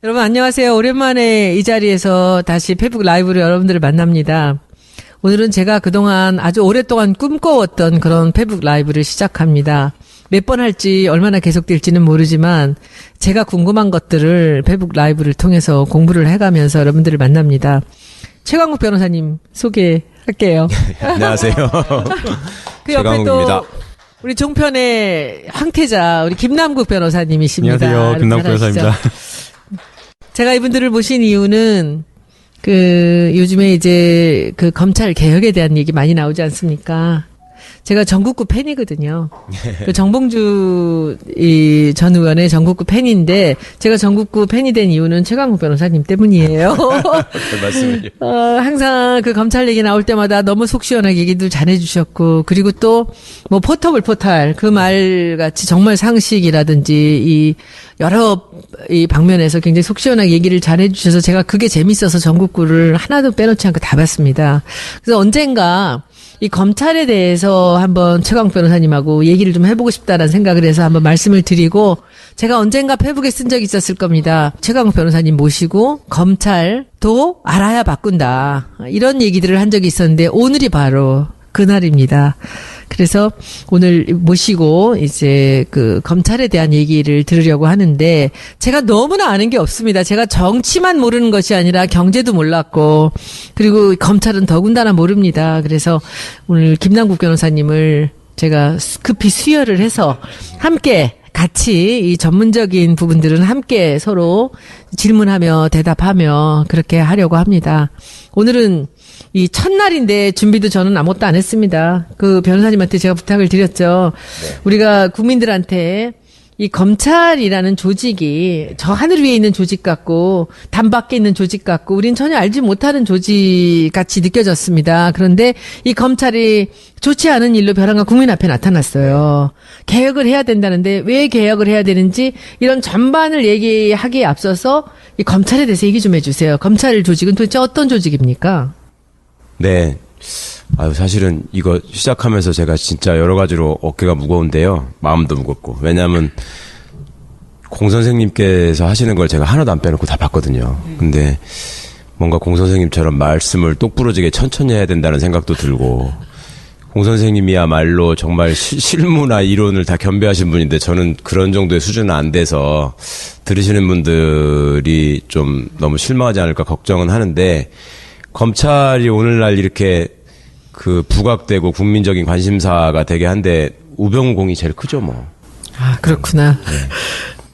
여러분 안녕하세요. 오랜만에 이 자리에서 다시 페북 라이브로 여러분들을 만납니다. 오늘은 제가 그동안 아주 오랫동안 꿈꿔왔던 그런 페북 라이브를 시작합니다. 몇 번 할지 얼마나 계속될지는 모르지만 제가 궁금한 것들을 페북 라이브를 통해서 공부를 해가면서 여러분들을 만납니다. 최강욱 변호사님 소개할게요. 안녕하세요. 그 옆에 최강욱입니다. 또 우리 종편의 황태자 우리 김남국 변호사님이십니다. 안녕하세요. 김남국 변호사입니다. 제가 이분들을 모신 이유는 요즘에 이제 검찰 개혁에 대한 얘기 많이 나오지 않습니까? 제가 전국구 팬이거든요. 그 정봉주 전 의원의 전국구 팬인데 제가 전국구 팬이 된 이유는 최강욱 변호사님 때문이에요. 말씀을요. 항상 그 검찰 얘기 나올 때마다 너무 속 시원하게 얘기도 잘해주셨고 그리고 또 뭐 포터블 포탈 그 말 같이 정말 상식이라든지 이 여러 이 방면에서 굉장히 속 시원하게 얘기를 잘해주셔서 제가 그게 재밌어서 전국구를 하나도 빼놓지 않고 다 봤습니다. 그래서 언젠가 이 검찰에 대해서 한번 최강욱 변호사님하고 얘기를 좀 해보고 싶다라는 생각을 해서 한번 말씀을 드리고 제가 언젠가 페북에 쓴 적이 있었을 겁니다. 최강욱 변호사님 모시고 검찰도 알아야 바꾼다. 이런 얘기들을 한 적이 있었는데 오늘이 바로 그날입니다. 그래서 오늘 모시고 이제 그 검찰에 대한 얘기를 들으려고 하는데 제가 너무나 아는 게 없습니다. 제가 정치만 모르는 것이 아니라 경제도 몰랐고 그리고 검찰은 더군다나 모릅니다. 그래서 오늘 김남국 변호사님을 제가 급히 수혈을 해서 함께 같이 이 전문적인 부분들은 함께 서로 질문하며 대답하며 그렇게 하려고 합니다. 오늘은 이 첫날인데 준비도 저는 아무것도 안 했습니다. 그 변호사님한테 제가 부탁을 드렸죠. 네. 우리가 국민들한테 이 검찰이라는 조직이 저 하늘 위에 있는 조직 같고 담 밖에 있는 조직 같고 우린 전혀 알지 못하는 조직 같이 느껴졌습니다. 그런데 이 검찰이 좋지 않은 일로 벼랑간 국민 앞에 나타났어요. 개혁을 해야 된다는데 왜 개혁을 해야 되는지 이런 전반을 얘기하기에 앞서서 이 검찰에 대해서 얘기 좀 해주세요. 검찰 조직은 도대체 어떤 조직입니까? 네. 사실은 이거 시작하면서 제가 진짜 여러 가지로 어깨가 무거운데요. 마음도 무겁고. 왜냐하면 공 선생님께서 하시는 걸 제가 하나도 안 빼놓고 다 봤거든요. 근데 뭔가 공 선생님처럼 말씀을 똑부러지게 천천히 해야 된다는 생각도 들고 공 선생님이야말로 정말 실무나 이론을 다 겸비하신 분인데 저는 그런 정도의 수준은 안 돼서 들으시는 분들이 좀 너무 실망하지 않을까 걱정은 하는데 검찰이 오늘날 이렇게 부각되고 국민적인 관심사가 되게 한데 우병우공이 제일 크죠, 뭐. 아, 그렇구나.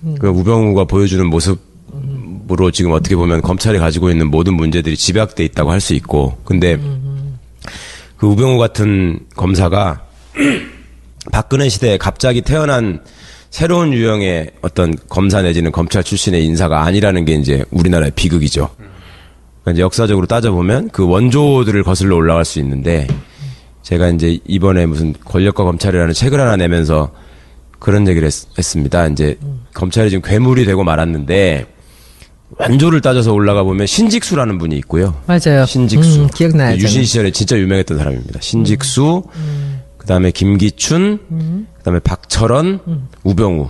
네. 그 우병우가 보여주는 모습으로 지금 어떻게 보면 검찰이 가지고 있는 모든 문제들이 집약돼 있다고 할 수 있고, 근데 그 우병우 같은 검사가 박근혜 시대에 갑자기 태어난 새로운 유형의 어떤 검사 내지는 검찰 출신의 인사가 아니라는 게 이제 우리나라의 비극이죠. 그러니까 이제 역사적으로 따져보면 그 원조들을 거슬러 올라갈 수 있는데 제가 이제 이번에 무슨 권력과 검찰이라는 책을 하나 내면서 그런 얘기를 했습니다. 이제 검찰이 지금 괴물이 되고 말았는데 원조를 따져서 올라가 보면 신직수라는 분이 있고요. 맞아요. 신직수. 기억나요. 유신 시절에 진짜 유명했던 사람입니다. 신직수, 그다음에 김기춘, 그다음에 박철원, 우병우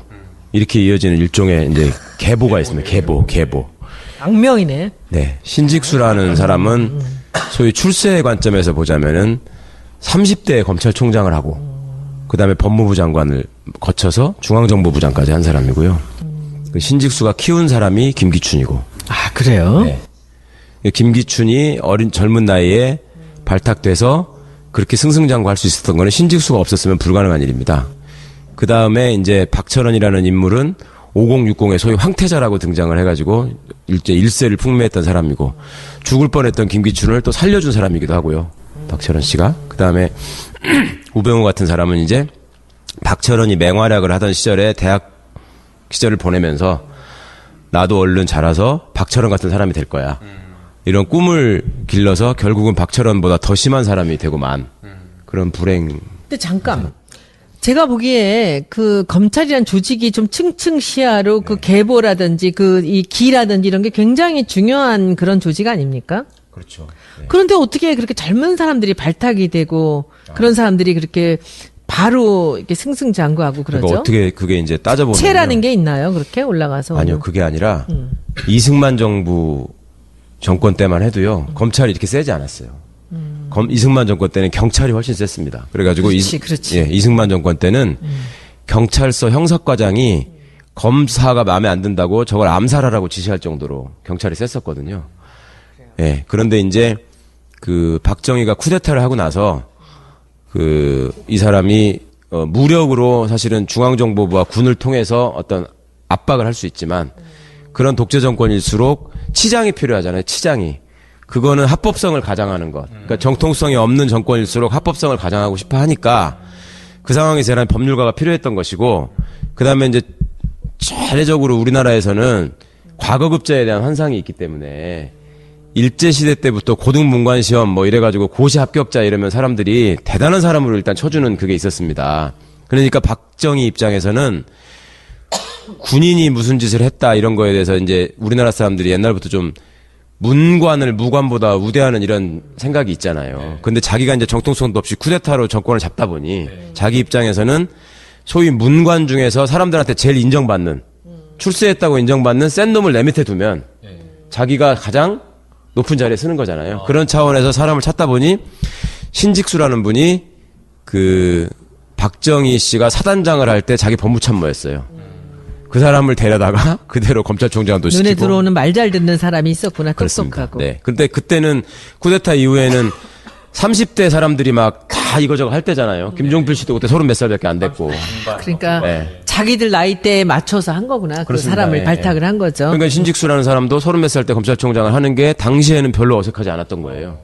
이렇게 이어지는 일종의 이제 계보가 있습니다. 계보. 악명이네. 네. 신직수라는 사람은 소위 출세의 관점에서 보자면은 30대 검찰총장을 하고 그다음에 법무부 장관을 거쳐서 중앙정보부 장까지 한 사람이고요. 그 신직수가 키운 사람이 김기춘이고. 아, 그래요? 네. 김기춘이 젊은 나이에 발탁돼서 그렇게 승승장구할 수 있었던 거는 신직수가 없었으면 불가능한 일입니다. 그다음에 이제 박철원이라는 인물은 5060의 소위 황태자라고 등장을 해가지고 일세를 풍미했던 사람이고 죽을 뻔했던 김기춘을 또 살려준 사람이기도 하고요. 박철원 씨가. 그 다음에 우병우 같은 사람은 이제 박철원이 맹활약을 하던 시절에 대학 시절을 보내면서 나도 얼른 자라서 박철원 같은 사람이 될 거야. 이런 꿈을 길러서 결국은 박철원보다 더 심한 사람이 되고만 그런 불행. 근데 잠깐. 제가 보기에 그 검찰이란 조직이 좀 층층 시야로 그 계보라든지 그 이 기라든지 이런 게 굉장히 중요한 그런 조직 아닙니까? 그렇죠. 네. 그런데 어떻게 그렇게 젊은 사람들이 발탁이 되고 그런 사람들이 그렇게 바로 이렇게 승승장구하고 그러죠? 그러니까 어떻게 그게 이제 따져보면 체라는 게 있나요? 그렇게 올라가서? 아니요, 그게 아니라 이승만 정부 정권 때만 해도요 검찰이 이렇게 세지 않았어요. 이승만 정권 때는 경찰이 훨씬 셌습니다. 그래가지고 그렇지. 예, 이승만 정권 때는 경찰서 형사과장이 검사가 마음에 안 든다고 저걸 암살하라고 지시할 정도로 경찰이 셌었거든요. 예, 그런데 이제 그 박정희가 쿠데타를 하고 나서 이 사람이 무력으로 사실은 중앙정보부와 군을 통해서 어떤 압박을 할 수 있지만 그런 독재 정권일수록 치장이 필요하잖아요. 치장이. 그거는 합법성을 가장하는 것. 그러니까 정통성이 없는 정권일수록 합법성을 가장하고 싶어 하니까 그 상황에서 대한 법률가가 필요했던 것이고 그다음에 이제 차례적으로 우리나라에서는 과거급제에 대한 환상이 있기 때문에 일제시대 때부터 고등문관시험 뭐 이래가지고 고시 합격자 이러면 사람들이 대단한 사람으로 일단 쳐주는 그게 있었습니다. 그러니까 박정희 입장에서는 군인이 무슨 짓을 했다 이런 거에 대해서 이제 우리나라 사람들이 옛날부터 좀 문관을 무관보다 우대하는 이런 생각이 있잖아요. 근데 자기가 이제 정통성도 없이 쿠데타로 정권을 잡다 보니 자기 입장에서는 소위 문관 중에서 사람들한테 제일 인정받는 출세했다고 인정받는 센 놈을 내 밑에 두면 자기가 가장 높은 자리에 쓰는 거잖아요. 그런 차원에서 사람을 찾다 보니 신직수라는 분이 그 박정희 씨가 사단장을 할 때 자기 법무참모였어요. 그 사람을 데려다가 그대로 검찰총장도 시키고. 눈에 들어오는 말 잘 듣는 사람이 있었구나. 그렇습니다. 똑똑하고. 네. 근데 그때는 쿠데타 이후에는 30대 사람들이 막 다 이거저거 할 때잖아요. 김종필 씨도 그때 30몇 살밖에 안 됐고. 그러니까 네. 자기들 나이대에 맞춰서 한 거구나. 그 그렇습니다. 사람을 네. 발탁을 한 거죠. 그러니까 신직수라는 사람도 30몇 살 때 검찰총장을 하는 게 당시에는 별로 어색하지 않았던 거예요.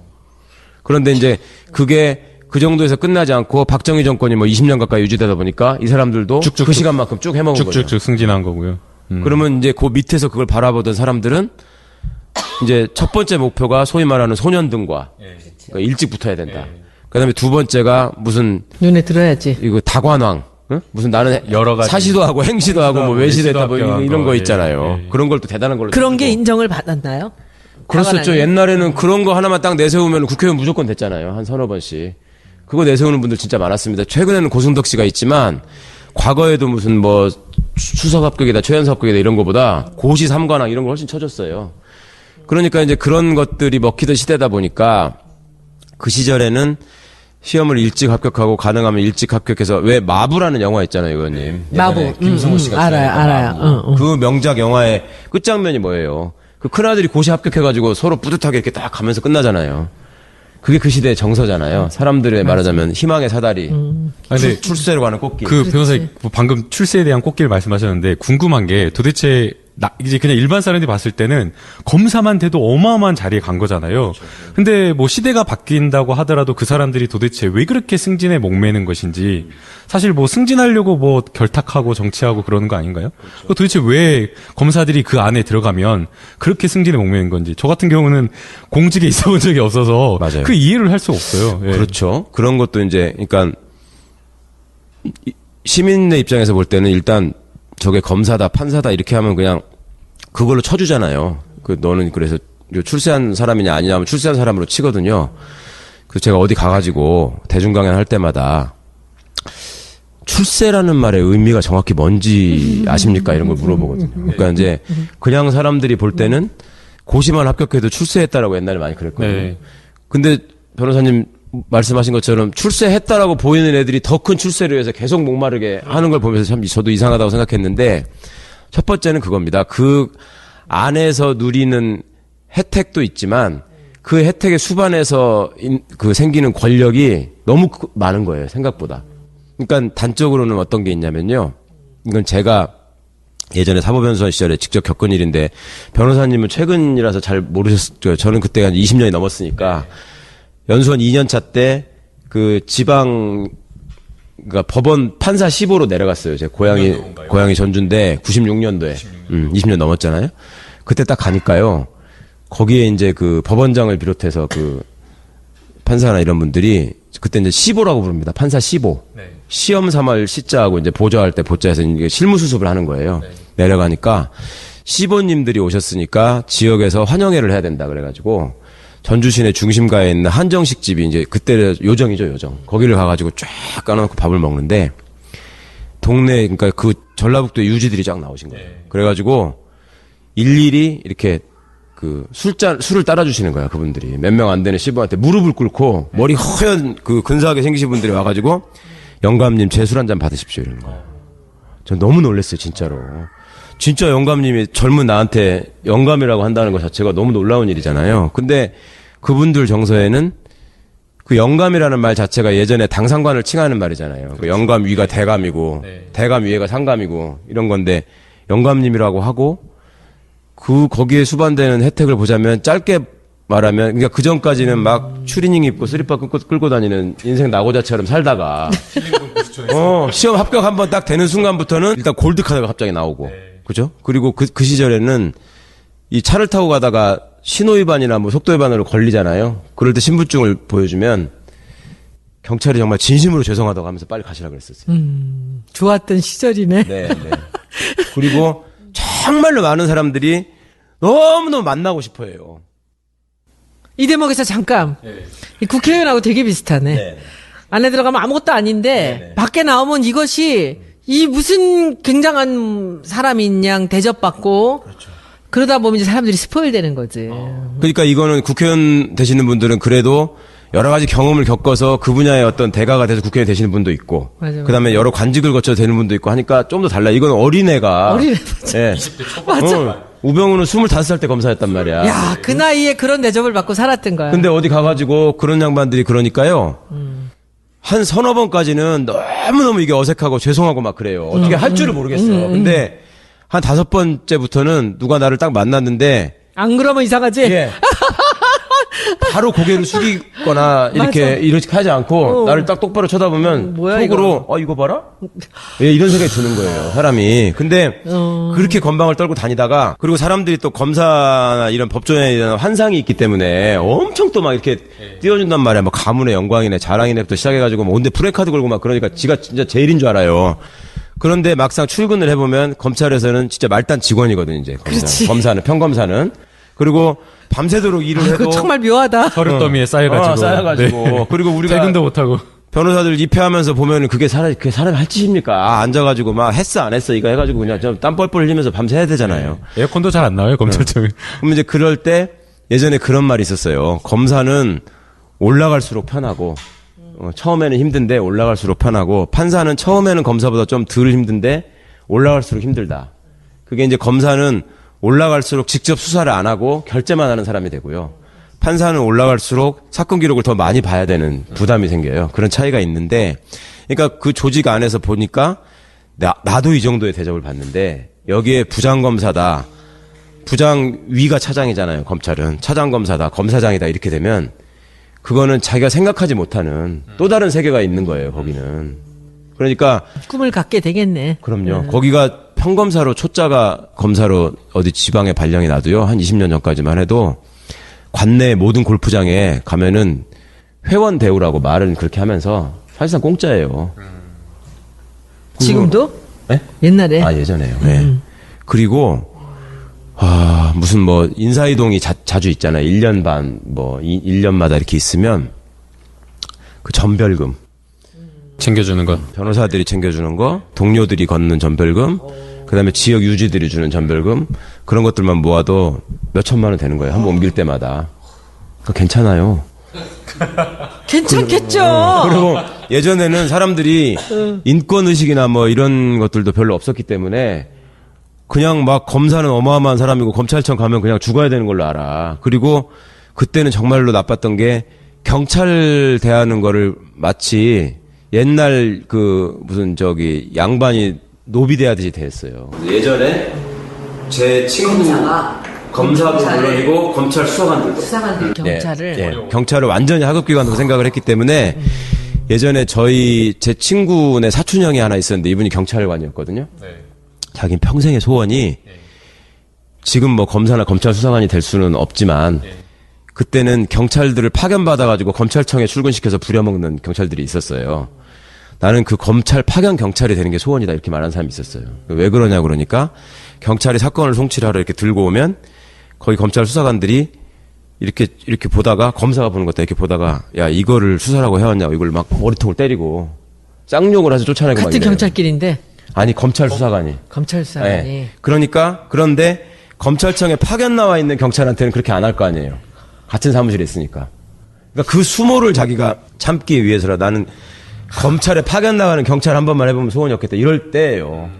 그런데 이제 그게 그 정도에서 끝나지 않고 박정희 정권이 뭐 20년 가까이 유지되다 보니까 이 사람들도 그 시간만큼 쭉 해먹은 거죠. 쭉쭉쭉 승진한 거고요. 그러면 이제 그 밑에서 그걸 바라보던 사람들은 이제 첫 번째 목표가 소위 말하는 소년등과 그러니까 일찍 붙어야 된다. 그다음에 두 번째가 무슨 눈에 들어야지. 이거 다관왕, 응? 무슨 나는 여러 가지 사시도 하고 행시도 하고 뭐 외시됐다 뭐 외시도 이런 거 거, 있잖아요. 예. 그런 걸 또 대단한 걸로 그런 게 생각하고. 인정을 받았나요? 그렇었죠. 다관왕이? 옛날에는 그런 거 하나만 딱 내세우면 국회의원 무조건 됐잖아요. 한 서너 번씩. 그거 내세우는 분들 진짜 많았습니다. 최근에는 고승덕 씨가 있지만 과거에도 무슨 뭐 수석 합격이다, 최연소 합격이다 이런 거보다 고시 삼관왕 이런 걸 훨씬 쳐줬어요. 그러니까 이제 그런 것들이 먹히던 시대다 보니까 그 시절에는 시험을 일찍 합격하고 가능하면 일찍 합격해서 왜 마부라는 영화 있잖아요, 의원님. 마부. 김승호 씨가 알아요, 출연했던 알아요. 마부. 그 명작 영화의 끝장면이 뭐예요? 그 큰아들이 고시 합격해가지고 서로 뿌듯하게 이렇게 딱 가면서 끝나잖아요. 그게 그 시대의 정서잖아요. 사람들의 말하자면 희망의 사다리. 근데 출세로 가는 꽃길. 그 변호사님 뭐 방금 출세에 대한 꽃길 말씀하셨는데 궁금한 게 도대체 이제 그냥 일반 사람들이 봤을 때는 검사만 돼도 어마어마한 자리에 간 거잖아요. 근데 뭐 시대가 바뀐다고 하더라도 그 사람들이 도대체 왜 그렇게 승진에 목매는 것인지 사실 뭐 승진하려고 뭐 결탁하고 정치하고 그러는 거 아닌가요? 도대체 왜 검사들이 그 안에 들어가면 그렇게 승진에 목매는 건지 저 같은 경우는 공직에 있어 본 적이 없어서 맞아요. 그 이해를 할 수가 없어요. 예. 그렇죠. 그런 것도 이제 그러니까 시민의 입장에서 볼 때는 일단 저게 검사다, 판사다 이렇게 하면 그냥 그걸로 쳐주잖아요. 너는 그래서 출세한 사람이냐 아니냐 하면 출세한 사람으로 치거든요. 그래서 제가 어디 가가지고 대중 강연 할 때마다 출세라는 말의 의미가 정확히 뭔지 아십니까? 이런 걸 물어보거든요. 그러니까 이제 그냥 사람들이 볼 때는 고시만 합격해도 출세했다라고 옛날에 많이 그랬거든요. 네. 근데 변호사님 말씀하신 것처럼 출세했다라고 보이는 애들이 더 큰 출세를 위해서 계속 목마르게 하는 걸 보면서 참 저도 이상하다고 생각했는데 첫 번째는 그겁니다. 그 안에서 누리는 혜택도 있지만 그 혜택의 수반에서 그 생기는 권력이 너무 많은 거예요. 생각보다. 그러니까 단적으로는 어떤 게 있냐면요. 이건 제가 예전에 사법연수원 시절에 직접 겪은 일인데 변호사님은 최근이라서 잘 모르셨죠. 저는 그때 한 20년이 넘었으니까 연수원 2년차 때 그 지방 그러니까 법원 판사 15로 내려갔어요. 제 고향이 전주인데 96년도에 20년 넘었잖아요. 그때 딱 가니까요. 거기에 이제 그 법원장을 비롯해서 그 판사나 이런 분들이 그때 이제 15라고 부릅니다. 판사 15. 네. 시험 삼할 시자하고 이제 보좌할 때 보좌에서 이게 실무 수습을 하는 거예요. 내려가니까 시보님들이 오셨으니까 지역에서 환영회를 해야 된다 그래가지고 전주 시내 중심가에 있는 한정식 집이 이제 그때 요정이죠, 요정. 거기를 가가지고 쫙 까놓고 밥을 먹는데 동네, 그러니까 그 전라북도 유지들이 쫙 나오신 거예요. 그래가지고 일일이 이렇게 그 술을 따라주시는 거야, 그분들이. 몇 명 안 되는 시부한테 무릎을 꿇고 머리 허연 그 근사하게 생기신 분들이 와가지고 영감님 제 술 한 잔 받으십시오 이러는 거야. 전 너무 놀랐어요, 진짜로. 진짜 영감님이 젊은 나한테 영감이라고 한다는 것 자체가 너무 놀라운 일이잖아요. 근데 그분들 정서에는 그 영감이라는 말 자체가 예전에 당상관을 칭하는 말이잖아요. 그 영감 위가 대감이고 대감 위에가 상감이고 이런 건데 영감님이라고 하고 거기에 수반되는 혜택을 보자면 짧게 말하면 그러니까 그 전까지는 막 추리닝 입고 슬리퍼 끌고 다니는 인생 낙오자처럼 살다가 시험 합격 한번 딱 되는 순간부터는 일단 골드 카드가 갑자기 나오고 그죠? 그리고 그 시절에는 이 차를 타고 가다가 신호위반이나 뭐 속도위반으로 걸리잖아요. 그럴 때 신분증을 보여주면 경찰이 정말 진심으로 죄송하다고 하면서 빨리 가시라고 그랬었어요. 좋았던 시절이네. 네, 네. 그리고 정말로 많은 사람들이 너무너무 만나고 싶어 해요. 이 대목에서 잠깐. 이 국회의원하고 되게 비슷하네. 네. 안에 들어가면 아무것도 아닌데 밖에 나오면 이것이 이 무슨 굉장한 사람인 양 대접받고 그러다 보면 이제 사람들이 스포일 되는 거지. 그러니까 이거는 국회의원 되시는 분들은 그래도 여러 가지 경험을 겪어서 그 분야의 어떤 대가가 돼서 국회의원 되시는 분도 있고, 맞아. 그다음에 여러 관직을 거쳐 되는 분도 있고 하니까 좀 더 달라. 이건 어린애가. 맞아. 20대 초반. 맞아. 우병우는 25살 때 검사였단 말이야. 야, 그 나이에 그런 대접을 받고 살았던 거야. 근데 어디 가가지고 그런 양반들이 그러니까요. 한 서너 번까지는 너무너무 이게 어색하고 죄송하고 막 그래요. 어떻게 할 줄을 모르겠어. 근데 한 5번째부터는 누가 나를 딱 만났는데 안 그러면 이상하지? 예. 바로 고개를 숙이거나 이렇게 하지 않고 나를 딱 똑바로 쳐다보면 뭐야, 속으로 이거 봐라? 예, 이런 생각이 드는 거예요, 사람이. 근데 그렇게 건방을 떨고 다니다가 그리고 사람들이 또 검사나 이런 법조인에 대한 환상이 있기 때문에 엄청 또 막 이렇게 띄워준단 말이야. 뭐 가문의 영광이네, 자랑이네부터 시작해가지고 뭐 온데 프레카드 걸고 막 그러니까 지가 진짜 제일인 줄 알아요. 그런데 막상 출근을 해보면 검찰에서는 진짜 말단 직원이거든, 이제. 검사는, 평검사는. 그리고 밤새도록 일을 해도. 그거 정말 묘하다. 서류 더미에 쌓여가지고. 쌓여가지고. 네. 그리고 우리가. 퇴근도 못하고. 변호사들 입회하면서 보면은 그게 사람이 할 짓입니까? 앉아가지고 막 했어, 안 했어, 이거 해가지고 그냥 좀 땀 뻘뻘 흘리면서 밤새 해야 되잖아요. 에어컨도 잘 안 나와요, 검찰청은. 그럼 이제 그럴 때 예전에 그런 말이 있었어요. 검사는 올라갈수록 편하고, 처음에는 힘든데 올라갈수록 편하고, 판사는 처음에는 검사보다 좀 덜 힘든데 올라갈수록 힘들다. 그게 이제 검사는 올라갈수록 직접 수사를 안 하고 결재만 하는 사람이 되고요. 판사는 올라갈수록 사건 기록을 더 많이 봐야 되는 부담이 생겨요. 그런 차이가 있는데, 그러니까 그 조직 안에서 보니까 나도 이 정도의 대접을 받는데 여기에 부장검사다. 부장 위가 차장이잖아요. 검찰은. 차장검사다. 검사장이다. 이렇게 되면 그거는 자기가 생각하지 못하는 또 다른 세계가 있는 거예요. 거기는. 그러니까 꿈을 갖게 되겠네. 그럼요. 거기가 평검사로 초짜가 검사로 어디 지방에 발령이 나도요. 한 20년 전까지만 해도 관내 모든 골프장에 가면은 회원 대우라고 말은 그렇게 하면서 사실상 공짜예요. 지금도? 네? 옛날에? 예전에요. 네. 그리고 무슨 뭐 인사이동이 자주 있잖아요. 1년 반, 1년마다 이렇게 있으면 그 전별금. 챙겨주는 거. 변호사들이 챙겨주는 거, 동료들이 걷는 전별금, 그 다음에 지역 유지들이 주는 전별금, 그런 것들만 모아도 몇 천만 원 되는 거예요. 한 번 옮길 때마다. 그거 괜찮아요. 괜찮겠죠. 그리고 예전에는 사람들이 인권의식이나 뭐 이런 것들도 별로 없었기 때문에 그냥 막 검사는 어마어마한 사람이고 검찰청 가면 그냥 죽어야 되는 걸로 알아. 그리고 그때는 정말로 나빴던 게 경찰 대하는 거를 마치 옛날 양반이 노비 대하듯이 대했어요. 예전에 제 친구 검사도 물론이고 검찰 수사관들 경찰을 경찰을 완전히 하급기관으로 생각을 했기 때문에 예전에 제 친구네 사촌 형이 하나 있었는데 이분이 경찰관이었거든요. 자기는 평생의 소원이 지금 뭐 검사나 검찰 수사관이 될 수는 없지만 그때는 경찰들을 파견받아가지고 검찰청에 출근시켜서 부려먹는 경찰들이 있었어요. 나는 그 검찰 파견 경찰이 되는 게 소원이다 이렇게 말하는 사람이 있었어요. 왜 그러냐 그러니까 경찰이 사건을 송치하러 이렇게 들고 오면 거기 검찰 수사관들이 이렇게 보다가 검사가 보는 것다 이렇게 보다가 야 이거를 수사라고 해왔냐고 이걸 막 머리통을 때리고 쌍욕을 해서 쫓아내고 막 같은 이래요. 경찰끼리인데 아니 검찰 수사관이. 검찰 수사관이. 네. 그런데 검찰청에 파견 나와 있는 경찰한테는 그렇게 안 할 거 아니에요. 같은 사무실에 있으니까. 그러니까 그 수모를 자기가 참기 위해서라 나는 검찰에 파견 나가는 경찰 한 번만 해보면 소원이 없겠다. 이럴 때예요.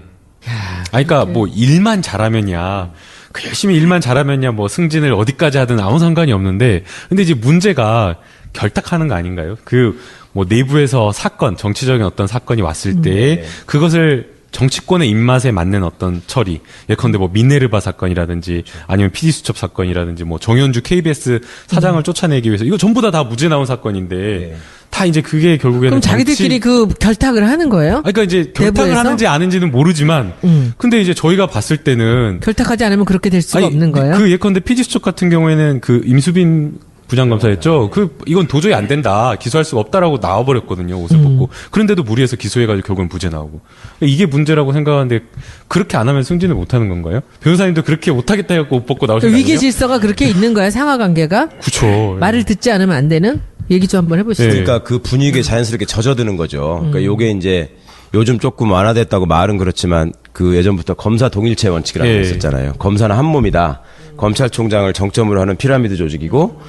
그러니까 뭐 일만 잘하면야 그 열심히 일만 잘하면야 뭐 승진을 어디까지 하든 아무 상관이 없는데 근데 이제 문제가 결탁하는 거 아닌가요? 그 뭐 내부에서 사건 정치적인 어떤 사건이 왔을 때 그것을 정치권의 입맛에 맞는 어떤 처리, 예컨대 뭐 미네르바 사건이라든지 아니면 PD수첩 사건이라든지 뭐 정현주 KBS 사장을 쫓아내기 위해서 이거 전부 다 무죄 나온 사건인데 다 이제 그게 결국에는 그럼 자기들끼리 그 결탁을 하는 거예요? 그러니까 이제 결탁을 내부에서? 하는지 아닌지는 모르지만 근데 이제 저희가 봤을 때는 결탁하지 않으면 그렇게 될 수가 없는 거예요? 그 예컨대 PD수첩 같은 경우에는 그 임수빈 부장검사였죠. 이건 도저히 안 된다. 기소할 수가 없다라고 나와버렸거든요. 옷을 벗고. 그런데도 무리해서 기소해가지고 결국은 무죄 나오고. 이게 문제라고 생각하는데 그렇게 안 하면 승진을 못 하는 건가요? 변호사님도 그렇게 못하겠다 해갖고 옷 벗고 나오신 거 아니에요? 위계 질서가 그렇게 있는 거야, 상하관계가? 그쵸. 말을 듣지 않으면 안 되는? 얘기 좀 한번 해보시죠. 그러니까 그 분위기에 자연스럽게 젖어드는 거죠. 그러니까 요게 이제 요즘 조금 완화됐다고 말은 그렇지만 그 예전부터 검사 동일체 원칙이라는 게 있었잖아요. 검사는 한 몸이다. 검찰총장을 정점으로 하는 피라미드 조직이고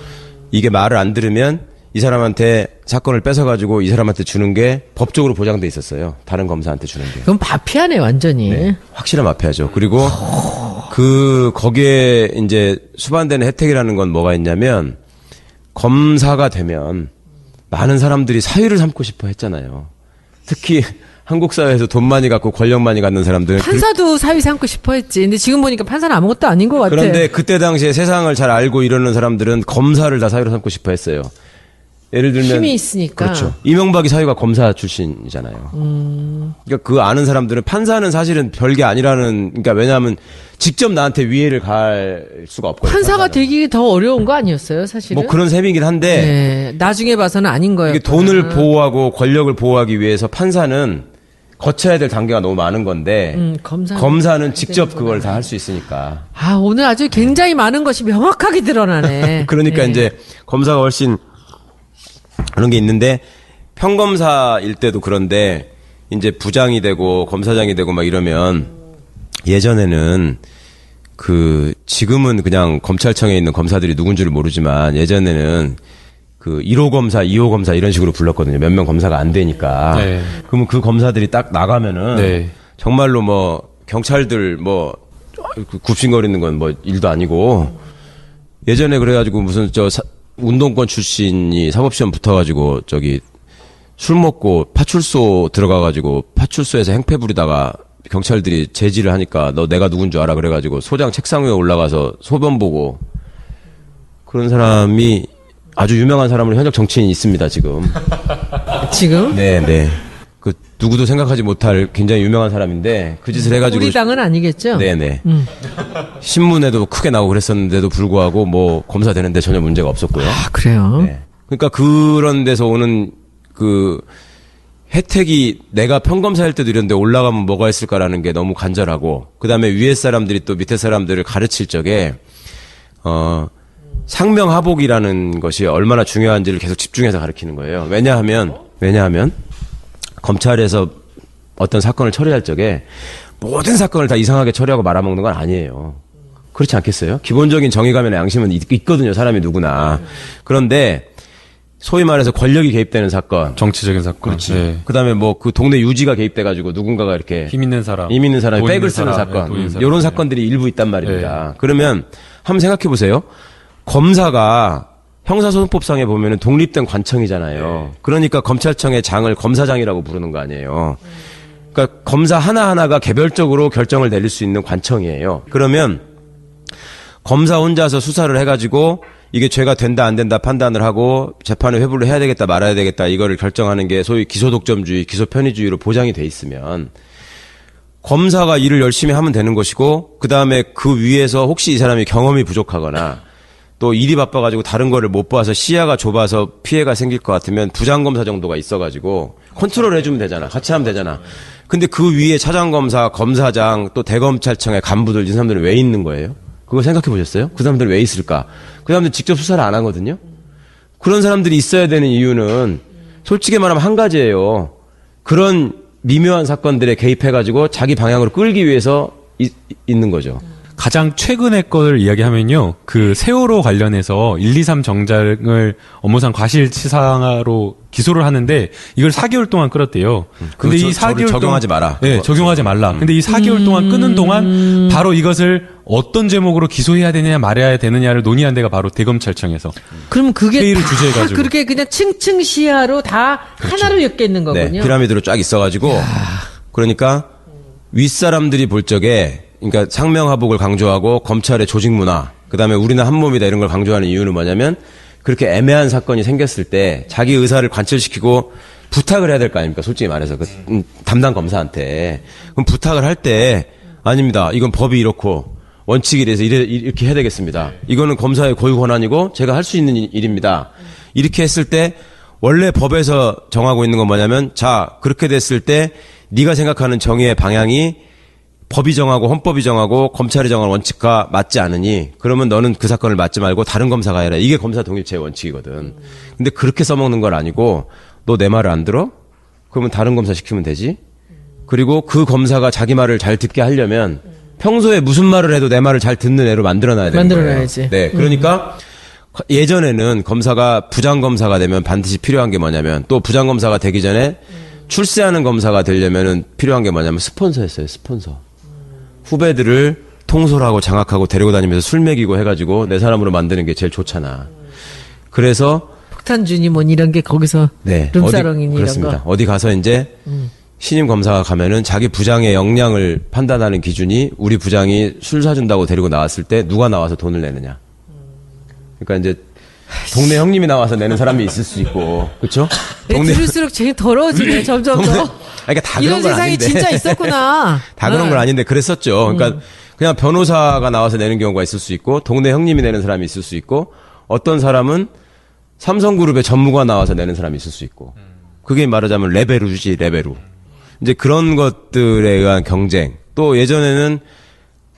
이게 말을 안 들으면 이 사람한테 사건을 뺏어가지고 이 사람한테 주는 게 법적으로 보장돼 있었어요. 다른 검사한테 주는 게. 그럼 마피아네, 완전히. 네, 확실한 마피아죠. 그리고 거기에 이제 수반되는 혜택이라는 건 뭐가 있냐면 검사가 되면 많은 사람들이 사위를 삼고 싶어 했잖아요. 특히 한국 사회에서 돈 많이 갖고 권력 많이 갖는 사람들. 판사도 사위 삼고 싶어 했지. 근데 지금 보니까 판사는 아무것도 아닌 것 같아. 그런데 그때 당시에 세상을 잘 알고 이러는 사람들은 검사를 다 사위로 삼고 싶어 했어요. 예를 들면 힘이 있으니까. 그렇죠. 이명박이 사위가 검사 출신이잖아요. 그러니까 그 아는 사람들은 판사는 사실은 별게 아니라는. 그러니까 왜냐하면 직접 나한테 위해를 가할 수가 없거든요. 판사가 판사는. 되기 더 어려운 거 아니었어요, 사실은? 뭐 그런 셈이긴 한데 네, 나중에 봐서는 아닌 거예요. 이게 돈을 보호하고 권력을 보호하기 위해서 판사는 거쳐야 될 단계가 너무 많은 건데 검사는 직접 그걸 다 할 수 있으니까. 아, 오늘 아주 굉장히 많은 것이 명확하게 드러나네. 그러니까 네. 이제 검사가 훨씬 그런 게 있는데 평검사일 때도 그런데 이제 부장이 되고 검사장이 되고 막 이러면 예전에는 그 지금은 그냥 검찰청에 있는 검사들이 누군 줄 모르지만 예전에는 그 1호 검사, 2호 검사 이런 식으로 불렀거든요. 몇 명 검사가 안 되니까. 네. 그러면 그 검사들이 딱 나가면은 네. 정말로 뭐 경찰들 뭐 굽신거리는 건 뭐 일도 아니고 예전에 그래가지고 무슨 운동권 출신이 사법시험 붙어가지고 저기 술 먹고 파출소 들어가가지고 파출소에서 행패 부리다가 경찰들이 제지를 하니까 너 내가 누군 줄 알아 그래가지고 소장 책상 위에 올라가서 소변 보고 그런 사람이 아주 유명한 사람으로 현역 정치인이 있습니다 지금. 지금? 네. 그 누구도 생각하지 못할 굉장히 유명한 사람인데 그 짓을 해가지고. 우리 당은 아니겠죠? 네네. 신문에도 크게 나오고 그랬었는데도 불구하고 뭐 검사 되는데 전혀 문제가 없었고요. 아, 그래요? 네. 그러니까 그런 데서 오는 그 혜택이 내가 평검사일 때도 이런데 올라가면 뭐가 있을까라는 게 너무 간절하고 그다음에 위에 사람들이 또 밑에 사람들을 가르칠 적에 상명하복이라는 것이 얼마나 중요한지를 계속 집중해서 가르치는 거예요. 왜냐하면 검찰에서 어떤 사건을 처리할 적에 모든 사건을 다 이상하게 처리하고 말아먹는 건 아니에요. 그렇지 않겠어요? 기본적인 정의감이나 양심은 있거든요. 사람이 누구나. 그런데 소위 말해서 권력이 개입되는 사건. 정치적인 사건. 그렇지. 네. 그다음에 뭐 그 동네 유지가 개입돼가지고 누군가가 이렇게 힘 있는 사람이 백을 있는 쓰는 사람, 사건. 돈 있는 사람. 이런 사건들이 일부 있단 말입니다. 그러면 한번 생각해 보세요. 검사가 형사소송법상에 보면은 독립된 관청이잖아요. 그러니까 검찰청의 장을 검사장이라고 부르는 거 아니에요. 그러니까 검사 하나하나가 개별적으로 결정을 내릴 수 있는 관청이에요. 그러면 검사 혼자서 수사를 해가지고 이게 죄가 된다 안 된다 판단을 하고 재판에 회부를 해야 되겠다 말아야 되겠다 이거를 결정하는 게 소위 기소독점주의, 기소편의주의로 보장이 돼 있으면 검사가 일을 열심히 하면 되는 것이고 그다음에 그 위에서 혹시 이 사람이 경험이 부족하거나 또 일이 바빠가지고 다른 거를 못 봐서 시야가 좁아서 피해가 생길 것 같으면 부장검사 정도가 있어가지고 컨트롤 해주면 되잖아. 같이 하면 되잖아. 근데 그 위에 차장검사, 검사장, 또 대검찰청의 간부들 이 사람들은 왜 있는 거예요? 그거 생각해 보셨어요? 그 사람들은 왜 있을까? 그 사람들 직접 수사를 안 하거든요? 그런 사람들이 있어야 되는 이유는 솔직히 말하면 한 가지예요. 그런 미묘한 사건들에 개입해가지고 자기 방향으로 끌기 위해서 있는 거죠. 가장 최근의 걸 이야기하면요. 그 세월호 관련해서 123 정장을 업무상 과실치사로 기소를 하는데 이걸 4개월 동안 끌었대요. 근데 이 4개월 적용하지 마라. 네, 적용하지 말라. 근데 이 4개월 동안 끄는 동안 바로 이것을 어떤 제목으로 기소해야 되느냐 말아야 되느냐를 논의한 데가 바로 대검찰청에서. 그럼 그게 회의를 다 주재해가지고. 그렇게 그냥 층층 시야로 다 하나로 엮여 있는 거군요. 네, 피라미드로 쫙 있어가지고 그러니까 윗사람들이 볼 적에 그러니까 상명하복을 강조하고 검찰의 조직 문화, 그다음에 우리는 한 몸이다 이런 걸 강조하는 이유는 뭐냐면 그렇게 애매한 사건이 생겼을 때 자기 의사를 관철시키고 부탁을 해야 될 거 아닙니까? 솔직히 말해서 그 담당 검사한테 그럼 부탁을 할 때 아닙니다. 이건 법이 이렇고 원칙이 이래서 이렇게 해야 되겠습니다. 이거는 검사의 고유 권한이고 제가 할 수 있는 일입니다. 이렇게 했을 때 원래 법에서 정하고 있는 건 뭐냐면 자 그렇게 됐을 때 네가 생각하는 정의의 방향이 법이 정하고 헌법이 정하고 검찰이 정한 원칙과 맞지 않으니 그러면 너는 그 사건을 맡지 말고 다른 검사가 해라. 이게 검사 독립체의 원칙이거든. 근데 그렇게 써먹는 건 아니고 너 내 말을 안 들어? 그러면 다른 검사 시키면 되지. 그리고 그 검사가 자기 말을 잘 듣게 하려면 평소에 무슨 말을 해도 내 말을 잘 듣는 애로 만들어놔야 되는 거예요. 만들어놔야지. 네, 그러니까 예전에는 검사가 부장검사가 되면 반드시 필요한 게 뭐냐면 또 부장검사가 되기 전에 출세하는 검사가 되려면은 필요한 게 뭐냐면 스폰서였어요. 스폰서. 후배들을 통솔하고 장악하고 데리고 다니면서 술 먹이고 해가지고 내 사람으로 만드는 게 제일 좋잖아. 그래서 폭탄주니 뭐 이런 게 거기서 네, 룸사롱이니 이런 그렇습니다. 거. 어디 가서 이제 신임 검사가 가면은 자기 부장의 역량을 판단하는 기준이 우리 부장이 술 사준다고 데리고 나왔을 때 누가 나와서 돈을 내느냐. 그러니까 이제 동네 형님이 나와서 내는 사람이 있을 수 있고, 그렇죠? 들을수록 제일 더러워지네 점점 더. 그러니까 다 이런 그런 건 세상이 아닌데. 진짜 있었구나. 다 그런 건 아닌데 그랬었죠. 그러니까 그냥 변호사가 나와서 내는 경우가 있을 수 있고 동네 형님이 내는 사람이 있을 수 있고 어떤 사람은 삼성그룹의 전무가 나와서 내는 사람이 있을 수 있고 그게 말하자면 레벨루지 레벨루. 이제 그런 것들에 의한 경쟁. 또 예전에는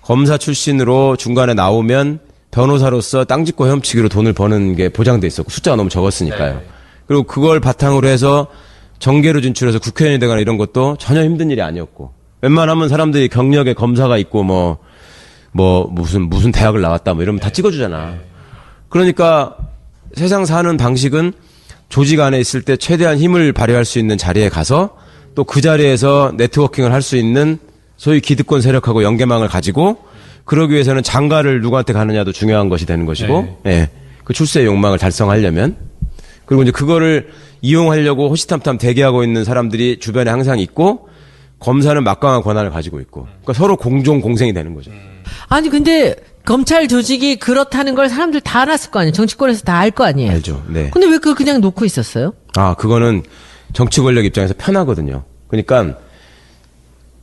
검사 출신으로 중간에 나오면 변호사로서 땅 짓고 헤엄치기로 돈을 버는 게 보장돼 있었고 숫자가 너무 적었으니까요. 네. 그리고 그걸 바탕으로 해서 정계로 진출해서 국회의원이 되거나 이런 것도 전혀 힘든 일이 아니었고 웬만하면 사람들이 경력에 검사가 있고 무슨 대학을 나왔다 뭐 이러면 다 찍어주잖아. 그러니까 세상 사는 방식은 조직 안에 있을 때 최대한 힘을 발휘할 수 있는 자리에 가서 또 그 자리에서 네트워킹을 할 수 있는 소위 기득권 세력하고 연계망을 가지고 그러기 위해서는 장가를 누구한테 가느냐도 중요한 것이 되는 것이고, 예. 그 출세의 욕망을 달성하려면. 그리고 이제 그거를 이용하려고 호시탐탐 대기하고 있는 사람들이 주변에 항상 있고, 검사는 막강한 권한을 가지고 있고. 그러니까 서로 공존, 공생이 되는 거죠. 아니 근데 검찰 조직이 그렇다는 걸 사람들 다 알았을 거 아니에요. 정치권에서 다 알 거 아니에요. 알죠. 네. 근데 왜 그걸 그냥 놓고 있었어요? 아, 그거는 정치 권력 입장에서 편하거든요. 그러니까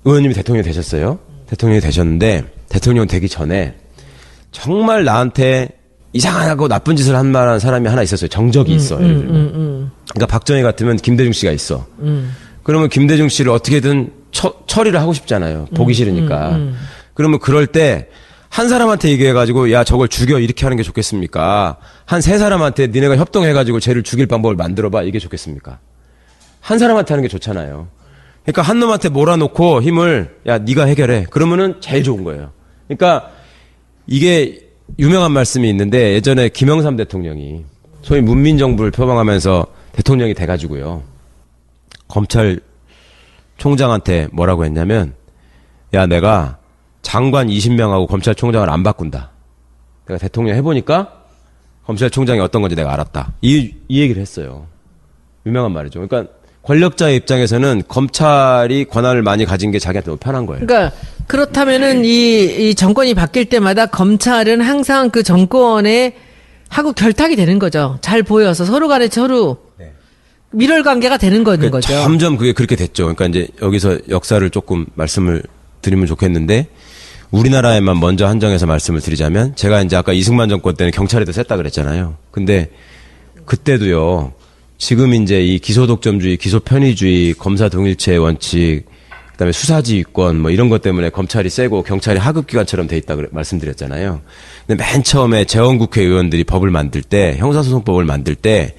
의원님이 대통령이 되셨어요. 대통령이 되셨는데 대통령 되기 전에 정말 나한테 이상하고 나쁜 짓을 한 만한 사람이 하나 있었어요. 정적이 있어. 예를 들면. 그러니까 박정희 같으면 김대중 씨가 있어. 그러면 김대중 씨를 어떻게든 처리를 하고 싶잖아요. 보기 싫으니까. 그러면 그럴 때 한 사람한테 얘기해가지고 야 저걸 죽여 이렇게 하는 게 좋겠습니까? 한 세 사람한테 니네가 협동해가지고 쟤를 죽일 방법을 만들어봐 이게 좋겠습니까? 한 사람한테 하는 게 좋잖아요. 그러니까 한 놈한테 몰아놓고 힘을 야 네가 해결해. 그러면은 제일 좋은 거예요. 그러니까 이게 유명한 말씀이 있는데 예전에 김영삼 대통령이 소위 문민정부를 표방하면서 대통령이 돼가지고요. 검찰 총장한테 뭐라고 했냐면 야 내가 장관 20명하고 검찰총장을 안 바꾼다. 내가 대통령 해보니까 검찰총장이 어떤 건지 내가 알았다. 이 얘기를 했어요. 유명한 말이죠. 그러니까 권력자의 입장에서는 검찰이 권한을 많이 가진 게 자기한테 너무 편한 거예요. 그러니까 그렇다면은 이 정권이 바뀔 때마다 검찰은 항상 그 정권에 하고 결탁이 되는 거죠. 잘 보여서 서로 간에 서로 밀월 관계가 되는 거죠. 점점 그게 그렇게 됐죠. 그러니까 이제 여기서 역사를 조금 말씀을 드리면 좋겠는데 우리나라에만 먼저 한정해서 말씀을 드리자면 제가 이제 아까 이승만 정권 때는 경찰에도 셌다 그랬잖아요. 근데 그때도요. 지금 이제 이 기소독점주의, 기소편의주의, 검사 동일체의 원칙, 그다음에 수사지휘권 뭐 이런 것 때문에 검찰이 세고 경찰이 하급기관처럼 돼 있다 말씀드렸잖아요. 근데 맨 처음에 재원국회의원들이 법을 만들 때, 형사소송법을 만들 때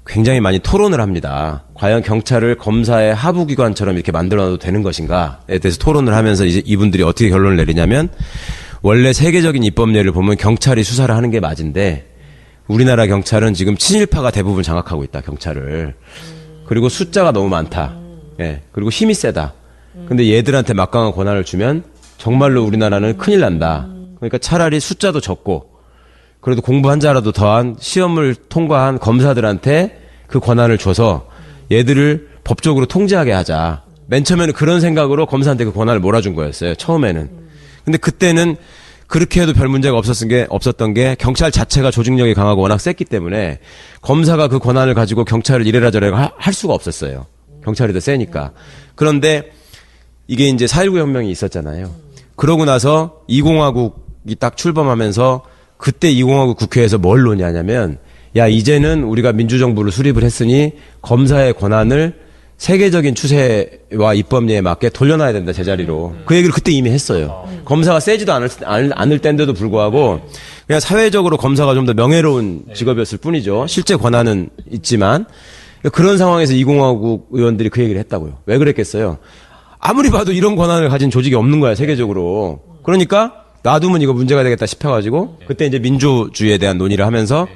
굉장히 많이 토론을 합니다. 과연 경찰을 검사의 하부기관처럼 이렇게 만들어놔도 되는 것인가에 대해서 토론을 하면서 이제 이분들이 어떻게 결론을 내리냐면 원래 세계적인 입법례를 보면 경찰이 수사를 하는 게 맞은데 우리나라 경찰은 지금 친일파가 대부분 장악하고 있다, 경찰을. 그리고 숫자가 너무 많다. 예. 그리고 힘이 세다. 근데 얘들한테 막강한 권한을 주면 정말로 우리나라는 큰일 난다. 그러니까 차라리 숫자도 적고 그래도 공부한 자라도 더한 시험을 통과한 검사들한테 그 권한을 줘서 얘들을 법적으로 통제하게 하자. 맨 처음에는 그런 생각으로 검사한테 그 권한을 몰아준 거였어요. 처음에는. 근데 그때는 그렇게 해도 별 문제가 없었던 게 경찰 자체가 조직력이 강하고 워낙 셌기 때문에 검사가 그 권한을 가지고 경찰을 이래라 저래라 할 수가 없었어요. 경찰이 더 세니까. 그런데 이게 이제 4.19 혁명이 있었잖아요. 그러고 나서 2공화국이 딱 출범하면서 그때 2공화국 국회에서 뭘 논의하냐면 야, 이제는 우리가 민주정부를 수립을 했으니 검사의 권한을 세계적인 추세와 입법례에 맞게 돌려놔야 된다, 제자리로. 그 얘기를 그때 이미 했어요. 검사가 세지도 않을 때인데도 불구하고 그냥 사회적으로 검사가 좀 더 명예로운 직업이었을 뿐이죠. 실제 권한은 있지만 그런 상황에서 2공화국 의원들이 그 얘기를 했다고요. 왜 그랬겠어요? 아무리 봐도 이런 권한을 가진 조직이 없는 거야, 세계적으로. 그러니까 놔두면 이거 문제가 되겠다 싶어가지고 그때 이제 민주주의에 대한 논의를 하면서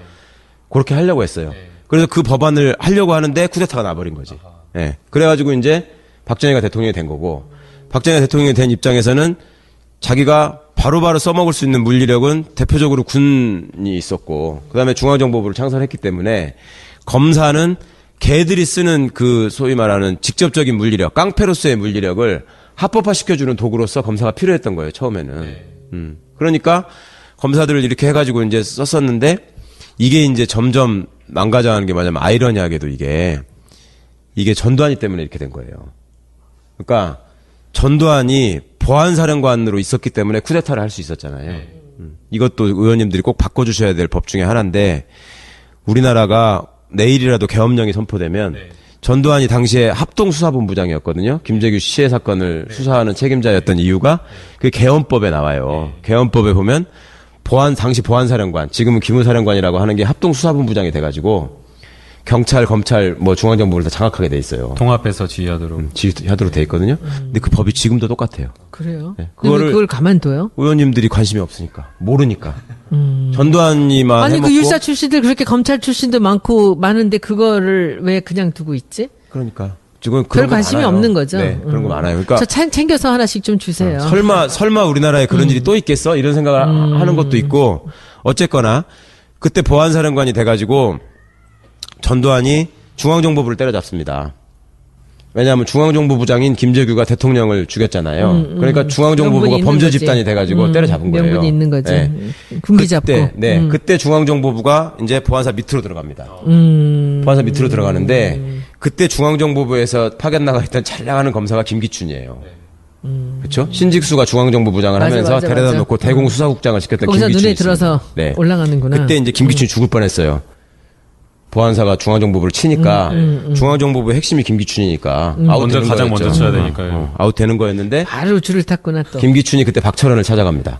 그렇게 하려고 했어요. 그래서 그 법안을 하려고 하는데 쿠데타가 나버린 거지. 예. 그래가지고 이제 박정희가 대통령이 된 거고, 박정희가 대통령이 된 입장에서는 자기가 바로바로 써먹을 수 있는 물리력은 대표적으로 군이 있었고, 그 다음에 중앙정보부를 창설했기 때문에 검사는 걔들이 쓰는 그 소위 말하는 직접적인 물리력, 깡패로서의 물리력을 합법화 시켜주는 도구로서 검사가 필요했던 거예요, 처음에는. 그러니까 검사들을 이렇게 해가지고 이제 썼었는데, 이게 이제 점점 망가져가는 게 뭐냐면 아이러니하게도 이게 전두환이 때문에 이렇게 된 거예요. 그러니까 전두환이 보안사령관으로 있었기 때문에 쿠데타를 할 수 있었잖아요. 이것도 의원님들이 꼭 바꿔주셔야 될 법 중에 하나인데 우리나라가 내일이라도 계엄령이 선포되면 전두환이 당시에 합동수사본부장이었거든요. 김재규 시해 사건을 수사하는 책임자였던 이유가 그 계엄법에 나와요. 계엄법에 보면 당시 보안사령관, 지금은 기무사령관이라고 하는 게 합동수사본부장이 돼가지고 경찰, 검찰, 뭐 중앙정부를 다 장악하게 돼 있어요. 통합해서 지휘하도록. 지휘하도록 돼 있거든요. 근데 그 법이 지금도 똑같아요. 그래요? 네. 그걸 가만둬요? 의원님들이 관심이 없으니까, 모르니까. 전두환이만 아니 해먹고. 그 율사 출신들 그렇게 검찰 출신도 많은데 그거를 왜 그냥 두고 있지? 그러니까 지금 별 그런 거 관심이 많아요. 없는 거죠. 네, 그런 거 많아요. 그러니까 저 챙겨서 하나씩 좀 주세요. 설마 우리나라에 그런 일이 또 있겠어? 이런 생각을 하는 것도 있고, 어쨌거나 그때 보안사령관이 돼가지고 전두환이 중앙정보부를 때려잡습니다. 왜냐하면 중앙정보부장인 김재규가 대통령을 죽였잖아요. 그러니까 중앙정보부가 범죄 집단이 돼가지고 때려잡은 거예요. 명분이 있는 거죠. 네. 군기 잡고. 그때 중앙정보부가 이제 보안사 밑으로 들어갑니다. 보안사 밑으로 들어가는데 그때 중앙정보부에서 파견 나가 있던 잘 나가는 검사가 김기춘이에요. 그렇죠? 신직수가 중앙정보부장을 하면서 데려다 놓고 대공수사국장을 시켰던 거기서 김기춘이 눈에 들어서 네. 올라가는구나. 그때 이제 김기춘이 죽을 뻔했어요. 보안사가 중앙정보부를 치니까 중앙정보부의 핵심이 김기춘이니까 가장 먼저 쳐야 되니까요. 아웃되는 거였는데 바로 줄을 탔구나 또. 김기춘이 그때 박철원을 찾아갑니다.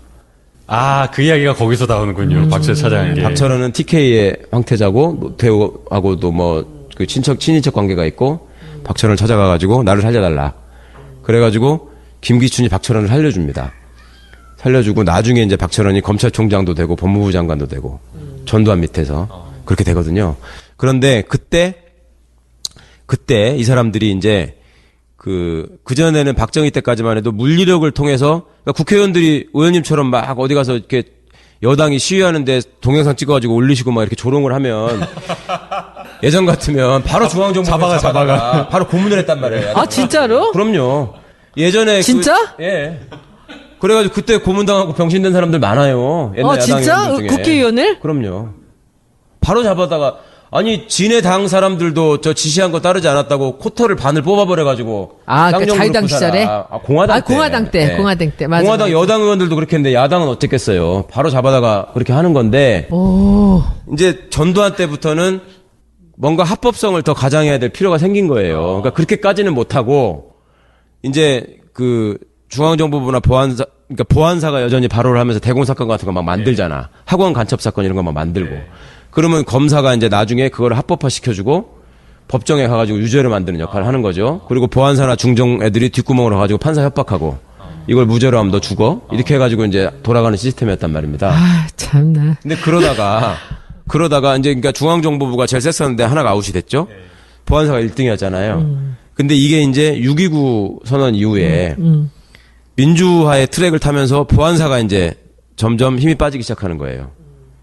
아, 그 이야기가 거기서 나오는군요. 박철 차장한 게. 박철원은 TK의 황태자고 노태우하고도 뭐 그 친인척 관계가 있고 박철원을 찾아가가지고 나를 살려달라. 그래가지고 김기춘이 박철원을 살려줍니다. 살려주고 나중에 이제 박철원이 검찰총장도 되고 법무부 장관도 되고 전두환 밑에서 그렇게 되거든요. 그런데 그때 이 사람들이 이제 그전에는 박정희 때까지만 해도 물리력을 통해서 그러니까 국회의원들이 의원님처럼 막 어디 가서 이렇게 여당이 시위하는데 동영상 찍어가지고 올리시고 막 이렇게 조롱을 하면 예전 같으면 바로 중앙정보부에 잡아가 바로 고문을 했단 말이에요. 아 진짜로? 그럼요. 예전에 진짜? 예. 그래가지고 그때 고문당하고 병신된 사람들 많아요. 옛날 야당 진짜? 의원들 중에. 국회의원을? 그럼요. 바로 잡아다가 아니 진해 당 사람들도 저 지시한 거 따르지 않았다고 코터를 반을 뽑아버려가지고 그 자유당 시절에? 공화당 때. 공화당 때, 네. 공화당 때. 맞아, 공화당 맞아. 여당 의원들도 그렇게 했는데 야당은 어쨌겠어요. 바로 잡아다가 그렇게 하는 건데 오. 이제 전두환 때부터는 뭔가 합법성을 더 가장해야 될 필요가 생긴 거예요. 그러니까 그렇게까지는 못하고 이제 그 중앙정보부나 보안사, 그러니까 보안사가 여전히 바로를 하면서 대공사건 같은 거 막 만들잖아. 학원 간첩 사건 이런 거 막 만들고. 그러면 검사가 이제 나중에 그걸 합법화 시켜주고 법정에 가가지고 유죄를 만드는 역할을 하는 거죠. 그리고 보안사나 중정 애들이 뒷구멍으로 가가지고 판사 협박하고 이걸 무죄로 하면 너 죽어? 이렇게 해가지고 이제 돌아가는 시스템이었단 말입니다. 아, 참나. 근데 그러다가 이제 그러니까 중앙정보부가 제일 셌었는데 하나가 아웃이 됐죠. 보안사가 1등이었잖아요. 근데 이게 이제 6.29 선언 이후에 민주화의 트랙을 타면서 보안사가 이제 점점 힘이 빠지기 시작하는 거예요.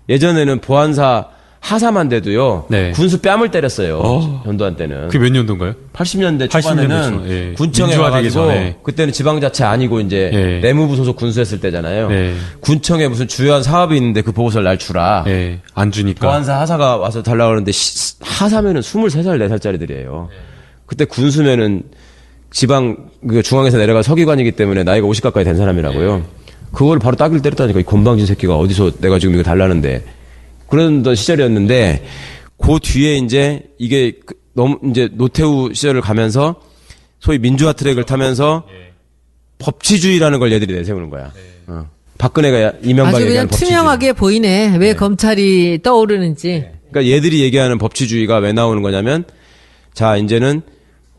예전에는 보안사 하사만 돼도요. 네. 군수 뺨을 때렸어요. 전두환 때는. 그게 몇 년도인가요? 80년대 80년대 초반에는 초, 예. 군청에 민주화되기 가가지고 전에. 그때는 지방자치 아니고 이제 예. 내무부 소속 군수했을 때잖아요. 네. 군청에 무슨 주요한 사업이 있는데 그 보고서를 날 주라. 예. 안 주니까. 보안사 하사가 와서 달라고 그러는데 하사면은 23살, 4살짜리들이에요. 그때 군수면은 지방 그 중앙에서 내려가 서기관이기 때문에 나이가 50 가까이 된 사람이라고요. 그걸 바로 따귀를 때렸다니까 이 건방진 새끼가 어디서 내가 지금 이거 달라는데 그런 시절이었는데 그 뒤에 이제 이게 너무 이제 노태우 시절을 가면서 소위 민주화 트랙을 타면서 법치주의라는 걸 얘들이 내세우는 거야. 박근혜가 이명박에 아주 그냥 얘기하는 법치주의. 투명하게 보이네. 왜 검찰이 떠오르는지. 그러니까 얘들이 얘기하는 법치주의가 왜 나오는 거냐면 자 이제는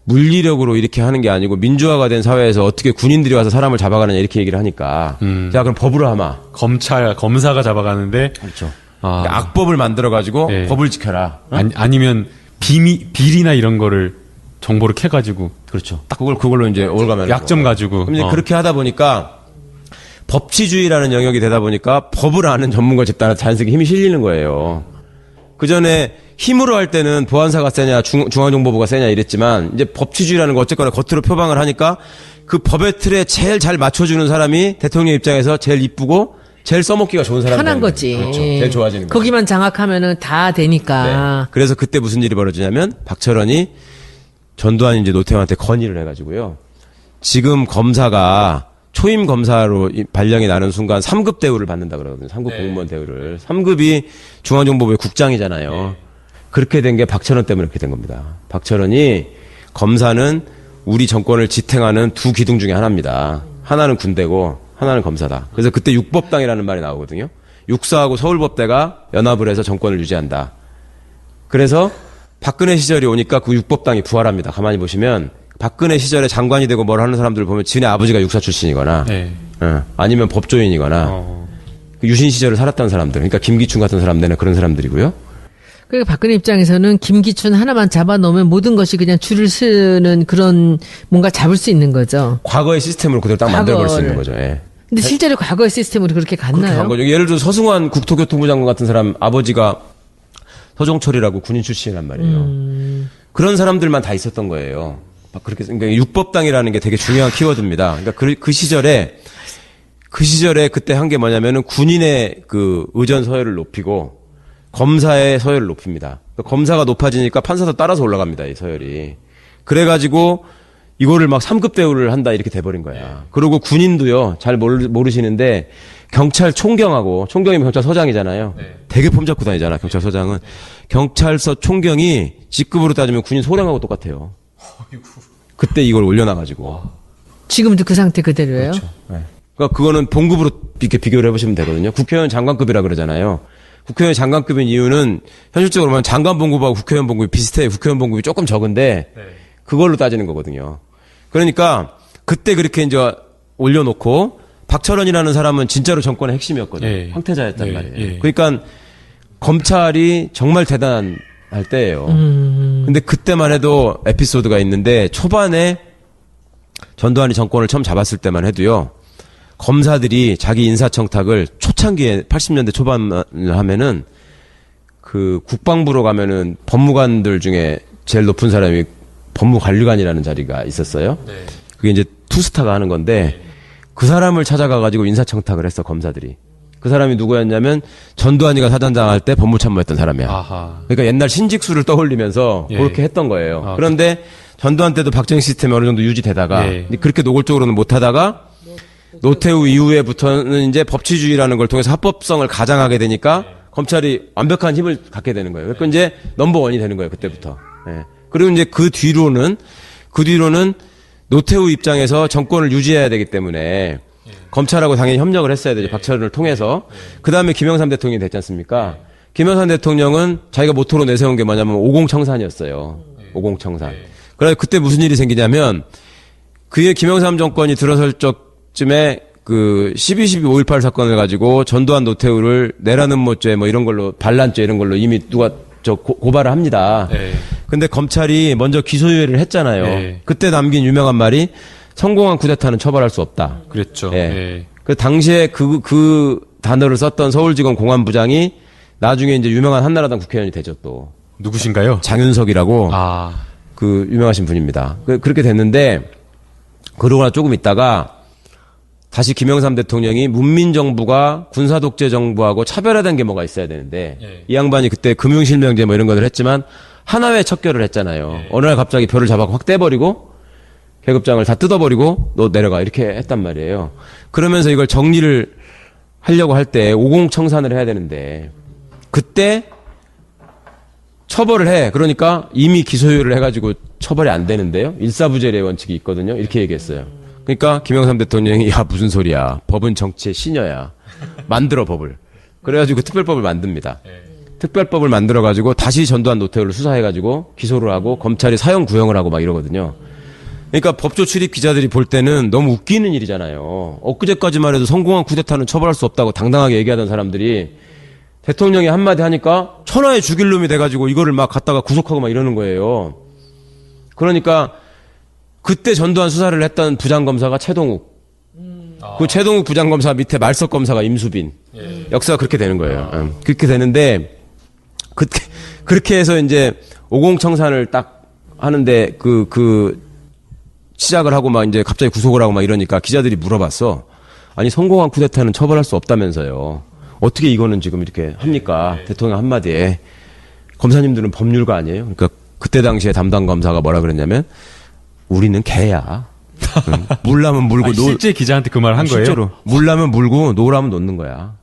물리력으로 이렇게 하는 게 아니고 민주화가 된 사회에서 어떻게 군인들이 와서 사람을 잡아가느냐 이렇게 얘기를 하니까 자 그럼 법으로 하마. 검사가 잡아가는데. 그렇죠. 아. 그러니까 악법을 만들어가지고 네. 법을 지켜라. 아니면 비리나 이런 거를 정보를 캐가지고. 그렇죠. 딱 그걸로 이제 올가면 약점 가지고. 그럼 이제 그렇게 하다 보니까 법치주의라는 영역이 되다 보니까 법을 아는 전문가 집단한테 자연스럽게 힘이 실리는 거예요. 그 전에 힘으로 할 때는 보안사가 세냐 중앙정보부가 세냐 이랬지만 이제 법치주의라는 거 어쨌거나 겉으로 표방을 하니까 그 법의 틀에 제일 잘 맞춰주는 사람이 대통령 입장에서 제일 이쁘고 제일 써먹기가 좋은 사람이 편한 되는 거지. 거예요. 그렇죠. 제일 좋아지는 거죠. 거기만 장악하면은 다 되니까. 네. 그래서 그때 무슨 일이 벌어지냐면 박철원이 전두환이 이제 노태우한테 건의를 해가지고요. 지금 검사가 초임 검사로 발령이 나는 순간 3급 대우를 받는다 그러거든요. 3급 공무원 대우를. 3급이 중앙정보부의 국장이잖아요. 그렇게 된 게 박철원 때문에 그렇게 된 겁니다. 박철원이 검사는 우리 정권을 지탱하는 두 기둥 중에 하나입니다. 하나는 군대고 하나는 검사다. 그래서 그때 육법당이라는 말이 나오거든요. 육사하고 서울법대가 연합을 해서 정권을 유지한다. 그래서 박근혜 시절이 오니까 그 육법당이 부활합니다. 가만히 보시면 박근혜 시절에 장관이 되고 뭘 하는 사람들을 보면 지네 아버지가 육사 출신이거나 네. 아니면 법조인이거나 그 유신 시절을 살았던 사람들. 그러니까 김기춘 같은 사람들은 그런 사람들이고요. 그러니까 박근혜 입장에서는 김기춘 하나만 잡아놓으면 모든 것이 그냥 줄을 서는 그런 뭔가 잡을 수 있는 거죠. 과거의 시스템으로 그대로 딱 만들어버릴 수 있는 거죠. 예. 근데 실제로 과거의 시스템으로 그렇게 그렇게 갔나요? 간 거죠. 예를 들어 서승환 국토교통부 장관 같은 사람 아버지가 서종철이라고 군인 출신이란 말이에요. 그런 사람들만 다 있었던 거예요. 그렇게 그러니까 육법당이라는 게 되게 중요한 키워드입니다. 그러니까 그 시절에 그때 한 게 뭐냐면은 군인의 그 의전 서열을 높이고 검사의 서열을 높입니다. 그러니까 검사가 높아지니까 판사도 따라서 올라갑니다. 이 서열이. 그래가지고 이거를 막 3급 대우를 한다 이렇게 돼버린 거야. 그리고 군인도요. 잘 모르시는데 경찰 총경하고 총경이면 경찰서장이잖아요. 되게 폼 잡고 다니잖아. 경찰서장은. 경찰서 총경이 직급으로 따지면 군인 소령하고 똑같아요. 그때 이걸 올려놔가지고. 지금도 그 상태 그대로예요? 그렇죠. 네. 그러니까 그거는 봉급으로 이렇게 비교를 해보시면 되거든요. 국회의원 장관급이라 그러잖아요. 국회의원 장관급인 이유는 현실적으로 보면 장관 봉급하고 국회의원 봉급이 비슷해요. 국회의원 봉급이 조금 적은데 그걸로 따지는 거거든요. 그러니까 그때 그렇게 이제 올려놓고 박철원이라는 사람은 진짜로 정권의 핵심이었거든요. 황태자였단 말이에요. 그러니까 검찰이 정말 대단할 때예요. 근데 그때만 해도 에피소드가 있는데 초반에 전두환이 정권을 처음 잡았을 때만 해도요. 검사들이 자기 인사청탁을 초창기에 80년대 초반을 하면은 그 국방부로 가면은 법무관들 중에 제일 높은 사람이 법무관리관이라는 자리가 있었어요. 그게 이제 투스타가 하는 건데 그 사람을 찾아가가지고 인사청탁을 했어 검사들이. 그 사람이 누구였냐면 전두환이가 사단장 할 때 법무참모했던 사람이야. 아하. 그러니까 옛날 신직수를 떠올리면서 예. 그렇게 했던 거예요. 아, 그런데 전두환 때도 박정희 시스템이 어느 정도 유지되다가 예. 그렇게 노골적으로는 못하다가 노태우 이후에부터는 이제 법치주의라는 걸 통해서 합법성을 가장하게 되니까 검찰이 완벽한 힘을 갖게 되는 거예요. 그러니까 이제 넘버원이 되는 거예요. 그때부터. 예. 그리고 이제 그 뒤로는 노태우 입장에서 정권을 유지해야 되기 때문에 검찰하고 당연히 협력을 했어야 되죠. 박철원을 통해서. 그 다음에 김영삼 대통령이 됐지 않습니까? 김영삼 대통령은 자기가 모토로 내세운 게 뭐냐면 50청산이었어요. 50청산. 그래서 그때 무슨 일이 생기냐면 그의 김영삼 정권이 들어설 적쯤에 그 12.12.5.18 사건을 가지고 전두환 노태우를 내라는 모죄 뭐 이런 걸로 반란죄 이런 걸로 이미 누가 고발을 합니다. 네. 근데 검찰이 먼저 기소유예를 했잖아요. 네. 그때 남긴 유명한 말이 성공한 쿠데타는 처벌할 수 없다. 그랬죠. 예. 예. 그 당시에 그 단어를 썼던 서울지검 공안부장이 나중에 이제 유명한 한나라당 국회의원이 되죠 또. 누구신가요? 장윤석이라고 아. 그 유명하신 분입니다. 그렇게 됐는데 그러고 조금 있다가 다시 김영삼 대통령이 문민정부가 군사독재정부하고 차별화된 게 뭐가 있어야 되는데 예. 이 양반이 그때 금융실명제 뭐 이런 것을 했지만 하나회 척결을 했잖아요. 어느 날 갑자기 표를 잡아 확 떼버리고 계급장을 다 뜯어버리고 너 내려가 이렇게 했단 말이에요. 그러면서 이걸 정리를 하려고 할 때 50청산을 해야 되는데 그때 처벌을 해. 그러니까 이미 기소유예를 해가지고 처벌이 안 되는데요. 일사부재의 원칙이 있거든요. 이렇게 얘기했어요. 그러니까 김영삼 대통령이 야 무슨 소리야. 법은 정치의 시녀야. 만들어 법을. 그래가지고 특별법을 만듭니다. 특별법을 만들어가지고 다시 전두환 노태우를 수사해가지고 기소를 하고 검찰이 사형 구형을 하고 막 이러거든요. 그러니까 법조 출입 기자들이 볼 때는 너무 웃기는 일이잖아요. 엊그제까지만 해도 성공한 쿠데타는 처벌할 수 없다고 당당하게 얘기하던 사람들이 대통령이 한마디 하니까 천하의 죽일 놈이 돼가지고 이거를 막 갖다가 구속하고 막 이러는 거예요. 그러니까 그때 전두환 수사를 했던 부장검사가 최동욱. 그 최동욱 부장검사 밑에 말석검사가 임수빈. 역사가 그렇게 되는 거예요. 그렇게 되는데 그렇게 해서 이제 50청산을 딱 하는데 시작을 하고 막 이제 갑자기 구속을 하고 막 이러니까 기자들이 물어봤어. 아니 성공한 쿠데타는 처벌할 수 없다면서요. 어떻게 이거는 지금 이렇게 합니까? 대통령 한마디에. 검사님들은 법률가 아니에요? 그러니까 그때 당시에 담당 검사가 뭐라 그랬냐면 우리는 개야. 응. 물라면 물고 실제 기자한테 그 말을 한 거예요? 실제로. 물라면 물고 노라면 놓는 거야.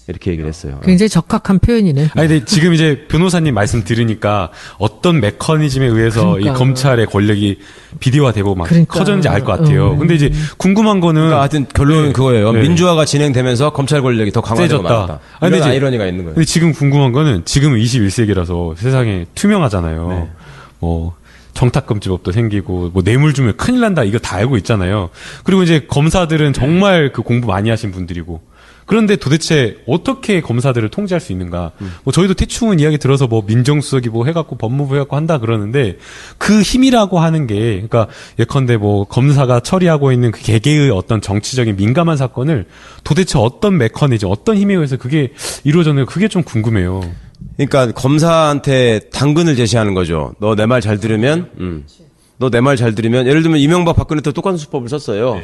이렇게 얘기를 했어요. 굉장히 적합한 표현이네. 아니, 근데 지금 이제 변호사님 말씀 들으니까 어떤 메커니즘에 의해서 그러니까. 이 검찰의 권력이 비디오화되고 막 그러니까. 커졌는지 알 것 같아요. 근데 이제 궁금한 거는 그러니까 하여튼 결론은 그거예요. 네. 민주화가 진행되면서 검찰 권력이 더 강화되고 세졌다. 말았다. 아니, 이런 근데 이제- 아이러니가 있는 거예요. 근데 지금 궁금한 거는 지금 21세기라서 세상에 투명하잖아요. 네. 뭐 정탁금지법도 생기고 뭐 뇌물 주면 큰일 난다 이거 다 알고 있잖아요. 그리고 이제 검사들은 정말 그 공부 많이 하신 분들이고 그런데 도대체 어떻게 검사들을 통제할 수 있는가? 뭐 저희도 대충은 이야기 들어서 뭐 민정수석이 뭐 해갖고 법무부 해갖고 한다 그러는데 그 힘이라고 하는 게 그러니까 예컨대 뭐 검사가 처리하고 있는 그 개개의 어떤 정치적인 민감한 사건을 도대체 어떤 메커니즘, 어떤 힘에 의해서 그게 이루어졌는가 그게 좀 궁금해요. 그러니까 검사한테 당근을 제시하는 거죠. 너 내 말 잘 들으면, 너 내 말 잘 들으면, 예를 들면 이명박 박근혜 때 똑같은 수법을 썼어요.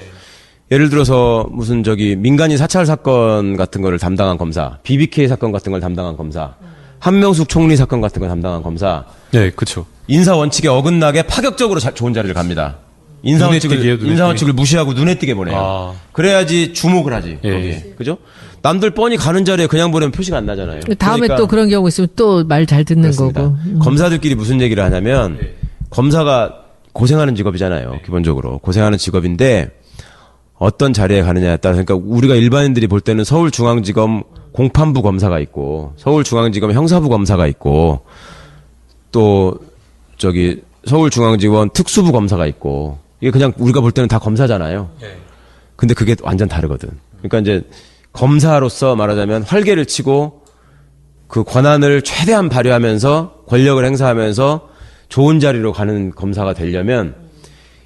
예를 들어서 무슨 민간인 사찰 사건 같은 거를 담당한 검사, BBK 사건 같은 걸 담당한 검사, 한명숙 총리 사건 같은 걸 담당한 검사, 네, 그렇죠. 인사 원칙에 어긋나게 파격적으로 좋은 자리를 갑니다. 인사 눈에 띄게요, 눈에 띄게. 원칙을 무시하고 눈에 띄게 보내요. 아. 그래야지 주목을 하지. 예. 거기에. 그죠? 남들 뻔히 가는 자리에 그냥 보내면 표시가 안 나잖아요. 다음에 그러니까 또 그런 경우 있으면 또 말 잘 듣는 그렇습니다. 거고. 검사들끼리 무슨 얘기를 하냐면 검사가 고생하는 직업이잖아요. 기본적으로 고생하는 직업인데 어떤 자리에 가느냐에 따라서 그러니까 우리가 일반인들이 볼 때는 서울중앙지검 공판부 검사가 있고 서울중앙지검 형사부 검사가 있고 또 서울중앙지검 특수부 검사가 있고 이게 그냥 우리가 볼 때는 다 검사잖아요. 근데 그게 완전 다르거든. 그러니까 이제 검사로서 말하자면 활개를 치고 그 권한을 최대한 발휘하면서 권력을 행사하면서 좋은 자리로 가는 검사가 되려면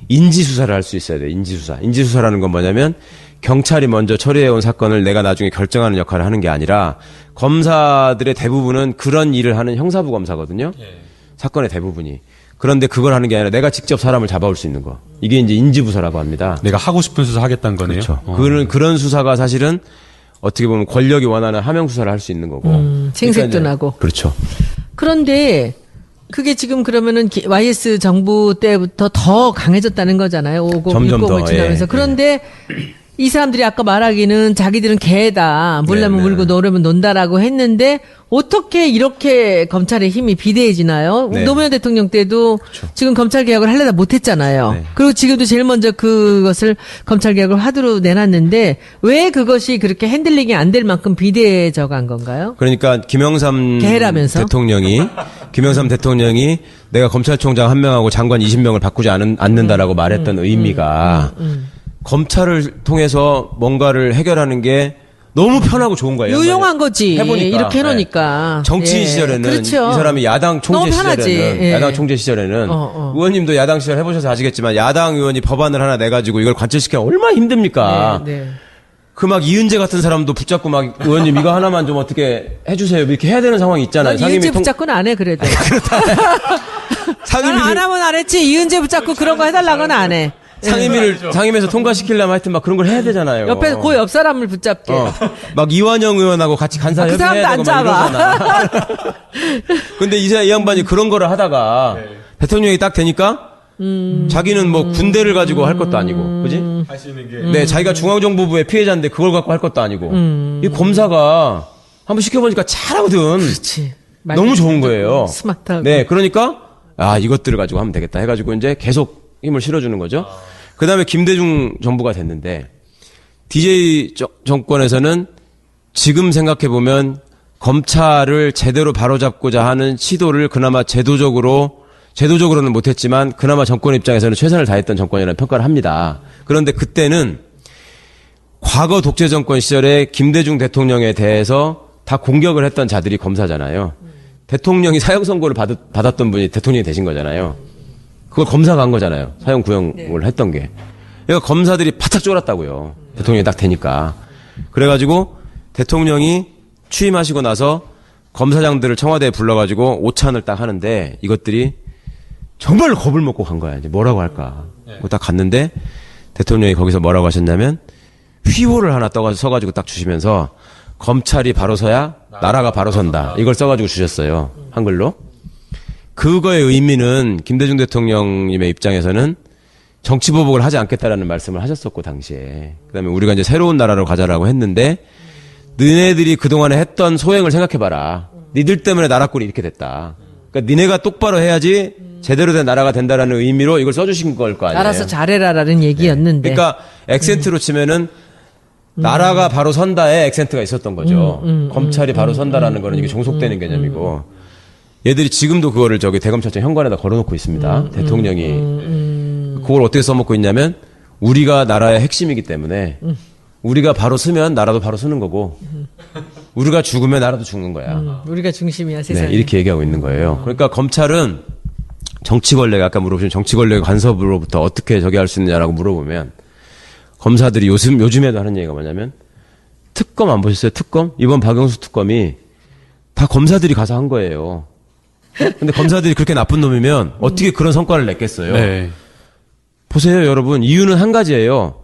인지수사를 할 수 있어야 돼요. 인지수사. 인지수사라는 건 뭐냐면 경찰이 먼저 처리해온 사건을 내가 나중에 결정하는 역할을 하는 게 아니라 검사들의 대부분은 그런 일을 하는 형사부 검사거든요. 사건의 대부분이. 그런데 그걸 하는 게 아니라 내가 직접 사람을 잡아올 수 있는 거. 이게 이제 인지부서라고 합니다. 내가 하고 싶은 수사 하겠다는 거네요. 그렇죠. 어. 그런 수사가 사실은 어떻게 보면 권력이 원하는 하명 수사를 할 수 있는 거고. 생색도 그러니까 이제- 나고. 그렇죠. 그런데 그게 지금 그러면은 YS 정부 때부터 더 강해졌다는 거잖아요. 오고 점점 육고을 더, 지나면서. 예, 그런데 이 사람들이 아까 말하기는 자기들은 개다. 물려면 네, 네. 물고 노려면 논다라고 했는데 어떻게 이렇게 검찰의 힘이 비대해지나요? 네. 노무현 대통령 때도 지금 검찰 개혁을 하려다 못했잖아요. 네. 그리고 지금도 제일 먼저 그것을 검찰 개혁을 하도록 내놨는데 왜 그것이 그렇게 핸들링이 안 될 만큼 비대해져 간 건가요? 그러니까 김영삼 개라면서? 김영삼 대통령이 내가 검찰총장 1명하고 장관 20명을 바꾸지 않는다라고 말했던 의미가 검찰을 통해서 뭔가를 해결하는 게 너무 편하고 좋은 거예요. 유용한 거지. 해보니까. 이렇게 해놓으니까. 네. 정치인 예. 시절에는 그렇죠. 이 사람이 야당 총재 너무 편하지. 시절에는 예. 야당 총재 시절에는 의원님도 야당 시절 해보셔서 아시겠지만 야당 의원이 법안을 하나 내가지고 이걸 관철시키면 얼마나 힘듭니까? 네, 네. 그 막 이은재 같은 사람도 붙잡고 막 의원님 이거 하나만 좀 어떻게 해주세요 이렇게 해야 되는 상황이 있잖아요. 난 이은재 붙잡고는 안 해, 그래도. 상임위 나는 안 하면 안 했지. 이은재 붙잡고 그런 거 해달라고는 안 해. 상임에서 통과시키려면 하여튼 막 그런 걸 해야 되잖아요. 옆에 그 옆 사람을 붙잡게. 막 이완영 의원하고 같이 간사 그 사람도 협의해야 안 되고 막 잡아. 이러잖아. 근데 이 양반이 그런 거를 하다가 대통령이 딱 되니까 자기는 뭐 군대를 가지고 할 것도 아니고, 그지? 하시는 게 네, 자기가 중앙정보부의 피해자인데 그걸 갖고 할 것도 아니고. 이 검사가 한번 시켜보니까 잘하거든. 그렇지. 너무 좋은 거예요. 스마트하고. 네, 그러니까 이것들을 가지고 하면 되겠다 해가지고 이제 계속 힘을 실어주는 거죠. 그 다음에 김대중 정부가 됐는데 DJ 정권에서는 지금 생각해보면 검찰을 제대로 바로잡고자 하는 시도를 그나마 제도적으로는 못했지만 그나마 정권 입장에서는 최선을 다했던 정권이라는 평가를 합니다. 그런데 그때는 과거 독재 정권 시절에 김대중 대통령에 대해서 다 공격을 했던 자들이 검사잖아요. 대통령이 사형 선고를 받았던 분이 대통령이 되신 거잖아요. 그걸 검사가 한 거잖아요. 사형 구형을 했던 게. 그러니까 검사들이 바짝 쫄았다고요. 대통령이 딱 되니까. 그래가지고 대통령이 취임하시고 나서 검사장들을 청와대에 불러가지고 오찬을 딱 하는데 이것들이 정말로 겁을 먹고 간 거야. 이제 뭐라고 할까. 딱 갔는데 대통령이 거기서 뭐라고 하셨냐면 휘호를 하나 써가지고 딱 주시면서 검찰이 바로 서야 나라가 바로 선다. 이걸 써가지고 주셨어요. 한글로. 그거의 의미는 김대중 대통령님의 입장에서는 정치보복을 하지 않겠다라는 말씀을 하셨었고 당시에. 그다음에 우리가 이제 새로운 나라로 가자라고 했는데 너네들이 그동안에 했던 소행을 생각해봐라. 니들 때문에 나라 꼴이 이렇게 됐다. 그러니까 니네가 똑바로 해야지 제대로 된 나라가 된다라는 의미로 이걸 써주신 걸 거 아니에요. 알아서 잘해라라는 얘기였는데. 그러니까 액센트로 치면은 나라가 바로 선다에 액센트가 있었던 거죠. 검찰이 바로 선다라는 거는 이게 종속되는 개념이고 얘들이 지금도 그거를 대검찰청 현관에다 걸어놓고 있습니다. 대통령이 그걸 어떻게 써먹고 있냐면 우리가 나라의 핵심이기 때문에 우리가 바로 쓰면 나라도 바로 쓰는 거고 우리가 죽으면 나라도 죽는 거야. 우리가 중심이야, 세상에. 네, 이렇게 얘기하고 있는 거예요. 그러니까 검찰은 정치 권력, 아까 물어보신 정치 권력의 간섭으로부터 어떻게 저기 할 수 있느냐라고 물어보면 검사들이 요즘에도 하는 얘기가 뭐냐면 특검 안 보셨어요? 특검? 이번 박영수 특검이 다 검사들이 가서 한 거예요. 근데 검사들이 그렇게 나쁜 놈이면 어떻게 그런 성과를 냈겠어요? 네. 보세요, 여러분. 이유는 한 가지예요.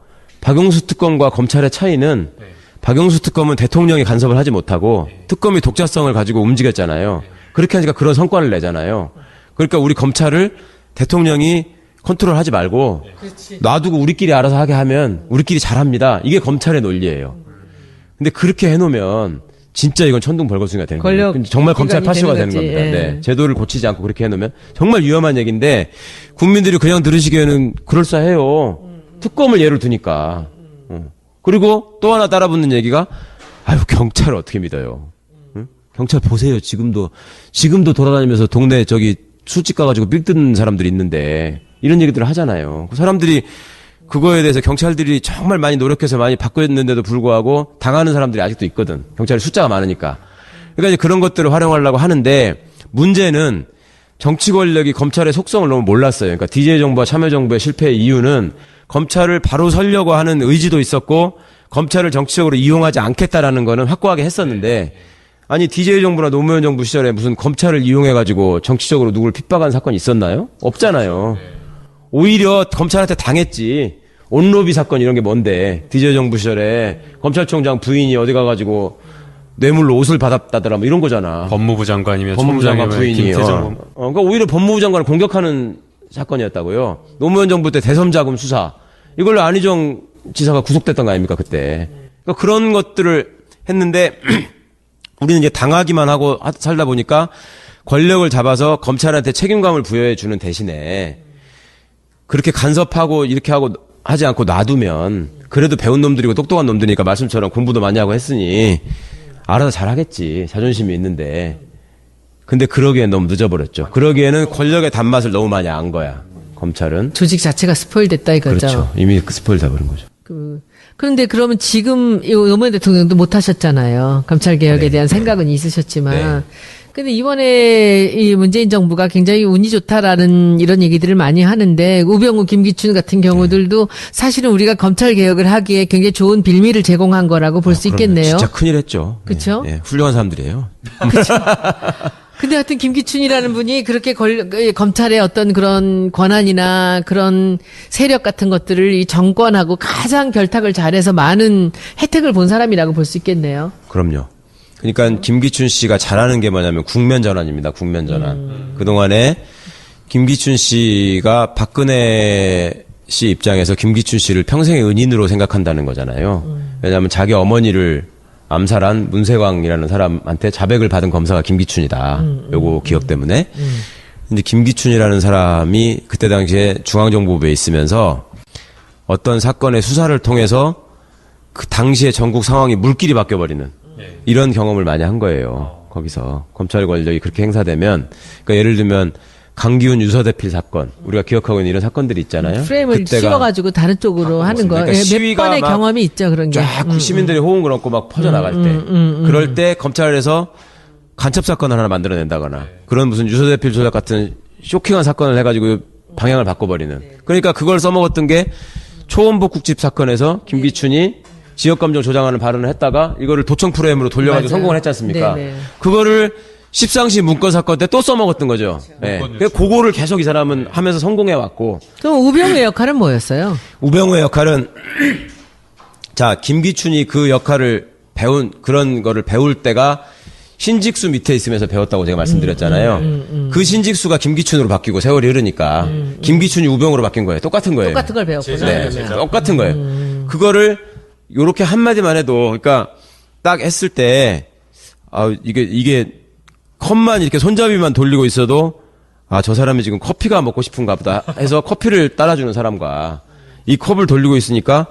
박영수 특검과 검찰의 차이는 박영수 특검은 대통령이 간섭을 하지 못하고 특검이 독자성을 가지고 움직였잖아요. 그렇게 하니까 그런 성과를 내잖아요. 그러니까 우리 검찰을 대통령이 컨트롤하지 말고 놔두고 우리끼리 알아서 하게 하면 우리끼리 잘합니다. 이게 검찰의 논리예요. 근데 그렇게 해놓으면 진짜 이건 천둥벌거숭이가 되는 거예요. 정말 검찰 파쇼가 되는 겁니다. 예. 네. 제도를 고치지 않고 그렇게 해놓으면 정말 위험한 얘기인데 국민들이 그냥 들으시기에는 그럴싸해요. 특검을 예를 두니까. 그리고 또 하나 따라붙는 얘기가 경찰을 어떻게 믿어요? 응? 경찰 보세요. 지금도 돌아다니면서 동네 술집 가가지고 삑 뜯는 사람들이 있는데 이런 얘기들을 하잖아요. 그 사람들이 그거에 대해서 경찰들이 정말 많이 노력해서 많이 바꾸었는데도 불구하고 당하는 사람들이 아직도 있거든. 경찰이 숫자가 많으니까. 그러니까 이제 그런 것들을 활용하려고 하는데 문제는 정치 권력이 검찰의 속성을 너무 몰랐어요. 그러니까 DJ 정부와 참여정부의 실패의 이유는 검찰을 바로 서려고 하는 의지도 있었고 검찰을 정치적으로 이용하지 않겠다라는 거는 확고하게 했었는데 아니 DJ 정부나 노무현 정부 시절에 무슨 검찰을 이용해가지고 정치적으로 누구를 핍박한 사건이 있었나요? 없잖아요. 오히려 검찰한테 당했지. 온로비 사건 이런 게 뭔데. DJ 정부 시절에 검찰총장 부인이 어디 가가지고 뇌물로 옷을 받았다더라 뭐 이런 거잖아. 법무부 장관이면 법무부 장관 총장이면 부인이. 김태정. 그러니까 오히려 법무부 장관을 공격하는 사건이었다고요. 노무현 정부 때 대섬자금 수사. 이걸로 안희정 지사가 구속됐던 거 아닙니까, 그때. 그러니까 그런 것들을 했는데 우리는 이제 당하기만 하고 살다 보니까 권력을 잡아서 검찰한테 책임감을 부여해 주는 대신에 그렇게 간섭하고 이렇게 하고 하지 않고 놔두면 그래도 배운 놈들이고 똑똑한 놈들이니까 말씀처럼 공부도 많이 하고 했으니 알아서 잘하겠지. 자존심이 있는데. 근데 그러기엔 너무 늦어버렸죠. 그러기에는 권력의 단맛을 너무 많이 안 거야. 검찰은. 조직 자체가 스포일됐다 이거죠. 그렇죠. 이미 스포일 다 버린 거죠. 그런데 그러면 지금 노무현 대통령도 못 하셨잖아요. 검찰 개혁에 네. 대한 생각은 있으셨지만. 네. 근데 이번에 이 문재인 정부가 굉장히 운이 좋다라는 이런 얘기들을 많이 하는데 우병우, 김기춘 같은 경우들도 사실은 우리가 검찰 개혁을 하기에 굉장히 좋은 빌미를 제공한 거라고 볼 수 있겠네요. 진짜 큰일 했죠. 그쵸? 네, 네. 훌륭한 사람들이에요. 근데 하여튼 김기춘이라는 분이 그렇게 검찰의 어떤 그런 권한이나 그런 세력 같은 것들을 이 정권하고 가장 결탁을 잘해서 많은 혜택을 본 사람이라고 볼 수 있겠네요. 그럼요. 그러니까 김기춘 씨가 잘하는 게 뭐냐면 국면 전환입니다. 국면 전환. 그동안에 김기춘 씨가 박근혜 씨 입장에서 김기춘 씨를 평생의 은인으로 생각한다는 거잖아요. 왜냐하면 자기 어머니를 암살한 문세광이라는 사람한테 자백을 받은 검사가 김기춘이다. 요거 기억 때문에. 근데 김기춘이라는 사람이 그때 당시에 중앙정보부에 있으면서 어떤 사건의 수사를 통해서 그 당시의 전국 상황이 물길이 바뀌어버리는 이런 경험을 많이 한 거예요. 거기서 검찰 권력이 그렇게 행사되면, 그러니까 예를 들면 강기훈 유서대필 사건, 우리가 기억하고 있는 이런 사건들이 있잖아요. 프레임을 씌워가지고 다른 쪽으로 하는 거. 그러니까 몇 시위가 번의 막 경험이 있죠, 그런 게. 쫙 시민들이 호응을 얻고 막 퍼져나갈 때, 그럴 때 검찰에서 간첩 사건을 하나 만들어낸다거나 그런 무슨 유서대필 조작 같은 쇼킹한 사건을 해가지고 방향을 바꿔버리는. 그러니까 그걸 써먹었던 게 초원복 국집 사건에서 김기춘이 지역감정 조장하는 발언을 했다가 이거를 도청 프레임으로 돌려가지고 맞아요. 성공을 했지 않습니까? 네네. 그거를 십상시 문건 사건 때 또 써먹었던 거죠. 네. 그거를 계속 이 사람은 하면서 성공해왔고. 그럼 우병우의 역할은 뭐였어요? 우병우의 역할은 자, 김기춘이 그 역할을 그런 거를 배울 때가 신직수 밑에 있으면서 배웠다고 제가 말씀드렸잖아요. 그 신직수가 김기춘으로 바뀌고 세월이 흐르니까 김기춘이 우병우로 바뀐 거예요. 똑같은 거예요. 똑같은 걸 배웠구나. 네, 똑같은 거예요. 그거를 요렇게 한마디만 해도, 그러니까 딱 했을 때, 이게 컵만 이렇게 손잡이만 돌리고 있어도, 저 사람이 지금 커피가 먹고 싶은가 보다 해서 커피를 따라주는 사람과 이 컵을 돌리고 있으니까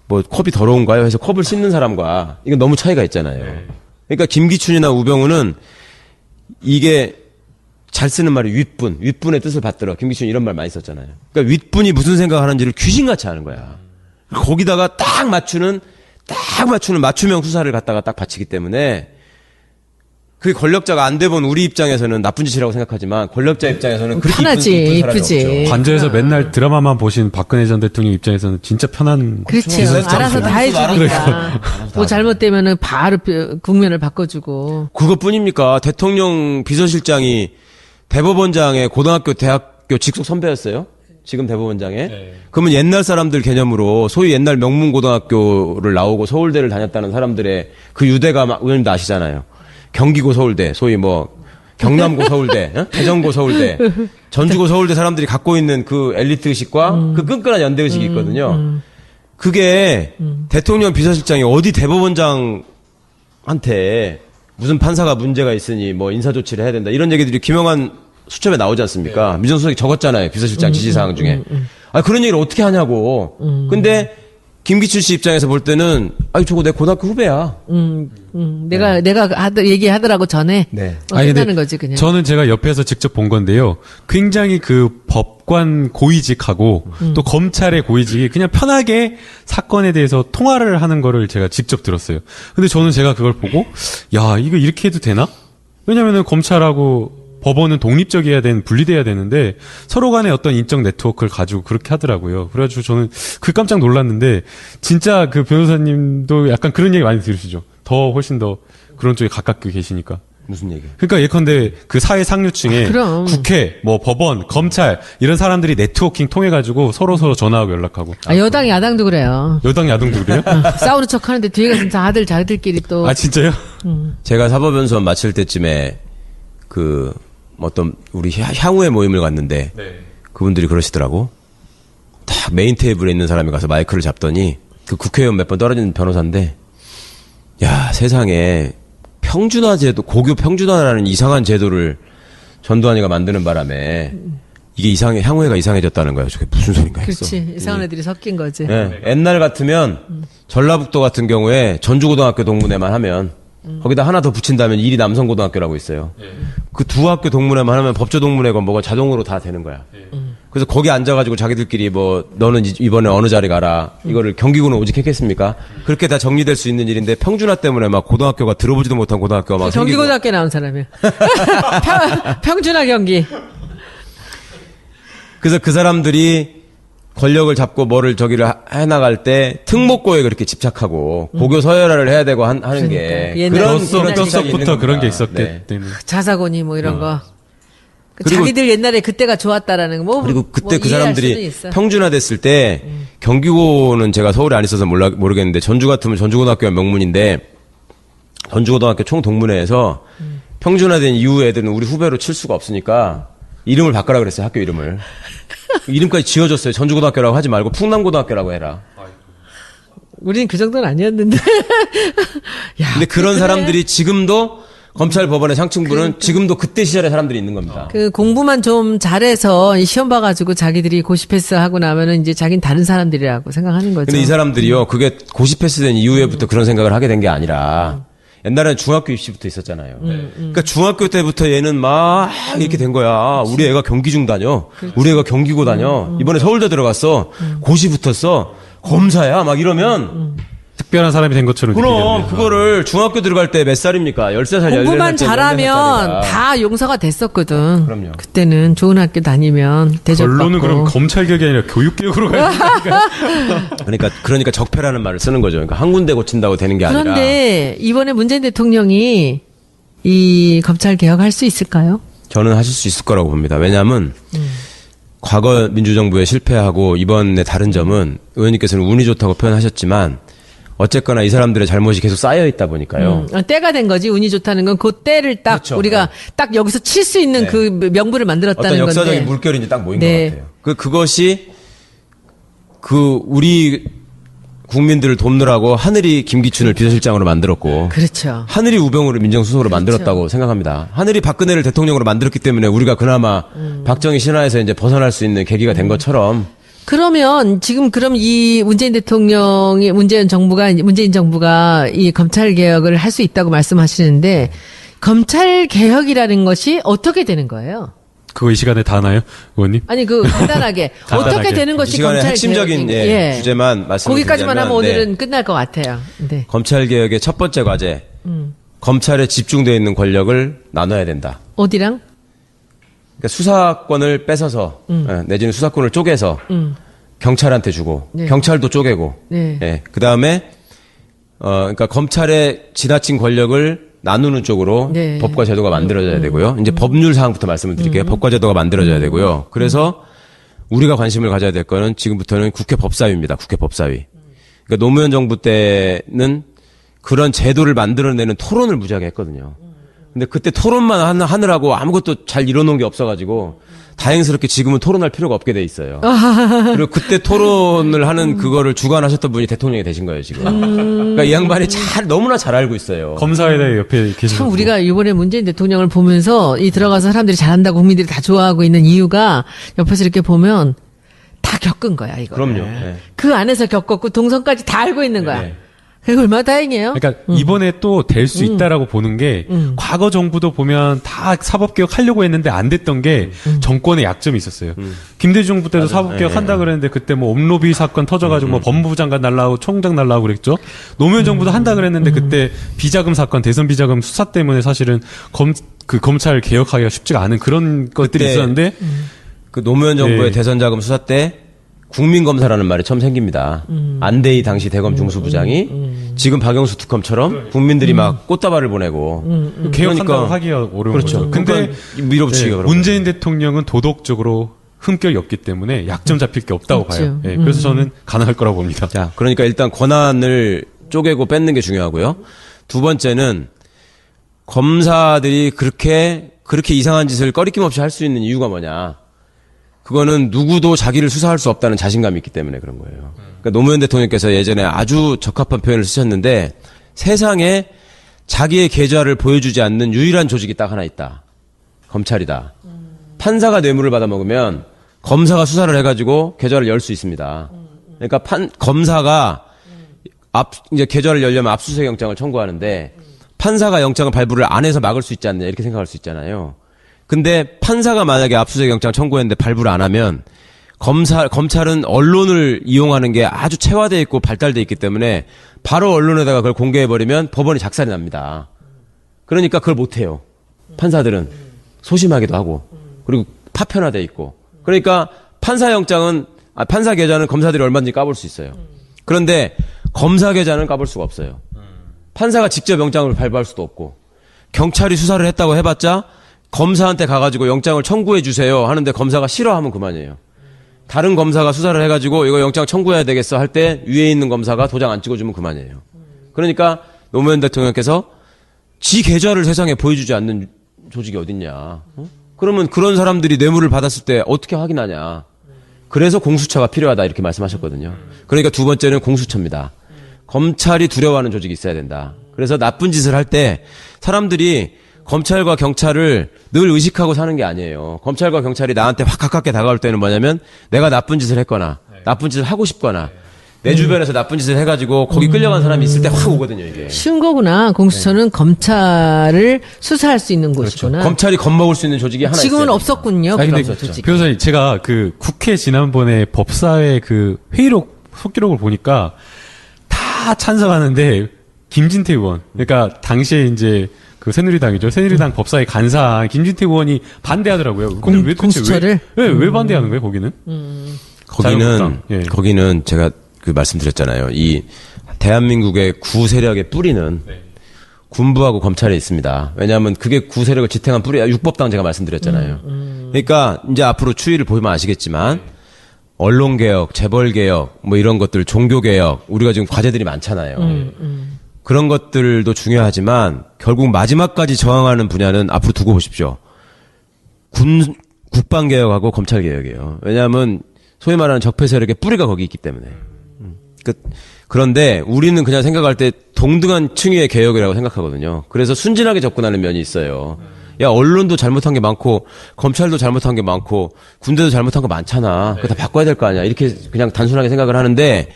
뭐 컵이 더러운가요? 해서 컵을 씻는 사람과 이건 너무 차이가 있잖아요. 그러니까 김기춘이나 우병우는 이게 잘 쓰는 말이 윗분의 뜻을 받들어. 김기춘이 이런 말 많이 썼잖아요. 그러니까 윗분이 무슨 생각하는지를 귀신같이 하는 거야. 거기다가 딱 맞추는 맞춤형 수사를 갖다가 딱 바치기 때문에 그게 권력자가 안 돼본 우리 입장에서는 나쁜 짓이라고 생각하지만 권력자 입장에서는 그렇게 편하지, 이쁜 사람이 이쁘지. 없죠. 관저에서 맨날 드라마만 보신 박근혜 전 대통령 입장에서는 진짜 편한. 그렇죠. 그래서 알아서 다 해주니까. 그러니까. 뭐 잘못되면은 바로 국면을 바꿔주고. 그것뿐입니까? 대통령 비서실장이 대법원장의 고등학교, 대학교 직속 선배였어요. 지금 대법원장에. 그러면 옛날 사람들 개념으로 소위 옛날 명문고등학교를 나오고 서울대를 다녔다는 사람들의 그 유대가 의원님도 아시잖아요. 경기고 서울대, 소위 뭐 경남고 서울대, 대전고 서울대, 전주고 서울대 사람들이 갖고 있는 그 엘리트 의식과 그 끈끈한 연대 의식이 있거든요. 그게 대통령 비서실장이 어디 대법원장한테 무슨 판사가 문제가 있으니 뭐 인사조치를 해야 된다 이런 얘기들이 김영환 수첩에 나오지 않습니까? 민정수석이 적었잖아요. 비서실장 지시사항 중에. 그런 얘기를 어떻게 하냐고. 근데 김기춘 씨 입장에서 볼 때는 저거 내 고등학교 후배야. 내가 얘기하더라고 전에. 네. 끝나는 거지 그냥. 저는 제가 옆에서 직접 본 건데요. 굉장히 그 법관 고위직하고 또 검찰의 고위직이 그냥 편하게 사건에 대해서 통화를 하는 거를 제가 직접 들었어요. 근데 저는 제가 그걸 보고 야, 이거 이렇게 해도 되나? 왜냐면은 검찰하고 법원은 독립적이어야 분리돼야 되는데 서로 간에 어떤 인적 네트워크를 가지고 그렇게 하더라고요. 그래가지고 저는 깜짝 놀랐는데 진짜 그 변호사님도 약간 그런 얘기 많이 들으시죠. 훨씬 더 그런 쪽에 가깝게 계시니까. 무슨 얘기야? 그러니까 예컨대 그 사회 상류층에 그럼. 국회, 뭐 법원, 검찰 이런 사람들이 네트워킹 통해 가지고 서로 전화하고 연락하고. 여당 야당도 그래요. 여당 야당도 그래요? 싸우는 척 하는데 뒤에 가서 다들 자기들끼리 또. 아 진짜요? 제가 사법연수원 마칠 때쯤에 그 어떤 우리 향후의 모임을 갔는데 네. 그분들이 그러시더라고. 딱 메인 테이블에 있는 사람이 가서 마이크를 잡더니 그 국회의원 몇 번 떨어진 변호사인데, 야 세상에 평준화 제도, 고교 평준화라는 이상한 제도를 전두환이가 만드는 바람에 이게 향후회가 이상해졌다는 거야. 저게 무슨 소린가 했어. 그렇지. 이상한 애들이 섞인 거지. 네. 옛날 같으면 전라북도 같은 경우에 전주고등학교 동문회만 하면 거기다 하나 더 붙인다면 일이 남성고등학교라고 있어요. 그 두 학교 동문회만 하면 법조동문회건 뭐가 자동으로 다 되는 거야. 그래서 거기 앉아가지고 자기들끼리 뭐 너는 이번에 어느 자리 가라. 이거를 경기고는 오직 했겠습니까? 그렇게 다 정리될 수 있는 일인데 평준화 때문에 막 고등학교가 들어보지도 못한 고등학교가 막 생기고. 경기고등학교 나온 사람이야. 평준화 경기. 그래서 그 사람들이 권력을 잡고 뭐를 저기를 해나갈 때 특목고에 그렇게 집착하고 고교 서열화를 해야 되고 하는 게 옛날 그런 뼛속부터 그런 게 네. 있었기 때문에. 자사고니 뭐 이런 거. 그리고- 자기들 옛날에 그때가 좋았다라는 거. 뭐, 그리고 그때 뭐 그 이해할 수는 사람들이 있어. 평준화됐을 때 경기고는 제가 서울에 안 있어서 모르겠는데 전주 같으면 전주고등학교가 명문인데 전주고등학교 총동문회에서 평준화된 이후 애들은 우리 후배로 칠 수가 없으니까 이름을 바꾸라 그랬어요. 학교 이름을. 이름까지 지어줬어요. 전주고등학교라고 하지 말고 풍남고등학교라고 해라. 우린 그 정도는 아니었는데. 야, 근데 그런 그래. 사람들이 지금도 검찰 법원의 상층부는 지금도 그때 시절의 사람들이 있는 겁니다. 그 공부만 좀 잘해서 이 시험 봐가지고 자기들이 고시 패스하고 나면은 이제 자기는 다른 사람들이라고 생각하는 거죠. 근데 이 사람들이요, 그게 고시 패스된 이후에부터 그런 생각을 하게 된 게 아니라, 옛날에는 중학교 입시부터 있었잖아요. 그러니까 중학교 때부터 얘는 막 이렇게 된 거야. 우리 애가 경기중 다녀. 우리 애가 경기고 다녀. 이번에 서울대 들어갔어. 고시 붙었어. 검사야. 막 이러면. 특별한 사람이 된 것처럼 그럼 느끼겠네요. 그거를 중학교 들어갈 때 몇 살입니까? 13살, 14살. 공부만 잘하면 다 용서가 됐었거든. 그럼요. 그때는 좋은 학교 다니면 대접받고. 결론은 그럼 검찰개혁이 아니라 교육개혁으로 가야 되니까. 그러니까 적폐라는 말을 쓰는 거죠. 그러니까 한 군데 고친다고 되는 게 아니라. 그런데 이번에 문재인 대통령이 이 검찰 개혁할 수 있을까요? 저는 하실 수 있을 거라고 봅니다. 왜냐하면 과거 민주정부에 실패하고 이번에 다른 점은 의원님께서는 운이 좋다고 표현하셨지만 어쨌거나 이 사람들의 잘못이 계속 쌓여 있다 보니까요. 때가 된 거지. 운이 좋다는 건 그 때를 딱 그렇죠. 우리가 딱 여기서 칠 수 있는 네. 그 명분을 만들었다는 어떤 역사적인 건데. 물결이 이제 딱 모인 네. 것 같아요. 그것이 우리 국민들을 돕느라고 하늘이 김기춘을 비서실장으로 만들었고 그렇죠. 하늘이 우병우를 민정수석으로 만들었다고 생각합니다. 하늘이 박근혜를 대통령으로 만들었기 때문에 우리가 그나마 박정희 신화에서 이제 벗어날 수 있는 계기가 된 것처럼 그러면 지금 그럼 이 문재인 정부가 이 검찰 개혁을 할 수 있다고 말씀하시는데 검찰 개혁이라는 것이 어떻게 되는 거예요? 그거 이 시간에 다 하나요, 의원님? 아니 간단하게 간단하게. 어떻게 되는 이 것이 시간에 검찰 핵심적인 개혁인- 예. 주제만 말씀을 거기까지만 하면 드리자면, 오늘은 끝날 것 같아요. 네. 검찰 개혁의 첫 번째 과제 검찰에 집중되어 있는 권력을 나눠야 된다. 어디랑? 그러니까 수사권을 뺏어서 내지는 수사권을 쪼개서 경찰한테 주고 네. 경찰도 쪼개고 네. 그다음에 그러니까 검찰의 지나친 권력을 나누는 쪽으로 네. 법과 제도가 만들어져야 되고요. 이제 법률 사항부터 말씀을 드릴게요. 법과 제도가 만들어져야 되고요. 그래서 우리가 관심을 가져야 될 거는 지금부터는 국회 법사위입니다. 국회 법사위. 그러니까 노무현 정부 때는 그런 제도를 만들어내는 토론을 무지하게 했거든요. 근데 그때 토론만 하느라고 아무것도 잘 이뤄놓은 게 없어가지고 다행스럽게 지금은 토론할 필요가 없게 돼 있어요. 그리고 그때 토론을 하는 그거를 주관하셨던 분이 대통령이 되신 거예요, 지금. 그러니까 이 양반이 너무나 잘 알고 있어요. 검사에 옆에 계신 참 우리가 이번에 문재인 대통령을 보면서 이 들어가서 사람들이 잘한다고 국민들이 다 좋아하고 있는 이유가 옆에서 이렇게 보면 다 겪은 거야, 이거. 그럼요. 네. 그 안에서 겪었고 동선까지 다 알고 있는 거야. 네. 그게 얼마나 다행이에요. 그러니까 이번에 또 될 수 있다라고 보는 게 과거 정부도 보면 다 사법개혁 하려고 했는데 안 됐던 게 정권의 약점이 있었어요. 김대중 정부 때도 사법개혁 네. 한다 그랬는데 그때 뭐 업로비 사건 터져가지고 뭐 법무부 장관 날라오고 총장 날라오고 그랬죠. 노무현 정부도 한다 그랬는데 그때 비자금 사건 대선 비자금 수사 때문에 사실은 검찰 개혁하기가 쉽지가 않은 그런 것들이 그때 있었는데 그 노무현 정부의 네. 대선 자금 수사 때 국민검사라는 말이 처음 생깁니다. 안대희 당시 대검 중수부장이 지금 박영수 특검처럼 국민들이 막 꽃다발을 보내고 개혁한다고 그러니까 하기가 어려운 그렇죠. 거죠. 근데 그러니까 밀어붙이기가 그런 문재인 대통령은 도덕적으로 흠결이 없기 때문에 약점 잡힐 게 없다고 없죠. 봐요. 예, 그래서 저는 가능할 거라고 봅니다. 자, 그러니까 일단 권한을 쪼개고 뺏는 게 중요하고요. 두 번째는 검사들이 그렇게 이상한 짓을 꺼리낌 없이 할 수 있는 이유가 뭐냐. 그거는 누구도 자기를 수사할 수 없다는 자신감이 있기 때문에 그런 거예요. 그러니까 노무현 대통령께서 예전에 아주 적합한 표현을 쓰셨는데 세상에 자기의 계좌를 보여주지 않는 유일한 조직이 딱 하나 있다. 검찰이다. 판사가 뇌물을 받아먹으면 검사가 수사를 해가지고 계좌를 열 수 있습니다. 그러니까 검사가 이제 계좌를 열려면 압수수색 영장을 청구하는데 판사가 영장을 발부를 안 해서 막을 수 있지 않느냐 이렇게 생각할 수 있잖아요. 근데 판사가 만약에 압수수색 영장을 청구했는데 발부를 안 하면 검찰은 언론을 이용하는 게 아주 체화되어 있고 발달되어 있기 때문에 바로 언론에다가 그걸 공개해버리면 법원이 작살이 납니다. 그러니까 그걸 못해요. 판사들은 소심하기도 하고 그리고 파편화되어 있고 그러니까 판사 계좌는 검사들이 얼마든지 까볼 수 있어요. 그런데 검사 계좌는 까볼 수가 없어요. 판사가 직접 영장을 발부할 수도 없고 경찰이 수사를 했다고 해봤자 검사한테 가가지고 영장을 청구해 주세요 하는데 검사가 싫어하면 그만이에요. 다른 검사가 수사를 해가지고 이거 영장 청구해야 되겠어 할 때 위에 있는 검사가 도장 안 찍어주면 그만이에요. 그러니까 노무현 대통령께서 지 계좌를 세상에 보여주지 않는 조직이 어딨냐. 그러면 그런 사람들이 뇌물을 받았을 때 어떻게 확인하냐. 그래서 공수처가 필요하다 이렇게 말씀하셨거든요. 그러니까 두 번째는 공수처입니다. 검찰이 두려워하는 조직이 있어야 된다. 그래서 나쁜 짓을 할 때 사람들이 검찰과 경찰을 늘 의식하고 사는 게 아니에요. 검찰과 경찰이 나한테 확 가깝게 다가올 때는 뭐냐면 내가 나쁜 짓을 했거나 나쁜 짓을 하고 싶거나 내 주변에서 나쁜 짓을 해가지고 거기 끌려간 사람이 있을 때 확 오거든요, 이게. 쉬운 거구나. 공수처는 검찰을 수사할 수 있는 곳이구나. 검찰이 겁먹을 수 있는 조직이 하나 지금은 있어요. 없었군요. 아니, 그런 근데 조직. 변호사님, 제가 그 국회 지난번에 법사위 그 회의록, 속기록을 보니까 다 찬성하는데 김진태 의원, 그러니까 당시에 이제 그 새누리당이죠. 새누리당 법사위 간사 김진태 의원이 반대하더라고요. 근데 왜 도대체 공수처를? 왜 반대하는 거예요, 거기는? 자유한국당. 예. 거기는 제가 그 말씀드렸잖아요. 이 대한민국의 구 세력의 뿌리는 군부하고 검찰에 있습니다. 왜냐하면 그게 구 세력을 지탱한 뿌리야. 육법당 제가 말씀드렸잖아요. 그러니까 이제 앞으로 추이를 보면 아시겠지만 언론개혁, 재벌개혁, 뭐 이런 것들, 종교개혁, 우리가 지금 과제들이 많잖아요. 그런 것들도 중요하지만 결국 마지막까지 저항하는 분야는 앞으로 두고 보십시오. 국방개혁하고 검찰개혁이에요. 왜냐하면 소위 말하는 적폐 세력의 뿌리가 거기 있기 때문에. 그런데 우리는 그냥 생각할 때 동등한 층위의 개혁이라고 생각하거든요. 그래서 순진하게 접근하는 면이 있어요. 야, 언론도 잘못한 게 많고 검찰도 잘못한 게 많고 군대도 잘못한 거 많잖아. 그거 다 바꿔야 될 거 아니야. 이렇게 그냥 단순하게 생각을 하는데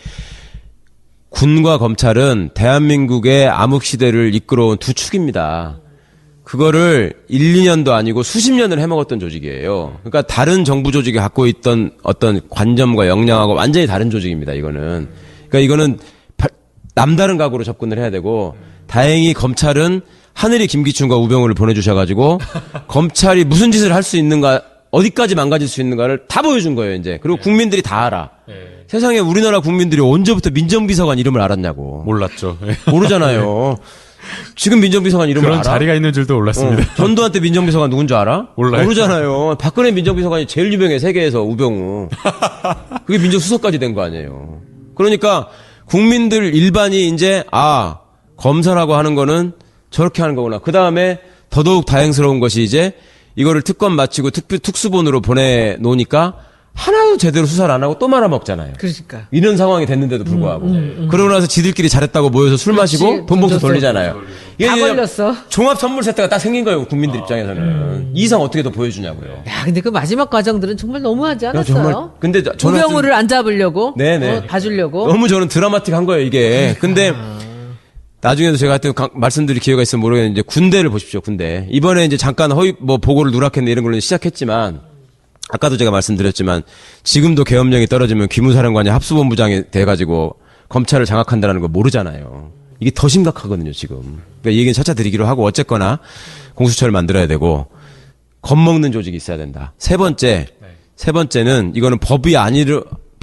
군과 검찰은 대한민국의 암흑시대를 이끌어온 두 축입니다. 그거를 1, 2년도 아니고 수십 년을 해먹었던 조직이에요. 그러니까 다른 정부 조직이 갖고 있던 어떤 관점과 역량하고 완전히 다른 조직입니다, 이거는. 그러니까 이거는 남다른 각오로 접근을 해야 되고, 다행히 검찰은 하늘이 김기춘과 우병우를 보내주셔가지고, 검찰이 무슨 짓을 할 수 있는가, 어디까지 망가질 수 있는가를 다 보여준 거예요, 이제. 그리고 국민들이 다 알아. 세상에 우리나라 국민들이 언제부터 민정비서관 이름을 알았냐고. 몰랐죠. 모르잖아요. 지금 민정비서관 이름을 그런 알아? 자리가 있는 줄도 몰랐습니다. 전두환 때 민정비서관 누군 줄 알아? 몰라요. 모르잖아요. 박근혜 민정비서관이 제일 유명해, 세계에서. 우병우. 그게 민정수석까지 된 거 아니에요. 그러니까 국민들 일반이 이제 검사라고 하는 거는 저렇게 하는 거구나. 그 다음에 더더욱 다행스러운 것이 이제 이거를 특검 마치고 특수본으로 보내놓으니까 하나도 제대로 수사를 안 하고 또 말아먹잖아요. 그러니까. 이런 상황이 됐는데도 불구하고. 그러고 나서 지들끼리 잘했다고 모여서 술 마시고 돈 봉투 돌리잖아요. 다 걸렸어. 종합 선물 세트가 딱 생긴 거예요, 국민들 입장에서는. 이 이상 어떻게 더 보여주냐고요. 야, 근데 그 마지막 과정들은 정말 너무하지 않았어요? 정말. 근데 저는 우병우를 안 잡으려고, 네네. 봐주려고. 너무 저는 드라마틱한 거예요, 이게. 근데 나중에도 제가 하여튼 말씀드릴 기회가 있으면 모르겠는데 군대를 보십시오, 군대. 이번에 이제 잠깐 보고를 누락했네 이런 걸로 시작했지만 아까도 제가 말씀드렸지만 지금도 계엄령이 떨어지면 기무사령관이 합수본부장이 돼가지고 검찰을 장악한다는 거 모르잖아요. 이게 더 심각하거든요, 지금. 그러니까 이 얘기는 차차 드리기로 하고 어쨌거나 공수처를 만들어야 되고 법먹는 조직이 있어야 된다. 세 번째는 이거는 법이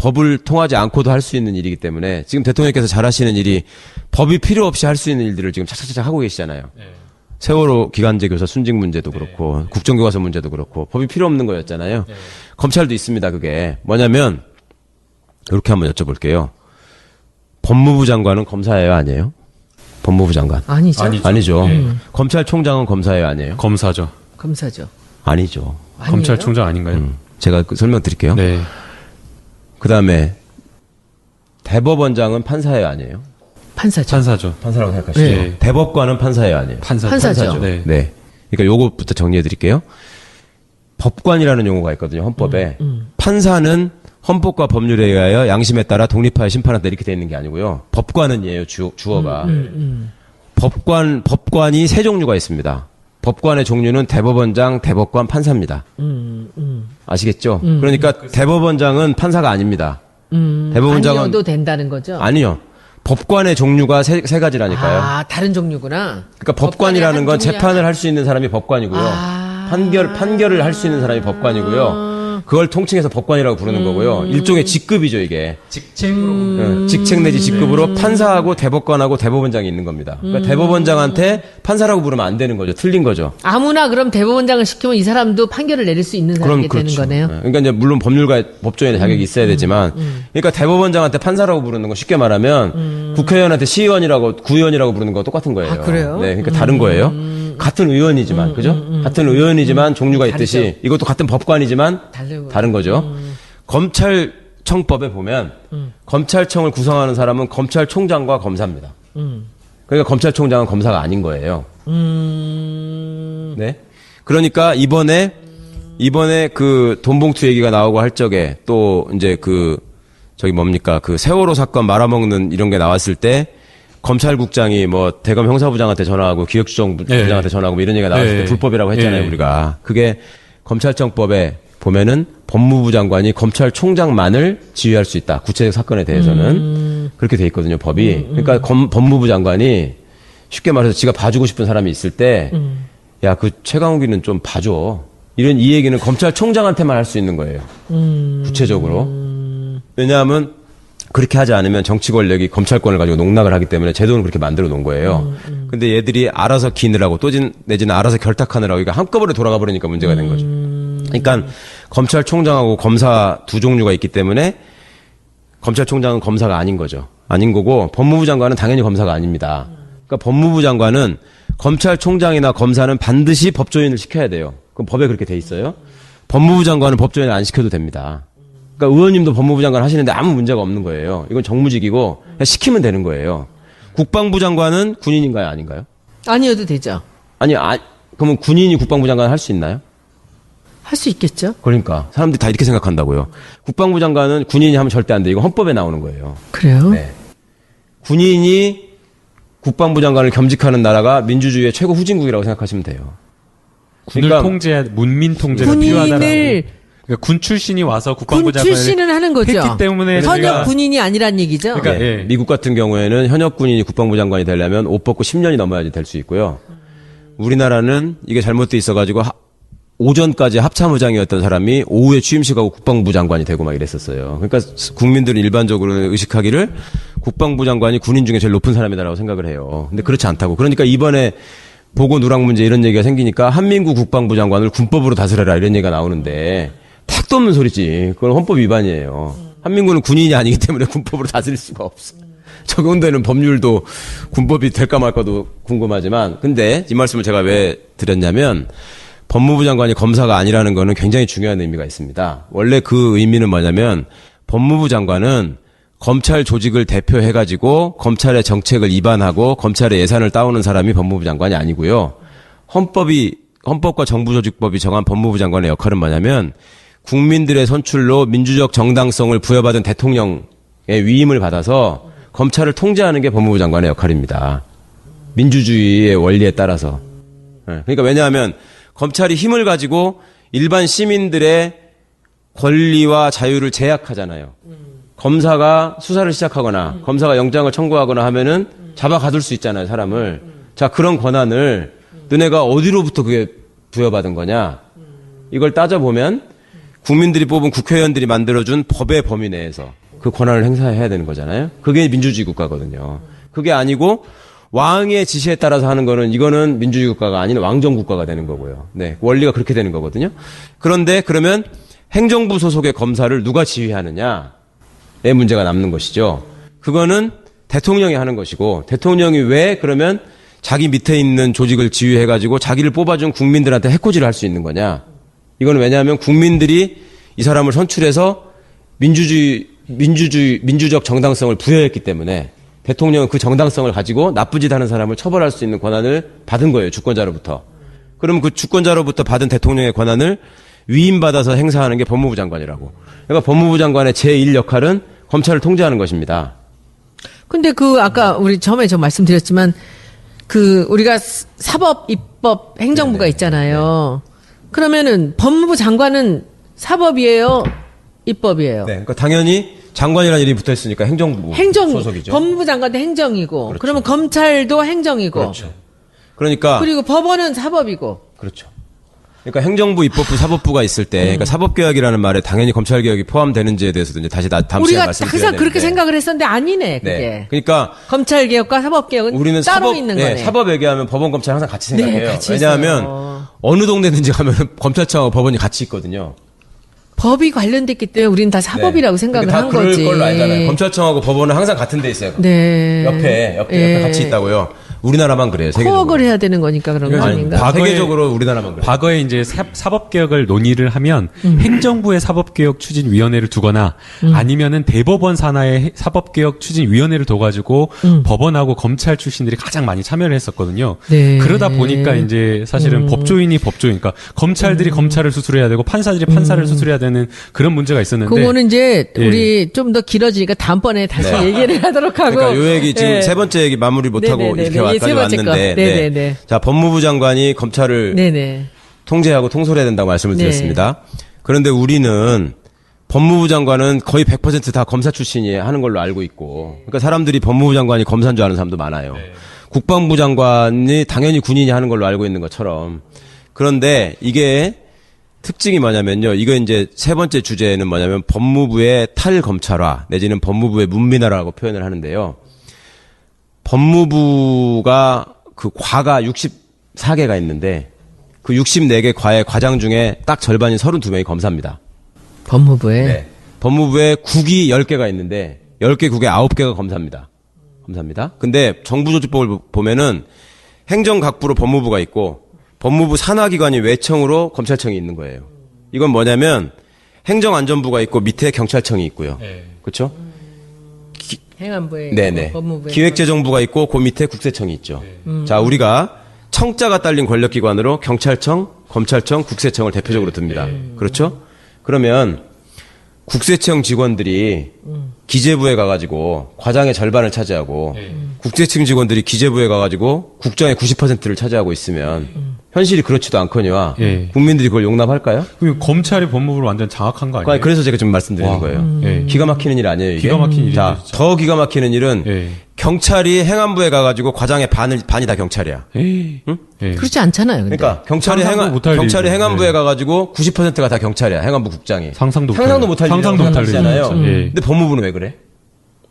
법을 통하지 않고도 할 수 있는 일이기 때문에 지금 대통령께서 잘하시는 일이 법이 필요 없이 할 수 있는 일들을 지금 착착착 하고 계시잖아요. 세월호 기간제 교사 순직 문제도 그렇고 국정교과서 문제도 그렇고 법이 필요 없는 거였잖아요. 검찰도 있습니다. 그게 뭐냐면 이렇게 한번 여쭤볼게요. 법무부 장관은 검사예요, 아니에요? 법무부 장관. 아니죠. 아니죠. 검찰총장은 검사예요, 아니에요? 검사죠. 검사죠. 아니죠. 아니에요? 검찰총장 아닌가요? 제가 설명드릴게요. 네. 그 다음에 대법원장은 판사예요, 아니에요? 판사죠. 판사죠. 판사라고 생각하시죠. 네. 대법관은 판사예요, 아니에요? 판사죠. 네. 네. 그러니까 요것부터 정리해드릴게요. 법관이라는 용어가 있거든요, 헌법에. 판사는 헌법과 법률에 의하여 양심에 따라 독립하여 심판한다 이렇게 되어 있는 게 아니고요. 법관은이에요, 주어가. 법관이 세 종류가 있습니다. 법관의 종류는 대법원장, 대법관, 판사입니다. 아시겠죠? 그러니까 대법원장은 판사가 아닙니다. 대법원장은 아니어도 된다는 거죠. 아니요. 법관의 종류가 세 가지라니까요. 아, 다른 종류구나. 그러니까 법관이라는 건 법관의 한 재판을 할 수 있는 사람이 법관이고요. 아. 판결을 할 수 있는 사람이 법관이고요. 그걸 통칭해서 법관이라고 부르는 거고요. 일종의 직급이죠, 이게. 직책으로. 직책 내지 직급으로 판사하고 대법관하고 대법원장이 있는 겁니다. 그러니까 대법원장한테 판사라고 부르면 안 되는 거죠. 틀린 거죠. 아무나 그럼 대법원장을 시키면 이 사람도 판결을 내릴 수 있는 사람이 되는 거네요. 그러니까 이제 물론 법률가 법조인의 자격이 있어야 되지만, 그러니까 대법원장한테 판사라고 부르는 거 쉽게 말하면 국회의원한테 시의원이라고 구의원이라고 부르는 거 똑같은 거예요. 아, 그래요? 네, 그러니까 다른 거예요. 같은 의원이지만, 그죠? 같은 의원이지만 종류가 있듯이 다르죠. 이것도 같은 법관이지만 다르고. 다른 거죠. 검찰청법에 보면 검찰청을 구성하는 사람은 검찰총장과 검사입니다. 그러니까 검찰총장은 검사가 아닌 거예요. 네. 그러니까 이번에 그 돈봉투 얘기가 나오고 할 적에 또 이제 저기 뭡니까 그 세월호 사건 말아먹는 이런 게 나왔을 때 검찰국장이 뭐 대검 형사부장한테 전화하고 기획수정부장한테 전화하고 뭐 이런 얘기가 나왔을 때 불법이라고 했잖아요, 우리가. 그게 검찰청법에 보면은 법무부 장관이 검찰총장만을 지휘할 수 있다. 구체적 사건에 대해서는 그렇게 돼 있거든요, 법이. 그러니까 법무부 장관이 쉽게 말해서 지가 봐주고 싶은 사람이 있을 때, 야, 그 최강욱이는 좀 봐줘. 이 얘기는 검찰총장한테만 할 수 있는 거예요. 구체적으로. 왜냐하면 그렇게 하지 않으면 정치 권력이 검찰권을 가지고 농락을 하기 때문에 제도는 그렇게 만들어 놓은 거예요. 근데 얘들이 알아서 기느라고 내지는 알아서 결탁하느라고 이거 한꺼번에 돌아가 버리니까 문제가 된 거죠. 그러니까 검찰총장하고 검사 두 종류가 있기 때문에 검찰총장은 검사가 아닌 거죠. 아닌 거고 법무부 장관은 당연히 검사가 아닙니다. 그러니까 법무부 장관은 검찰총장이나 검사는 반드시 법조인을 시켜야 돼요. 그럼 법에 그렇게 돼 있어요. 법무부 장관은 법조인을 안 시켜도 됩니다. 그러니까 의원님도 법무부 장관 하시는데 아무 문제가 없는 거예요. 이건 정무직이고 그냥 시키면 되는 거예요. 국방부 장관은 군인인가요, 아닌가요? 아니어도 되죠. 그러면 군인이 국방부 장관 할 수 있나요? 할 수 있겠죠. 그러니까 사람들이 다 이렇게 생각한다고요. 국방부 장관은 군인이 하면 절대 안 돼. 이거 헌법에 나오는 거예요. 그래요? 네. 군인이 국방부 장관을 겸직하는 나라가 민주주의의 최고 후진국이라고 생각하시면 돼요. 군을 그러니까 문민 통제가 필요하다라는. 그러니까 군 출신이 와서 국방부 군 장관을 출신은 하는 거죠. 했기 때문에 현역 저희가- 군인이 아니란 얘기죠. 그러니까 네. 예. 미국 같은 경우에는 현역 군인이 국방부 장관이 되려면 옷 벗고 10년이 넘어야지 될 수 있고요. 우리나라는 이게 잘못돼 있어가지고 오전까지 합참의장이었던 사람이 오후에 취임식하고 국방부 장관이 되고 막 이랬었어요. 그러니까 국민들은 일반적으로 의식하기를 국방부 장관이 군인 중에 제일 높은 사람이다라고 생각을 해요. 근데 그렇지 않다고. 그러니까 이번에 보고 누락 문제 이런 얘기가 생기니까 한민구 국방부 장관을 군법으로 다스려라 이런 얘기가 나오는데 택도 없는 소리지. 그건 헌법 위반이에요. 한민구는 군인이 아니기 때문에 군법으로 다스릴 수가 없어. 적용되는 법률도 군법이 될까 말까도 궁금하지만 근데 이 말씀을 제가 왜 드렸냐면 법무부 장관이 검사가 아니라는 거는 굉장히 중요한 의미가 있습니다. 원래 그 의미는 뭐냐면 법무부 장관은 검찰 조직을 대표해가지고 검찰의 정책을 입안하고 검찰의 예산을 따오는 사람이 법무부 장관이 아니고요. 헌법과 정부조직법이 정한 법무부 장관의 역할은 뭐냐면 국민들의 선출로 민주적 정당성을 부여받은 대통령의 위임을 받아서 검찰을 통제하는 게 법무부 장관의 역할입니다. 민주주의의 원리에 따라서. 그러니까 왜냐하면 검찰이 힘을 가지고 일반 시민들의 권리와 자유를 제약하잖아요. 검사가 수사를 시작하거나 검사가 영장을 청구하거나 하면은 잡아 가둘 수 있잖아요, 사람을. 자, 그런 권한을 너네가 어디로부터 그게 부여받은 거냐? 이걸 따져보면 국민들이 뽑은 국회의원들이 만들어준 법의 범위 내에서 그 권한을 행사해야 되는 거잖아요. 그게 민주주의 국가거든요. 그게 아니고 왕의 지시에 따라서 하는 거는 이거는 민주주의 국가가 아닌 왕정 국가가 되는 거고요. 네, 원리가 그렇게 되는 거거든요. 그런데 그러면 행정부 소속의 검사를 누가 지휘하느냐의 문제가 남는 것이죠. 그거는 대통령이 하는 것이고 대통령이 왜 그러면 자기 밑에 있는 조직을 지휘해가지고 자기를 뽑아준 국민들한테 해코지를 할 수 있는 거냐. 이거는 왜냐하면 국민들이 이 사람을 선출해서 민주적 정당성을 부여했기 때문에 대통령은 그 정당성을 가지고 나쁜 짓 하는 사람을 처벌할 수 있는 권한을 받은 거예요. 주권자로부터. 그럼 그 주권자로부터 받은 대통령의 권한을 위임받아서 행사하는 게 법무부 장관이라고. 그러니까 법무부 장관의 제1 역할은 검찰을 통제하는 것입니다. 근데 아까 우리 처음에 저 말씀드렸지만 우리가 사법, 입법, 행정부가 있잖아요. 그러면은 법무부 장관은 사법이에요? 입법이에요? 네. 그러니까 당연히 장관이라는 이름이 붙어 있으니까 행정부 소속이죠. 법무부 장관도 행정이고, 그렇죠. 그러면 검찰도 행정이고, 그렇죠. 그러니까 그리고 법원은 사법이고. 그렇죠. 그러니까 행정부, 입법부, 사법부가 있을 때, 그러니까 사법개혁이라는 말에 당연히 검찰개혁이 포함되는지에 대해서도 이제 다음 시간에 우리가 말씀드려야 항상 되는데. 그렇게 생각을 했었는데 아니네, 그게. 네. 그러니까 검찰개혁과 사법개혁은 우리는 따로 있는 거네. 사법 얘기하면 법원, 검찰 항상 같이 생각해요. 네, 같이 왜냐하면 있어요. 어느 동네든지 가면 검찰청하고 법원이 같이 있거든요. 법이 관련됐기 때문에 우리는 다 사법이라고 생각을 다 한 그럴 거지. 걸로 알잖아요. 검찰청하고 법원은 항상 같은 데 있어요. 네. 옆에 같이 있다고요. 우리나라만 그래요. 세계적으로. 코어를 해야 되는 거니까 그런 거 아니, 아닌가? 세계적으로 우리나라만 그래요. 과거에 이제 사법개혁을 논의를 하면 행정부의 사법개혁 추진위원회를 두거나 아니면은 대법원 산하의 사법개혁 추진위원회를 둬가지고 법원하고 검찰 출신들이 가장 많이 참여를 했었거든요. 네. 그러다 보니까 이제 사실은 법조인이 법조이니까 검찰들이 검찰을 수술해야 되고 판사들이 판사를 수술해야 되는 그런 문제가 있었는데. 그거는 이제 예. 우리 좀 더 길어지니까 다음번에 다시 네. 얘기를 하도록 하고. 그러니까 요 얘기 지금 예. 세 번째 얘기 마무리 못하고 네네네네. 이렇게 세 여기까지 번째 거. 왔는데. 네네네. 자, 법무부 장관이 검찰을 네네. 통제하고 통솔해야 된다고 말씀을 네. 드렸습니다. 그런데 우리는 법무부 장관은 거의 100% 다 검사 출신이 하는 걸로 알고 있고, 그러니까 사람들이 법무부 장관이 검사인 줄 아는 사람도 많아요. 국방부 장관이 당연히 군인이 하는 걸로 알고 있는 것처럼. 그런데 이게 특징이 뭐냐면요. 이거 이제 세 번째 주제는 뭐냐면 법무부의 탈검찰화 내지는 법무부의 문민화라고 표현을 하는데요. 법무부가 그 과가 64개가 있는데 그 64개 과의 과장 중에 딱 절반인 32명이 검사입니다. 법무부에. 네. 법무부에 국이 10개가 있는데 10개 국에 9개가 검사입니다. 검사입니다. 근데 정부조직법을 보면은 행정각부로 법무부가 있고 법무부 산하기관이 외청으로 검찰청이 있는 거예요. 이건 뭐냐면 행정안전부가 있고 밑에 경찰청이 있고요. 그렇죠? 행안부에. 네네. 법무부에. 기획재정부가 있고 그 밑에 국세청이 있죠. 자, 우리가 청자가 딸린 권력기관으로 경찰청, 검찰청, 국세청을 대표적으로 듭니다. 그렇죠? 그러면 국세청 직원들이 기재부에 가가지고 과장의 절반을 차지하고 국세청 직원들이 기재부에 가가지고 국장의 90%를 차지하고 있으면 현실이 그렇지도 않거니와 예. 국민들이 그걸 용납할까요? 검찰이 법무부를 완전 장악한 거 아니에요? 그래서 제가 좀 말씀드리는 와. 거예요. 예. 기가 막히는 일 아니에요, 이게? 기가 막힌 일이죠, 자, 진짜. 더 기가 막히는 일은 예. 경찰이 행안부에 가가지고 과장의 반이 다 경찰이야. 에이. 예. 그렇지 않잖아요. 근데. 그러니까 경찰이 상상도 못할 경찰이 일이죠. 행안부에 네. 가가지고 90%가 다 경찰이야. 행안부 국장이. 상상도 못할 상상도 못할 일이잖아요. 일이죠. 예. 근데 법무부는 왜 그래?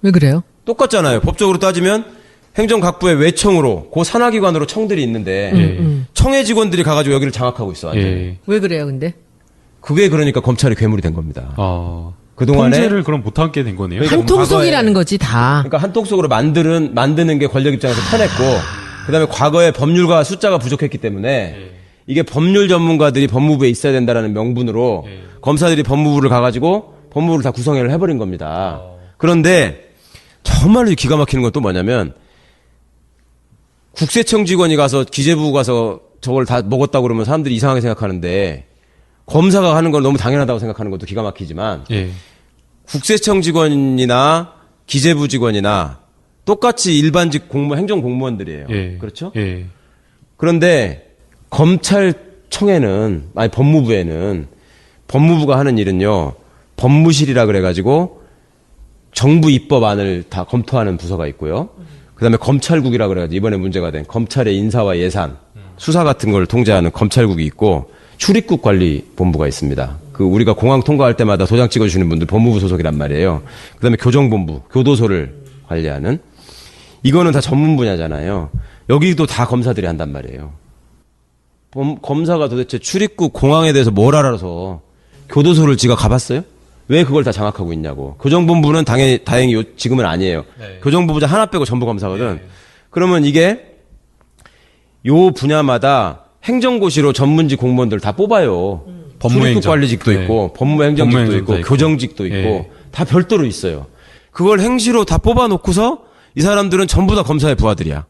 왜 그래요? 똑같잖아요. 법적으로 따지면 행정각부의 외청으로 그 산하기관으로 청들이 있는데 청해 직원들이 가가지고 여기를 장악하고 있어. 완전히. 예. 왜 그래요, 근데? 그게 그러니까 검찰이 괴물이 된 겁니다. 그동안에 통제를 그럼 못하게 된 거네요. 그러니까 한 통속이라는 거지, 다. 그러니까 한통속으로 만드는 게 권력 입장에서 편했고, 그다음에 과거에 법률가 숫자가 부족했기 때문에 이게 법률 전문가들이 법무부에 있어야 된다라는 명분으로 검사들이 법무부를 가가지고 법무부를 다 구성을 해버린 겁니다. 그런데 정말로 기가 막히는 건 또 뭐냐면 국세청 직원이 가서 기재부 가서 저걸 다 먹었다고 그러면 사람들이 이상하게 생각하는데 검사가 하는 건 너무 당연하다고 생각하는 것도 기가 막히지만 예. 국세청 직원이나 기재부 직원이나 똑같이 일반직 행정 공무원들이에요. 예. 그렇죠? 예. 그런데 검찰청에는 법무부에는 법무부가 하는 일은요. 법무실이라 그래가지고 정부 입법안을 다 검토하는 부서가 있고요. 그다음에 검찰국이라 그래가지고 이번에 문제가 된 검찰의 인사와 예산, 수사 같은 걸 통제하는 검찰국이 있고 출입국 관리본부가 있습니다. 그 우리가 공항 통과할 때마다 도장 찍어주시는 분들 법무부 소속이란 말이에요. 그다음에 교정본부, 교도소를 관리하는 이거는 다 전문 분야잖아요. 여기도 다 검사들이 한단 말이에요. 검사가 도대체 출입국 공항에 대해서 뭘 알아서 교도소를 지가 가봤어요? 왜 그걸 다 장악하고 있냐고. 교정본부는 다행히 지금은 아니에요. 네. 교정본부장 하나 빼고 전부 검사거든. 그러면 이게 요 분야마다 행정고시로 전문직 공무원들 다 뽑아요. 법무행정. 출입국관리직도 네. 있고 법무행정직도 법무행정도 있고 교정직도 있고 네. 다 별도로 있어요. 그걸 행시로 다 뽑아놓고서 이 사람들은 전부 다 검사의 부하들이야.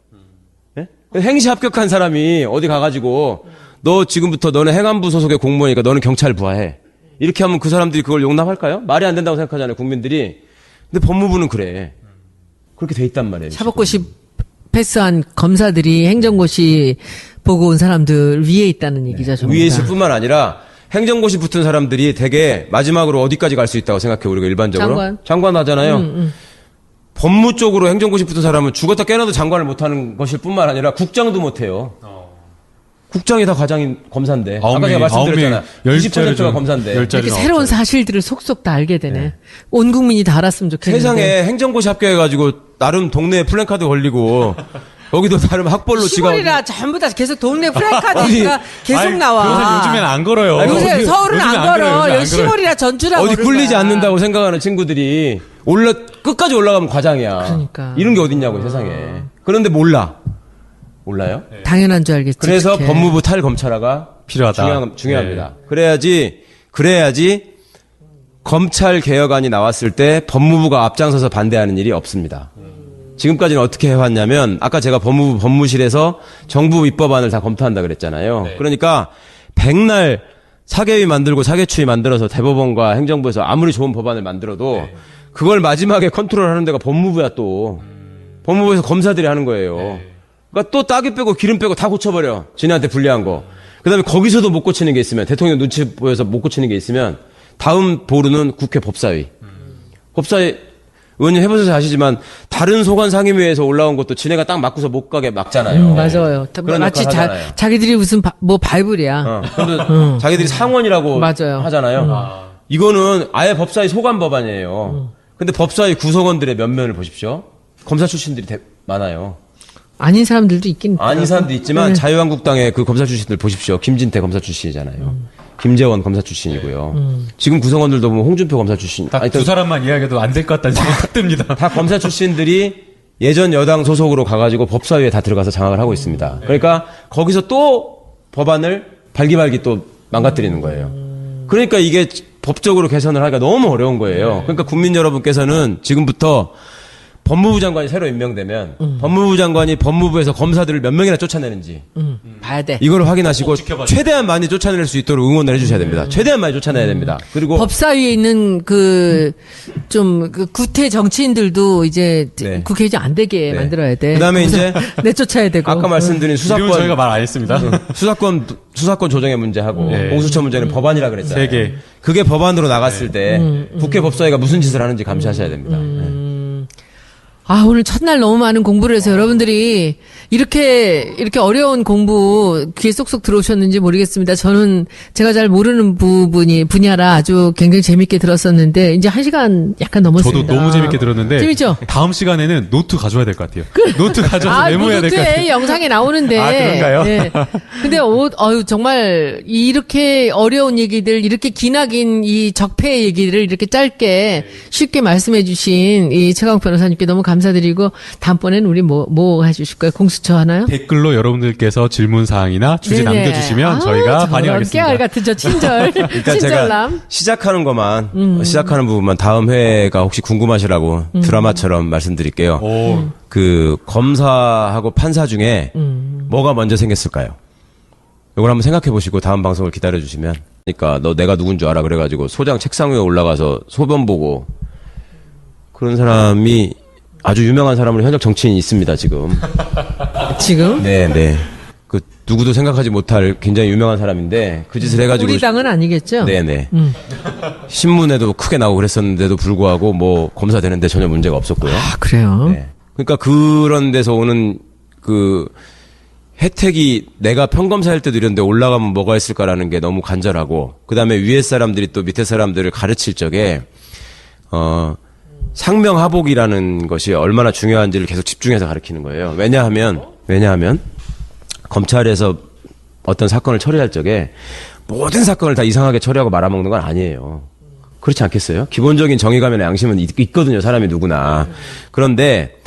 예? 행시 합격한 사람이 어디 가가지고 너 지금부터 너는 행안부 소속의 공무원이니까 너는 경찰 부하해. 이렇게 하면 그 사람들이 그걸 용납할까요? 말이 안 된다고 생각하잖아요, 국민들이. 근데 법무부는 그래. 그렇게 돼 있단 말이에요. 사법고시 패스한 검사들이 행정고시 보고 온 사람들 위에 있다는 얘기죠. 전부 위에 다. 있을 뿐만 아니라 행정고시 붙은 사람들이 되게 마지막으로 어디까지 갈 수 있다고 생각해요, 우리가 일반적으로. 장관 하잖아요. 법무 쪽으로 행정고시 붙은 사람은 죽었다 깨어나도 장관을 못하는 것일 뿐만 아니라 국장도 못해요. 국장이 다 과장인 검사인데. 아까 제가 말씀드렸잖아요. 90%가 검사인데. 이렇게 새로운 사실들을 속속 다 알게 되네. 온 국민이 다 알았으면 좋겠는데. 세상에 행정고시 합격해가지고 나름 동네에 플랜카드 걸리고 여기도 나름 학벌로 시골이라 전부 다 계속 동네 플래카드가 계속 나와. 그래서 요즘에는 안 걸어요. 요새 서울은 요즘엔 안 걸어. 요즘엔 안 여기 시골이라 전주라 어디 걸을 굴리지 거야. 않는다고 생각하는 친구들이 끝까지 올라가면 과장이야. 그러니까. 이런 게 어딨냐고 세상에. 그런데 몰라요? 당연한 줄 알겠지. 그래서 그렇게. 법무부 탈검찰화가 필요하다. 중요합니다. 그래야지 검찰 개혁안이 나왔을 때 법무부가 앞장서서 반대하는 일이 없습니다. 지금까지는 어떻게 해왔냐면 아까 제가 법무부 법무실에서 정부 입법안을 다 검토한다 그랬잖아요. 그러니까 백날 사개위 만들고 사개추위 만들어서 대법원과 행정부에서 아무리 좋은 법안을 만들어도 그걸 마지막에 컨트롤하는 데가 법무부야 또. 법무부에서 검사들이 하는 거예요. 그러니까 또 따기 빼고 기름 빼고 다 고쳐버려. 지네한테 불리한 거. 그다음에 거기서도 못 고치는 게 있으면 대통령 눈치 보여서 못 고치는 게 있으면 다음 보루는 국회 법사위. 법사위 의원님 해보셔서 아시지만 다른 소관 상임위에서 올라온 것도 지네가 딱 맞고서 못 가게 막잖아요. 맞아요. 그런 마치 역할 하잖아요. 자기들이 무슨 바이블이야. 근데 자기들이 상원이라고 맞아요. 하잖아요. 이거는 아예 법사위 소관 법안이에요. 근데 법사위 구성원들의 면면을 보십시오. 검사 출신들이 많아요. 아닌 사람들도 있긴 아닌 사람도 있지만 자유한국당의 그 검사 출신들 보십시오. 김진태 검사 출신이잖아요. 김재원 검사 출신이고요. 지금 구성원들도 보면 홍준표 검사 출신. 딱 두 사람만 이야기해도 안 될 것 같다는 생각이 딱 듭니다. 다 검사 출신들이 예전 여당 소속으로 가가지고 법사위에 다 들어가서 장악을 하고 있습니다. 그러니까 거기서 또 법안을 발기발기 또 망가뜨리는 거예요. 그러니까 이게 법적으로 개선을 하기가 너무 어려운 거예요. 그러니까 국민 여러분께서는 지금부터 법무부 장관이 새로 임명되면 법무부 장관이 법무부에서 검사들을 몇 명이나 쫓아내는지 봐야 돼. 이걸 확인하시고 최대한 많이 쫓아낼 수 있도록 응원을 해주셔야 됩니다. 최대한 많이 쫓아내야 됩니다. 그리고 법사위에 있는 그 구태 정치인들도 이제 네. 국회 이제 안 되게 네. 만들어야 돼. 그다음에 이제 내쫓아야 되고. 아까 말씀드린 이름은 저희가 말 안 했습니다. 수사권 조정의 문제하고 네. 공수처 문제는 법안이라 그랬잖아요. 3개. 그게 법안으로 나갔을 때 국회 법사위가 무슨 짓을 하는지 감시하셔야 됩니다. 네. 아, 오늘 첫날 너무 많은 공부를 해서 여러분들이 이렇게 어려운 공부 귀에 쏙쏙 들어오셨는지 모르겠습니다. 저는 제가 잘 모르는 분야라 아주 굉장히 재밌게 들었었는데 이제 1시간 약간 넘었습니다. 저도 너무 재밌게 들었는데 재밌죠? 다음 시간에는 노트 가져와야 될 것 같아요. 노트 가져와서 메모해야 될 것 노트에 같아요. 영상에 나오는데. 아, 그런가요? 네. 근데 정말 이렇게 어려운 얘기들, 이렇게 기나긴 이 적폐의 얘기를 이렇게 짧게 쉽게 말씀해 주신 이 최강 변호사님께 너무 감사드리고 다음번에는 우리 뭐 해주실 거예요? 공수처 하나요? 댓글로 여러분들께서 질문 사항이나 주제 네네. 남겨주시면 아우, 저희가 저런 반영하겠습니다. 깨알 같은 저 친절, 일단 친절남. 제가 시작하는 것만 시작하는 부분만 다음 회가 혹시 궁금하시라고 드라마처럼 말씀드릴게요. 오, 그 검사하고 판사 중에 뭐가 먼저 생겼을까요? 이걸 한번 생각해 보시고 다음 방송을 기다려 주시면. 그러니까 너 내가 누군 줄 알아 그래가지고 소장 책상 위에 올라가서 소변 보고 그런 사람이 아주 유명한 사람으로 현역 정치인이 있습니다 지금. 지금? 네. 그 누구도 생각하지 못할 굉장히 유명한 사람인데 그 짓을 해가지고. 우리 당은 아니겠죠? 네네. 신문에도 크게 나오고 그랬었는데도 불구하고 뭐 검사 되는데 전혀 문제가 없었고요. 아, 그래요? 네. 그러니까 그런 데서 오는 그 혜택이 내가 평검사일 때도 이런데 올라가면 뭐가 있을까라는 게 너무 간절하고, 그 다음에 위에 사람들이 또 밑에 사람들을 가르칠 적에, 상명하복이라는 것이 얼마나 중요한지를 계속 집중해서 가르치는 거예요. 왜냐하면, 검찰에서 어떤 사건을 처리할 적에 모든 사건을 다 이상하게 처리하고 말아먹는 건 아니에요. 그렇지 않겠어요? 기본적인 정의감이나 양심은 있거든요, 사람이 누구나. 그런데,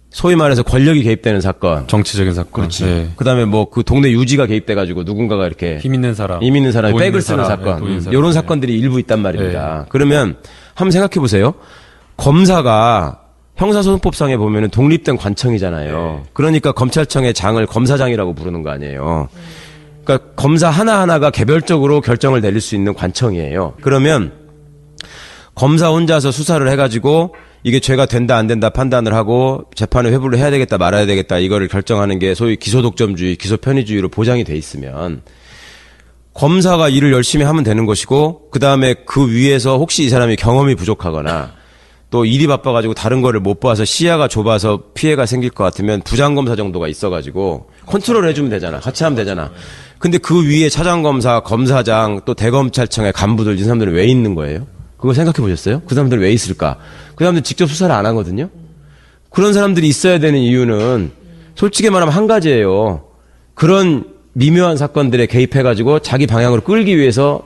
소위 말해서 권력이 개입되는 사건. 정치적인 사건. 그렇지. 네. 그 다음에 뭐 그 동네 유지가 개입돼가지고 누군가가 이렇게. 힘 있는 사람이 백을 있는 쓰는 사람, 사건. 돈 있는 사람. 이런 사건들이 일부 있단 말입니다. 네. 그러면 한번 생각해 보세요. 검사가 형사소송법상에 보면은 독립된 관청이잖아요. 네. 그러니까 검찰청의 장을 검사장이라고 부르는 거 아니에요. 그러니까 검사 하나하나가 개별적으로 결정을 내릴 수 있는 관청이에요. 그러면 검사 혼자서 수사를 해가지고 이게 죄가 된다 안 된다 판단을 하고 재판을 회부를 해야 되겠다 말아야 되겠다 이거를 결정하는 게 소위 기소독점주의, 기소편의주의로 보장이 돼 있으면 검사가 일을 열심히 하면 되는 것이고, 그 다음에 그 위에서 혹시 이 사람이 경험이 부족하거나 또 일이 바빠가지고 다른 거를 못 봐서 시야가 좁아서 피해가 생길 것 같으면 부장검사 정도가 있어가지고 컨트롤 해주면 되잖아. 같이 하면 되잖아. 근데 그 위에 차장검사, 검사장, 또 대검찰청의 간부들 이 사람들은 왜 있는 거예요? 그거 생각해 보셨어요? 그 사람들 왜 있을까? 그 사람들 직접 수사를 안 하거든요? 그런 사람들이 있어야 되는 이유는 솔직히 말하면 한 가지예요. 그런 미묘한 사건들에 개입해가지고 자기 방향으로 끌기 위해서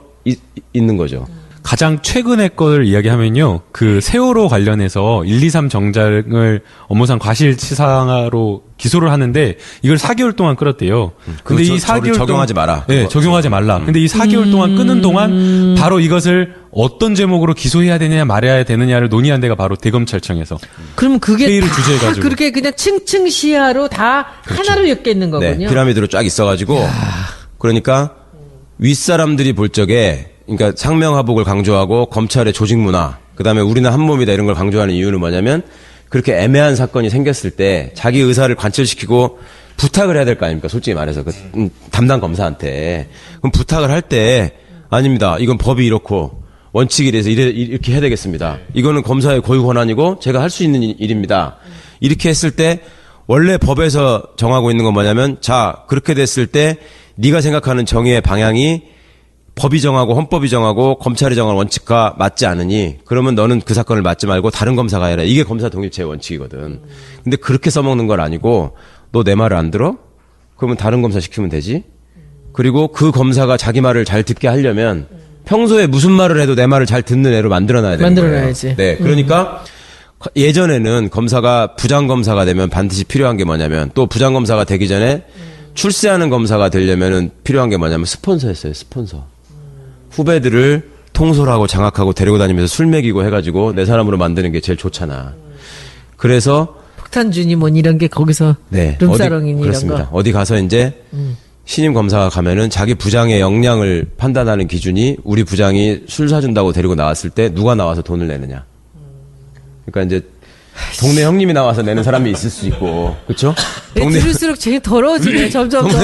있는 거죠. 가장 최근의 걸 이야기하면요. 그 세월호 관련해서 123 정장을 업무상 과실치사로 기소를 하는데 이걸 4개월 동안 끌었대요. 근데 이 4개월 적용하지 마라. 네, 적용하지 말라. 근데 이 4개월 동안 끄는 동안 바로 이것을 어떤 제목으로 기소해야 되느냐 말아야 되느냐를 논의한 데가 바로 대검찰청에서. 그럼 그게 회의를 다 주재해가지고. 그렇게 그냥 층층 시야로 다 하나로 엮여 있는 거군요. 네, 피라미드로 쫙 있어가지고 그러니까 윗사람들이 볼 적에 그러니까 상명하복을 강조하고 검찰의 조직 문화, 그다음에 우리는 한 몸이다 이런 걸 강조하는 이유는 뭐냐면 그렇게 애매한 사건이 생겼을 때 자기 의사를 관철시키고 부탁을 해야 될 거 아닙니까? 솔직히 말해서 그 담당 검사한테. 그럼 부탁을 할 때 아닙니다. 이건 법이 이렇고 원칙이 이래서 이렇게 해야 되겠습니다. 이거는 검사의 고유 권한이고 제가 할 수 있는 일입니다. 이렇게 했을 때 원래 법에서 정하고 있는 건 뭐냐면 자, 그렇게 됐을 때 네가 생각하는 정의의 방향이 법이 정하고 헌법이 정하고 검찰이 정한 원칙과 맞지 않으니 그러면 너는 그 사건을 맡지 말고 다른 검사가 해라. 이게 검사 독립체의 원칙이거든. 근데 그렇게 써먹는 건 아니고 너 내 말을 안 들어? 그러면 다른 검사 시키면 되지. 그리고 그 검사가 자기 말을 잘 듣게 하려면 평소에 무슨 말을 해도 내 말을 잘 듣는 애로 만들어놔야 되는 거예요. 만들어놔야지. 네, 그러니까 예전에는 검사가 부장검사가 되면 반드시 필요한 게 뭐냐면 또 부장검사가 되기 전에 출세하는 검사가 되려면은 필요한 게 뭐냐면 스폰서였어요. 스폰서. 후배들을 통솔하고 장악하고 데리고 다니면서 술 먹이고 해가지고 내 사람으로 만드는 게 제일 좋잖아. 그래서 폭탄주니 뭐 이런 게 거기서 네, 룸사롱이니 이런 그렇습니다. 거. 어디 가서 이제 신임 검사가 가면은 자기 부장의 역량을 판단하는 기준이 우리 부장이 술 사준다고 데리고 나왔을 때 누가 나와서 돈을 내느냐. 그러니까 이제 동네 형님이 나와서 내는 사람이 있을 수 있고, 그렇죠? 들을수록 제일 더러워지네 점점 더.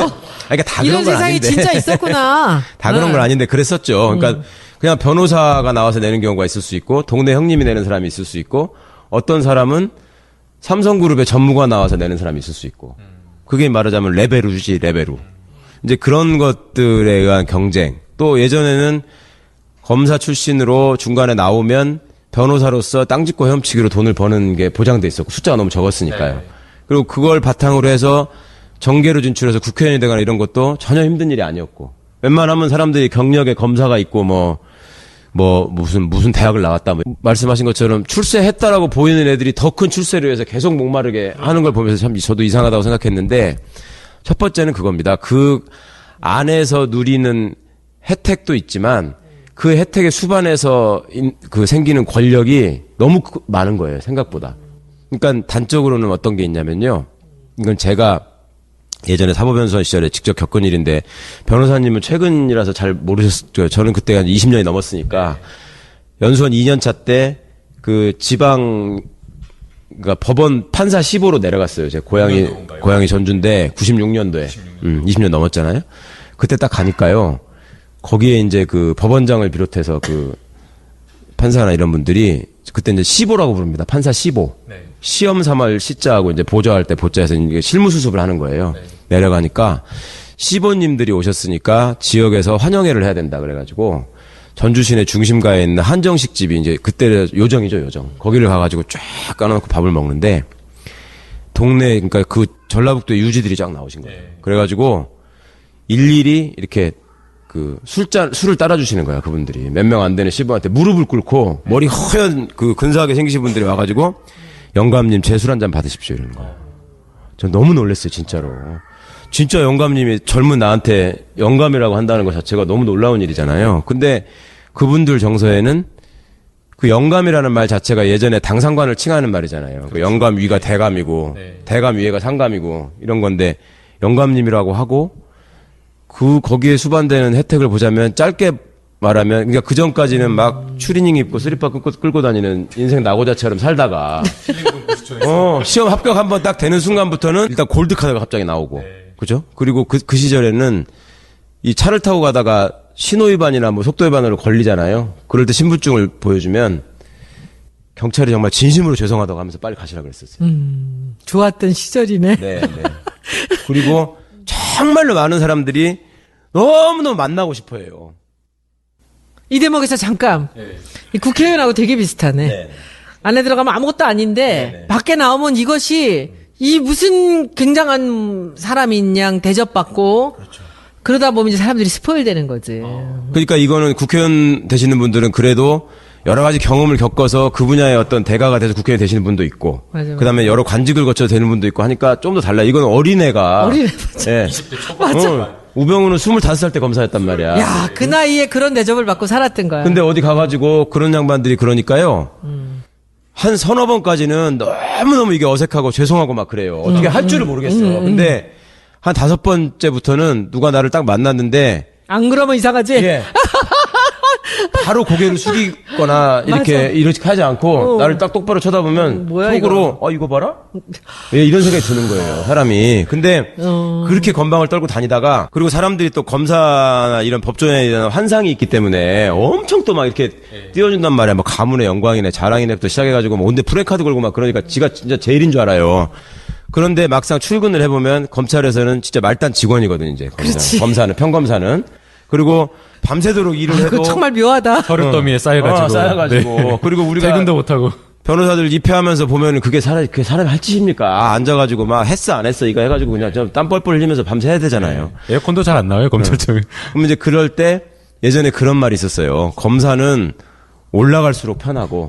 그러니까 다 이런 그런 건 세상이 아닌데. 진짜 있었구나. 다 그런 건 아닌데 그랬었죠. 그러니까 그냥 변호사가 나와서 내는 경우가 있을 수 있고 동네 형님이 내는 사람이 있을 수 있고 어떤 사람은 삼성그룹의 전무가 나와서 내는 사람이 있을 수 있고 그게 말하자면 레베루지 레베루. 이제 그런 것들에 의한 경쟁. 또 예전에는 검사 출신으로 중간에 나오면 변호사로서 땅 짓고 헤엄치기로 돈을 버는 게 보장돼 있었고 숫자가 너무 적었으니까요. 네. 그리고 그걸 바탕으로 해서 정계로 진출해서 국회의원이 되거나 이런 것도 전혀 힘든 일이 아니었고 웬만하면 사람들이 경력에 검사가 있고 무슨 대학을 나왔다 뭐 말씀하신 것처럼 출세했다라고 보이는 애들이 더 큰 출세를 위해서 계속 목마르게 하는 걸 보면서 참 저도 이상하다고 생각했는데 첫 번째는 그겁니다. 그 안에서 누리는 혜택도 있지만 그 혜택의 수반에서 그 생기는 권력이 너무 많은 거예요. 생각보다. 그러니까 단적으로는 어떤 게 있냐면요. 이건 제가 예전에 사법연수원 시절에 직접 겪은 일인데 변호사님은 최근이라서 잘 모르셨죠. 저는 그때 한 20년이 넘었으니까 연수원 2년차 때 그 지방 그러니까 법원 판사 15로 내려갔어요. 제 고향이 전주인데 96년도에 20년 넘었잖아요. 그때 딱 가니까요. 거기에 이제 그 법원장을 비롯해서 그 판사나 이런 분들이 그때 이제 15라고 부릅니다. 판사 15. 네. 시험 삼할 시자하고 이제 보조할 때 보자에서 이게 실무 수습을 하는 거예요. 내려가니까 시보님들이 오셨으니까 지역에서 환영회를 해야 된다 그래가지고 전주 시내 중심가에 있는 한정식 집이 이제 그때 요정이죠, 요정. 거기를 가가지고 쫙 까놓고 밥을 먹는데 동네 그러니까 그 전라북도의 유지들이 쫙 나오신 거예요. 그래가지고 일일이 이렇게 그 술을 따라주시는 거야, 그분들이. 몇 명 안 되는 시부한테 무릎을 꿇고 머리 허연 그 근사하게 생기신 분들이 와가지고 영감님 제 술 한 잔 받으십시오 이러는 거야. 전 너무 놀랐어요, 진짜로. 진짜 영감님이 젊은 나한테 영감이라고 한다는 것 자체가 너무 놀라운 일이잖아요. 근데 그분들 정서에는 그 영감이라는 말 자체가 예전에 당상관을 칭하는 말이잖아요. 그 영감 위가 대감이고 대감 위에가 상감이고 이런 건데 영감님이라고 하고 거기에 수반되는 혜택을 보자면 짧게 말하면 그러니까 그 전까지는 막 추리닝 입고 슬리퍼 끌고 다니는 인생 낙오자처럼 살다가 시험 합격 한번 딱 되는 순간부터는 일단 골드카드가 갑자기 나오고 그죠? 그리고 그 시절에는 이 차를 타고 가다가 신호위반이나 뭐 속도위반으로 걸리잖아요. 그럴 때 신분증을 보여주면 경찰이 정말 진심으로 죄송하다고 하면서 빨리 가시라 그랬었어요. 좋았던 시절이네. 네, 네. 그리고 정말로 많은 사람들이 너무너무 만나고 싶어 해요. 이 대목에서 잠깐. 이 국회의원하고 되게 비슷하네. 네. 안에 들어가면 아무것도 아닌데 밖에 나오면 이것이 이 무슨 굉장한 사람인 양 대접받고 그러다 보면 이제 사람들이 스포일 되는 거지. 그러니까 이거는 국회의원 되시는 분들은 그래도 여러 가지 경험을 겪어서 그 분야의 어떤 대가가 돼서 국회의원 되시는 분도 있고, 맞아. 그다음에 여러 관직을 거쳐서 되는 분도 있고 하니까 좀 더 달라. 이건 어린애가 어린애 맞아. 예. 20대 초반. 우병우는 25살 때 검사였단 말이야. 야, 그 나이에 그런 대접을 받고 살았던 거야. 근데 어디 가가지고 그런 양반들이 그러니까요. 한 서너 번까지는 너무너무 이게 어색하고 죄송하고 막 그래요. 어떻게 할 줄을 모르겠어요. 근데 한 5번째부터는 누가 나를 딱 만났는데 안 그러면 이상하지? 예. 바로 고개를 숙이거나 이렇게 하지 않고 나를 딱 똑바로 쳐다보면 뭐야, 속으로 이거 봐라? 예, 이런 생각이 드는 거예요, 사람이. 근데 그렇게 건방을 떨고 다니다가 그리고 사람들이 또 검사나 이런 법조인에 대한 환상이 있기 때문에 엄청 또 막 이렇게 띄워준단 말이야. 뭐 가문의 영광이네, 자랑이네부터 시작해가지고 뭐 온데 프레카드 걸고 막 그러니까 지가 진짜 제일인 줄 알아요. 그런데 막상 출근을 해보면 검찰에서는 진짜 말단 직원이거든, 이제. 검사는, 평검사는. 그리고 밤새도록 일을 해도. 그거 정말 묘하다. 서류더미에 쌓여가지고. 쌓여가지고. 네. 그리고 우리가. 퇴근도 못하고. 변호사들 입회하면서 보면은 그게 사람이 할 짓입니까? 앉아가지고 막 했어, 안 했어, 이거 해가지고 그냥 좀 땀 뻘뻘 흘리면서 밤새 해야 되잖아요. 에어컨도 잘 안 나와요, 검찰청에. 그럼 이제 그럴 때 예전에 그런 말이 있었어요. 검사는 올라갈수록 편하고,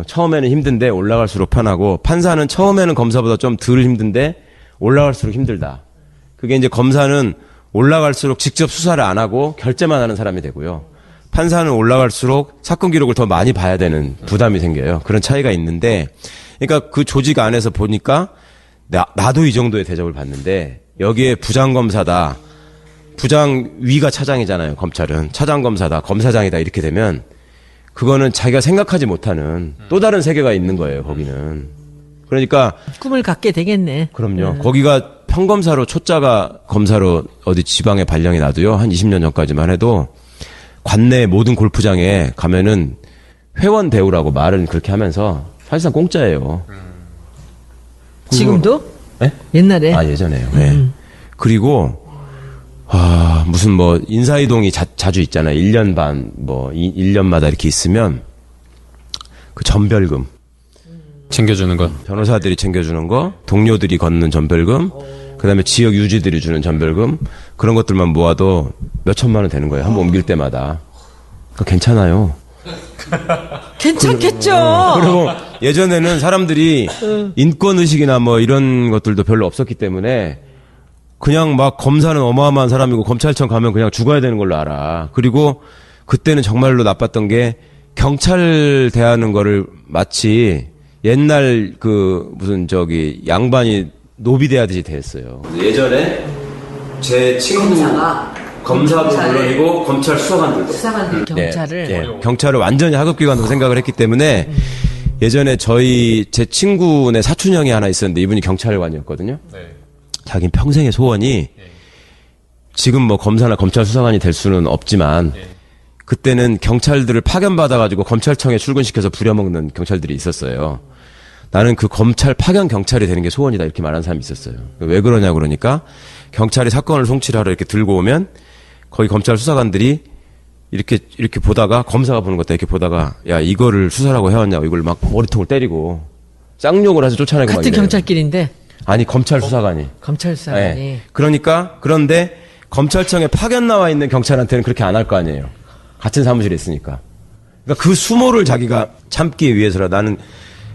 처음에는 힘든데 올라갈수록 편하고, 판사는 처음에는 검사보다 좀 덜 힘든데 올라갈수록 힘들다. 그게 이제 검사는 올라갈수록 직접 수사를 안 하고 결재만 하는 사람이 되고요. 판사는 올라갈수록 사건 기록을 더 많이 봐야 되는 부담이 생겨요. 그런 차이가 있는데, 그러니까 그 조직 안에서 보니까 나도 이 정도의 대접을 받는데 여기에 부장검사다. 부장 위가 차장이잖아요. 검찰은. 차장검사다. 검사장이다. 이렇게 되면 그거는 자기가 생각하지 못하는 또 다른 세계가 있는 거예요. 거기는. 그러니까 꿈을 갖게 되겠네. 그럼요. 거기가 평검사로 초짜가 검사로 어디 지방에 발령이 나도요. 한 20년 전까지만 해도 관내 모든 골프장에 가면은 회원 대우라고 말은 그렇게 하면서 사실상 공짜예요. 지금도? 네? 옛날에? 예전에요. 네. 그리고 무슨 뭐 인사이동이 자주 있잖아요. 1년 반, 1년마다 이렇게 있으면 그 전별금. 챙겨주는 거. 변호사들이 챙겨주는 거, 동료들이 걷는 전별금, 그 다음에 지역 유지들이 주는 전별금, 그런 것들만 모아도 몇 천만 원 되는 거예요. 한 번 옮길 때마다. 그러니까 괜찮아요. 괜찮겠죠. 그리고 예전에는 사람들이 인권의식이나 뭐 이런 것들도 별로 없었기 때문에 그냥 막 검사는 어마어마한 사람이고 검찰청 가면 그냥 죽어야 되는 걸로 알아. 그리고 그때는 정말로 나빴던 게 경찰 대하는 거를 마치 옛날 무슨 양반이 노비 대하듯이 대했어요. 예전에 제 친구 검사도 물론이고 검찰 수사관들도 경찰을 경찰을 완전히 하급기관으로 생각을 했기 때문에 예전에 제 친구네 사촌 형이 하나 있었는데 이분이 경찰관이었거든요. 자긴 평생의 소원이 지금 뭐 검사나 검찰 수사관이 될 수는 없지만 그때는 경찰들을 파견받아가지고 검찰청에 출근시켜서 부려먹는 경찰들이 있었어요. 나는 그 검찰 파견 경찰이 되는 게 소원이다 이렇게 말하는 사람이 있었어요. 왜 그러냐 그러니까 경찰이 사건을 송치하러 이렇게 들고 오면 거기 검찰 수사관들이 이렇게 보다가 검사가 보는 것도 이렇게 보다가 야 이거를 수사라고 해왔냐고 이걸 막 머리통을 때리고 쌍욕을 해서 쫓아내고 막 같은 이래요. 경찰끼리인데 아니 검찰 수사관이. 검찰 수사관이. 네. 그런데 검찰청에 파견 나와 있는 경찰한테는 그렇게 안 할 거 아니에요. 같은 사무실에 있으니까. 그러니까 그 수모를 자기가 참기 위해서라 나는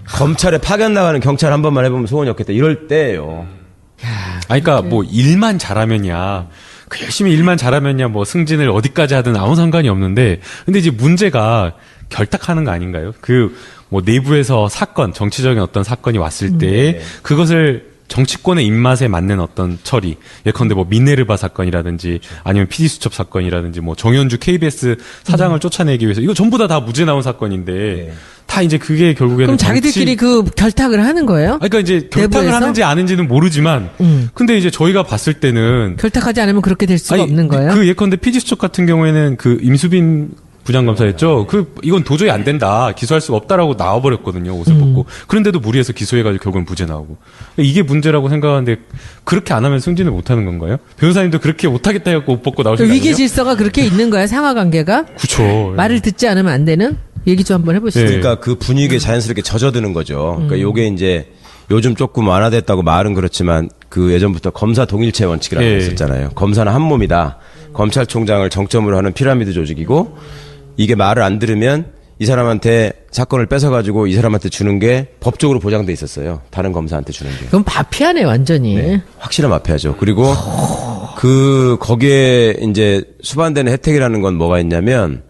검찰에 파견 나가는 경찰 한 번만 해보면 소원이 없겠다. 이럴 때예요. 그러니까 뭐 일만 잘하면야 그 열심히 일만 잘하면야 뭐 승진을 어디까지 하든 아무 상관이 없는데 근데 이제 문제가 결탁하는 거 아닌가요? 그 뭐 내부에서 사건 정치적인 어떤 사건이 왔을 때 그것을 정치권의 입맛에 맞는 어떤 처리, 예컨대 뭐 미네르바 사건이라든지 아니면 PD수첩 사건이라든지 뭐 정현주 KBS 사장을 쫓아내기 위해서 이거 전부 다 무죄 나온 사건인데 다 이제 그게 결국에는 그럼 자기들끼리 그 결탁을 하는 거예요? 그러니까 이제 결탁을 내부에서? 하는지 아닌지는 모르지만 근데 이제 저희가 봤을 때는 결탁하지 않으면 그렇게 될 수가 없는 거예요? 그 예컨대 PD수첩 같은 경우에는 그 임수빈 부장검사였죠. 이건 도저히 안 된다. 기소할 수가 없다라고 나와버렸거든요. 옷을 벗고. 그런데도 무리해서 기소해가지고 결국은 무죄 나오고. 이게 문제라고 생각하는데 그렇게 안 하면 승진을 못 하는 건가요? 변호사님도 그렇게 못하겠다 해갖고 옷 벗고 나오신 거 아니에요? 위계 질서가 그렇게 있는 거야, 상하 관계가? 그쵸. 말을 듣지 않으면 안 되는? 얘기 좀 한번 해보시죠. 네. 그러니까 그 분위기에 자연스럽게 젖어드는 거죠. 그러니까 요게 이제 요즘 조금 완화됐다고 말은 그렇지만 그 예전부터 검사 동일체 원칙이라고 예. 했었잖아요. 검사는 한 몸이다. 검찰총장을 정점으로 하는 피라미드 조직이고 이게 말을 안 들으면 이 사람한테 사건을 뺏어가지고 이 사람한테 주는 게 법적으로 보장돼 있었어요. 다른 검사한테 주는 게. 그럼 마피아네, 완전히. 네, 확실한 마피아죠. 그리고 거기에 이제 수반되는 혜택이라는 건 뭐가 있냐면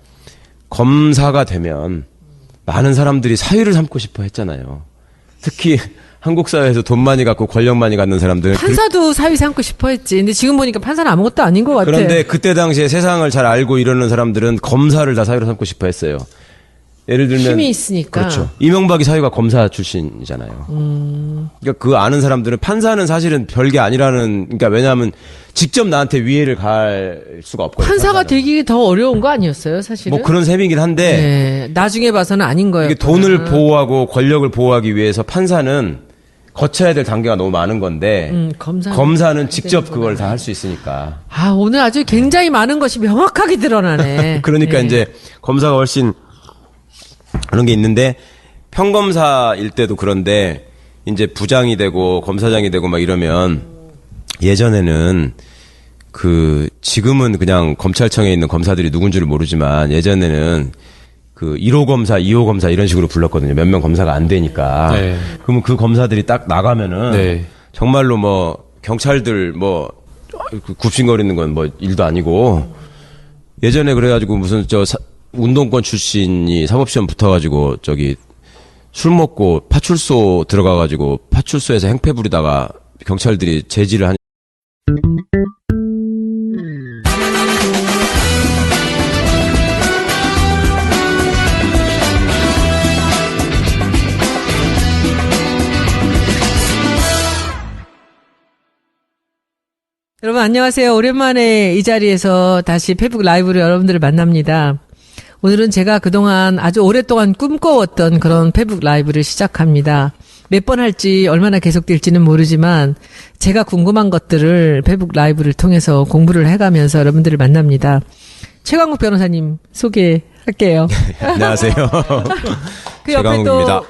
검사가 되면 많은 사람들이 사위를 삼고 싶어 했잖아요. 특히 한국 사회에서 돈 많이 갖고 권력 많이 갖는 사람들은 판사도 사위 삼고 싶어 했지. 근데 지금 보니까 판사는 아무것도 아닌 것 같아. 그런데 그때 당시에 세상을 잘 알고 이러는 사람들은 검사를 다 사위로 삼고 싶어 했어요. 예를 들면 힘이 있으니까. 그렇죠. 이명박이 사위가 검사 출신이잖아요. 그러니까 그 아는 사람들은 판사는 사실은 별게 아니라는 그러니까 왜냐하면 직접 나한테 위해를 갈 수가 없거든요. 판사가 판사는. 되기 더 어려운 거 아니었어요, 사실은? 뭐 그런 셈이긴 한데 네, 나중에 봐서는 아닌 거예요. 이게 돈을 보호하고 권력을 보호하기 위해서 판사는 거쳐야 될 단계가 너무 많은 건데 검사는 직접 그걸 다 할 수 있으니까. 아, 오늘 아주 굉장히 많은 것이 명확하게 드러나네. 그러니까 네. 이제 검사가 훨씬 그런 게 있는데 평검사일 때도 그런데 이제 부장이 되고 검사장이 되고 막 이러면 예전에는 그 지금은 그냥 검찰청에 있는 검사들이 누군지를 모르지만 예전에는 그 1호 검사, 2호 검사 이런 식으로 불렀거든요. 몇 명 검사가 안 되니까. 네. 그러면 그 검사들이 딱 나가면은 네. 정말로 뭐 경찰들 뭐 굽신거리는 건 뭐 일도 아니고 예전에 그래가지고 무슨 운동권 출신이 사법시험 붙어가지고 술 먹고 파출소 들어가가지고 파출소에서 행패 부리다가 경찰들이 제지를 하니. 여러분 안녕하세요. 오랜만에 이 자리에서 다시 페북 라이브로 여러분들을 만납니다. 오늘은 제가 그동안 아주 오랫동안 꿈꿔왔던 그런 페북 라이브를 시작합니다. 몇 번 할지 얼마나 계속될지는 모르지만 제가 궁금한 것들을 페북 라이브를 통해서 공부를 해가면서 여러분들을 만납니다. 최강욱 변호사님 소개할게요. 안녕하세요. 그 옆에 최강욱입니다. 또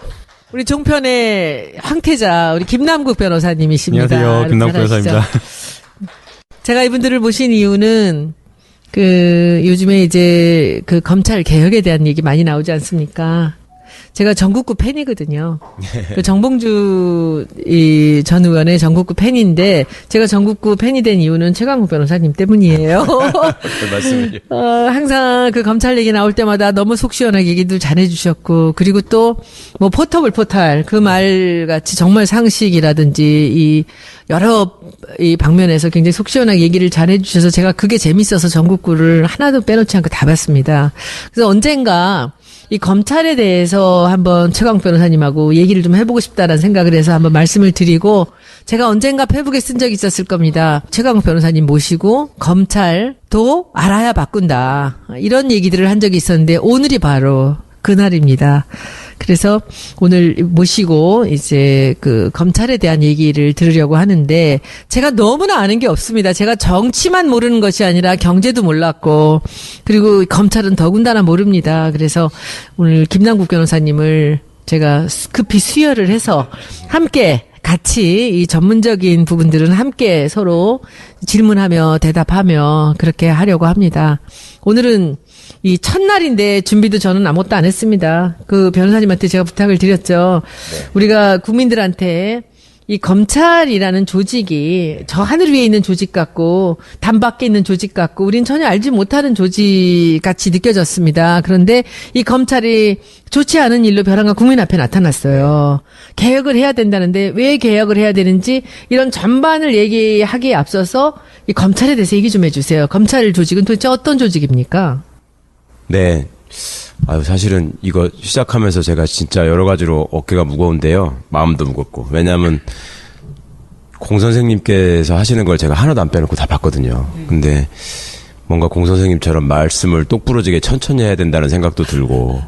우리 종편의 황태자 우리 김남국 변호사님이십니다. 안녕하세요. 김남국 잘 아시죠? 변호사입니다. 제가 이분들을 모신 이유는 요즘에 이제 검찰 개혁에 대한 얘기 많이 나오지 않습니까? 제가 전국구 팬이거든요. 그 정봉주 전 의원의 전국구 팬인데 제가 전국구 팬이 된 이유는 최강욱 변호사님 때문이에요. 말씀을요. 항상 그 검찰 얘기 나올 때마다 너무 속 시원하게 얘기도 잘해주셨고 그리고 또 뭐 포털 그 말 같이 정말 상식이라든지 여러 방면에서 굉장히 속 시원하게 얘기를 잘해주셔서 제가 그게 재밌어서 전국구를 하나도 빼놓지 않고 다 봤습니다. 그래서 언젠가 이 검찰에 대해서 한번 최강욱 변호사님하고 얘기를 좀 해보고 싶다라는 생각을 해서 한번 말씀을 드리고 제가 언젠가 페북에 쓴 적이 있었을 겁니다. 최강욱 변호사님 모시고 검찰도 알아야 바꾼다. 이런 얘기들을 한 적이 있었는데 오늘이 바로 그날입니다. 그래서 오늘 모시고 이제 그 검찰에 대한 얘기를 들으려고 하는데 제가 너무나 아는 게 없습니다. 제가 정치만 모르는 것이 아니라 경제도 몰랐고 그리고 검찰은 더군다나 모릅니다. 그래서 오늘 김남국 변호사님을 제가 급히 수혈을 해서 함께 같이 이 전문적인 부분들은 함께 서로 질문하며 대답하며 그렇게 하려고 합니다. 오늘은 이 첫날인데 준비도 저는 아무것도 안 했습니다. 그 변호사님한테 제가 부탁을 드렸죠. 우리가 국민들한테 이 검찰이라는 조직이 저 하늘 위에 있는 조직 같고 담 밖에 있는 조직 같고 우린 전혀 알지 못하는 조직 같이 느껴졌습니다. 그런데 이 검찰이 좋지 않은 일로 벼랑과 국민 앞에 나타났어요. 개혁을 해야 된다는데 왜 개혁을 해야 되는지 이런 전반을 얘기하기에 앞서서 이 검찰에 대해서 얘기 좀 해주세요. 검찰 조직은 도대체 어떤 조직입니까? 네. 아유, 사실은 이거 시작하면서 제가 진짜 여러 가지로 어깨가 무거운데요. 마음도 무겁고. 왜냐하면 공 선생님께서 하시는 걸 제가 하나도 안 빼놓고 다 봤거든요. 근데 뭔가 공 선생님처럼 말씀을 똑부러지게 천천히 해야 된다는 생각도 들고,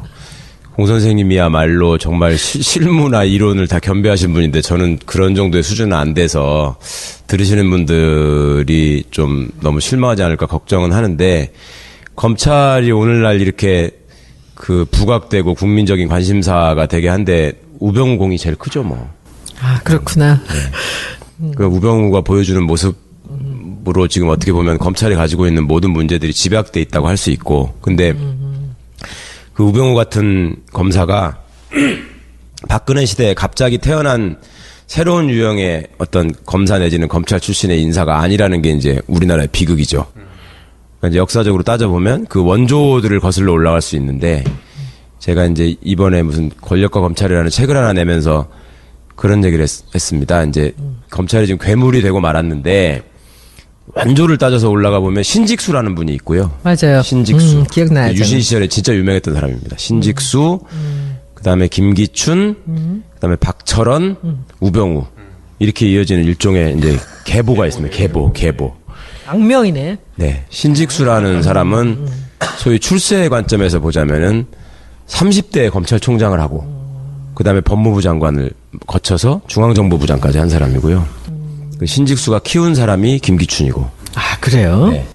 공 선생님이야말로 정말 실무나 이론을 다 겸비하신 분인데 저는 그런 정도의 수준은 안 돼서 들으시는 분들이 좀 너무 실망하지 않을까 걱정은 하는데, 검찰이 오늘날 이렇게 그 부각되고 국민적인 관심사가 되게 한데 우병우 공이 제일 크죠, 뭐. 아, 그렇구나. 네. 그 우병우가 보여주는 모습으로 지금 어떻게 보면 검찰이 가지고 있는 모든 문제들이 집약돼 있다고 할 수 있고, 근데 그 우병우 같은 검사가 박근혜 시대에 갑자기 태어난 새로운 유형의 어떤 검사 내지는 검찰 출신의 인사가 아니라는 게 이제 우리나라의 비극이죠. 그러니까 이제 역사적으로 따져보면 그 원조들을 거슬러 올라갈 수 있는데, 제가 이제 이번에 무슨 권력과 검찰이라는 책을 하나 내면서 그런 얘기를 했습니다. 이제 검찰이 지금 괴물이 되고 말았는데 원조를 따져서 올라가 보면 신직수라는 분이 있고요. 맞아요. 신직수. 기억나요. 유신 시절에 진짜 유명했던 사람입니다. 신직수, 그다음에 김기춘, 그다음에 박철원, 우병우. 이렇게 이어지는 일종의 이제 계보가 있습니다. 계보. 악명이네. 네. 신직수라는 사람은 소위 출세의 관점에서 보자면은 30대에 검찰총장을 하고, 그 다음에 법무부 장관을 거쳐서 중앙정보부 장까지 한 사람이고요. 그 신직수가 키운 사람이 김기춘이고. 아, 그래요? 네.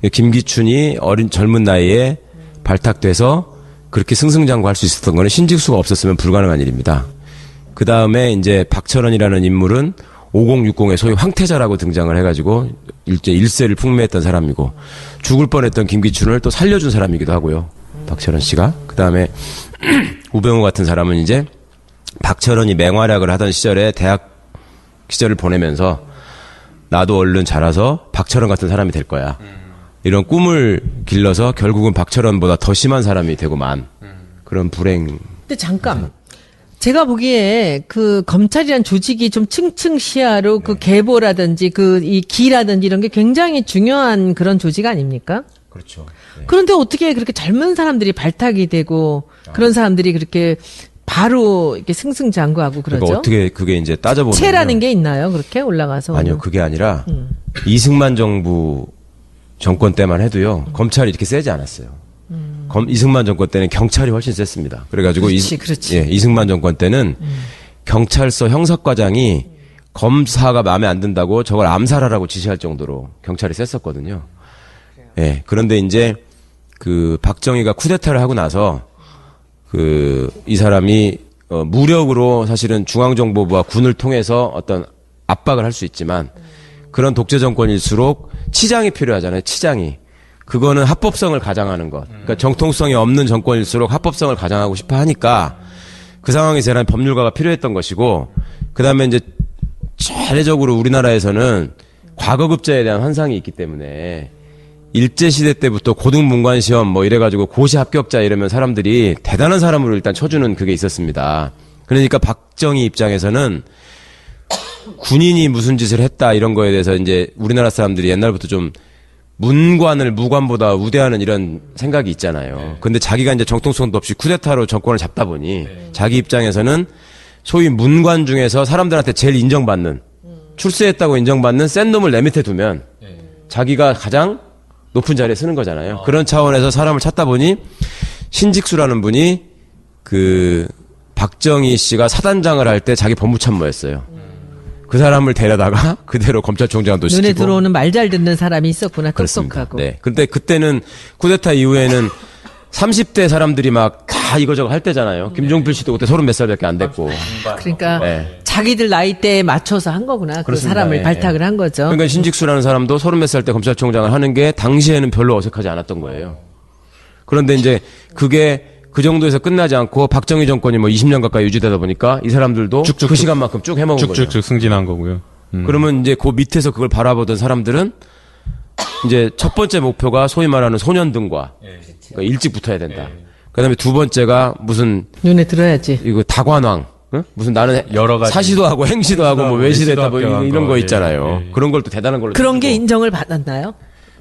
김기춘이 젊은 나이에 발탁돼서 그렇게 승승장구할 수 있었던 거는 신직수가 없었으면 불가능한 일입니다. 그 다음에 이제 박철원이라는 인물은 5060의 소위 황태자라고 등장을 해가지고 일세를 풍미했던 사람이고, 죽을 뻔했던 김기춘을 또 살려준 사람이기도 하고요. 박철원 씨가. 그 다음에 우병우 같은 사람은 이제 박철원이 맹활약을 하던 시절에 대학 시절을 보내면서 나도 얼른 자라서 박철원 같은 사람이 될 거야. 이런 꿈을 길러서 결국은 박철원보다 더 심한 사람이 되고만 그런 불행. 근데 잠깐. 제가 보기에 그 검찰이란 조직이 좀 층층시야로 그 계보라든지 그 이 기라든지 이런 게 굉장히 중요한 그런 조직 아닙니까? 그렇죠. 네. 그런데 어떻게 그렇게 젊은 사람들이 발탁이 되고 그런 사람들이 그렇게 바로 이렇게 승승장구하고 그러죠? 그러니까 어떻게 그게 이제 따져보면 체라는 게 있나요? 그렇게 올라가서? 아니요, 그게 아니라 이승만 정부 정권 때만 해도요, 검찰이 이렇게 세지 않았어요. 이승만 정권 때는 경찰이 훨씬 셌습니다. 그래가지고 그렇지. 이승만 정권 때는 경찰서 형사과장이 검사가 마음에 안 든다고 저걸 암살하라고 지시할 정도로 경찰이 셌었거든요. 예. 그런데 이제 그 박정희가 쿠데타를 하고 나서 이 사람이 무력으로 사실은 중앙정보부와 군을 통해서 어떤 압박을 할 수 있지만, 그런 독재 정권일수록 치장이 필요하잖아요. 치장이. 그거는 합법성을 가장하는 것. 그러니까 정통성이 없는 정권일수록 합법성을 가장하고 싶어 하니까 그 상황에서 대한 법률가가 필요했던 것이고, 그 다음에 이제 차례적으로 우리나라에서는 과거급제에 대한 환상이 있기 때문에 일제시대 때부터 고등문관시험 뭐 이래가지고 고시 합격자 이러면 사람들이 대단한 사람으로 일단 쳐주는 그게 있었습니다. 그러니까 박정희 입장에서는 군인이 무슨 짓을 했다 이런 거에 대해서 이제 우리나라 사람들이 옛날부터 좀 문관을 무관보다 우대하는 이런 생각이 있잖아요. 근데 자기가 이제 정통성도 없이 쿠데타로 정권을 잡다 보니 자기 입장에서는 소위 문관 중에서 사람들한테 제일 인정받는, 출세했다고 인정받는 센 놈을 내 밑에 두면 자기가 가장 높은 자리에 서는 거잖아요. 그런 차원에서 사람을 찾다 보니 신직수라는 분이 그 박정희 씨가 사단장을 할 때 자기 법무참모였어요. 그 사람을 데려다가 그대로 검찰총장도 시키고. 눈에 들어오는 말 잘 듣는 사람이 있었구나. 그렇습니다. 똑똑하고. 네. 근데 그때는 쿠데타 이후에는 30대 사람들이 막 다 이거저거 할 때잖아요. 김종필 씨도 그때 30몇 살밖에 안 됐고. 그러니까 네. 자기들 나이대에 맞춰서 한 거구나. 그 그렇습니다. 사람을 예, 발탁을 한 거죠. 그러니까 신직수라는 사람도 30몇 살 때 검찰총장을 하는 게 당시에는 별로 어색하지 않았던 거예요. 그런데 이제 그게 그 정도에서 끝나지 않고 박정희 정권이 뭐 20년 가까이 유지되다 보니까 이 사람들도 그 시간만큼 쭉 해먹은 거죠. 쭉쭉쭉 승진한 거고요. 그러면 이제 그 밑에서 그걸 바라보던 사람들은 이제 첫 번째 목표가 소위 말하는 소년등과 그러니까 일찍 붙어야 된다. 그다음에 두 번째가 무슨 눈에 들어야지. 이거 다관왕 응? 무슨 나는 여러 가지 사시도 하고 행시도 하고 뭐 외시됐다 뭐 외시도 이런 거 합격한 있잖아요. 거, 예. 그런 걸 또 대단한 걸로 그런 게 생각하고. 인정을 받았나요?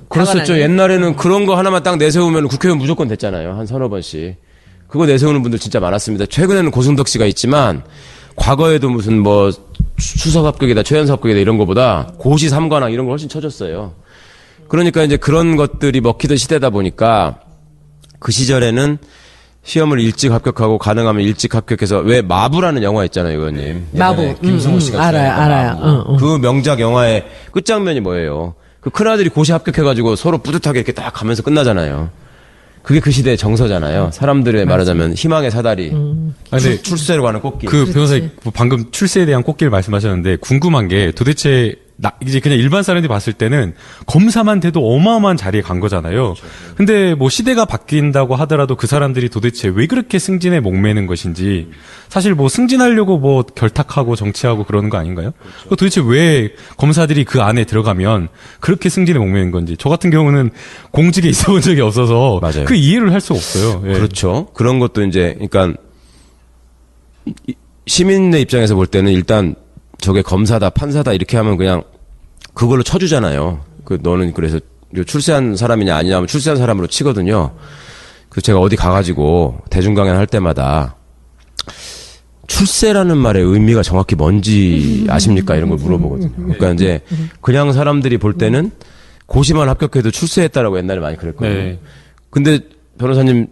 그렇었죠. 다관왕이? 옛날에는 그런 거 하나만 딱 내세우면 국회의원 무조건 됐잖아요. 한 서너 번씩. 그거 내세우는 분들 진짜 많았습니다. 최근에는 고승덕 씨가 있지만 과거에도 무슨 뭐 수석 합격이다, 최연소 합격이다 이런 거보다 고시 3관왕 이런 걸 훨씬 쳐줬어요. 그러니까 이제 그런 것들이 먹히던 시대다 보니까 그 시절에는 시험을 일찍 합격하고 가능하면 일찍 합격해서 왜 마부라는 영화 있잖아요, 의원님. 마부. 예전에 김성호 씨가 알아요, 주연했던 알아요. 마부. 그 명작 영화의 끝장면이 뭐예요? 그 큰아들이 고시 합격해가지고 서로 뿌듯하게 이렇게 딱 가면서 끝나잖아요. 그게 그 시대의 정서잖아요. 사람들의 말하자면 희망의 사다리. 아니, 근데 출세로 가는 꽃길. 그 변호사님 방금 출세에 대한 꽃길 말씀하셨는데 궁금한 게 도대체 이제 그냥 일반 사람들이 봤을 때는 검사만 돼도 어마어마한 자리에 간 거잖아요. 근데 뭐 시대가 바뀐다고 하더라도 그 사람들이 도대체 왜 그렇게 승진에 목매는 것인지 사실 뭐 승진하려고 뭐 결탁하고 정치하고 그러는 거 아닌가요? 도대체 왜 검사들이 그 안에 들어가면 그렇게 승진에 목매는 건지 저 같은 경우는 공직에 있어 본 적이 없어서 맞아요. 그 이해를 할 수 없어요. 예. 그렇죠. 그런 것도 이제, 그러니까, 시민의 입장에서 볼 때는 일단 저게 검사다, 판사다 이렇게 하면 그냥 그걸로 쳐주잖아요. 너는 그래서 출세한 사람이냐 아니냐 하면 출세한 사람으로 치거든요. 그래서 제가 어디 가가지고 대중강연 할 때마다 출세라는 말의 의미가 정확히 뭔지 아십니까? 이런 걸 물어보거든요. 그러니까 이제 그냥 사람들이 볼 때는 고시만 합격해도 출세했다라고 옛날에 많이 그랬거든요. 네. 근데 변호사님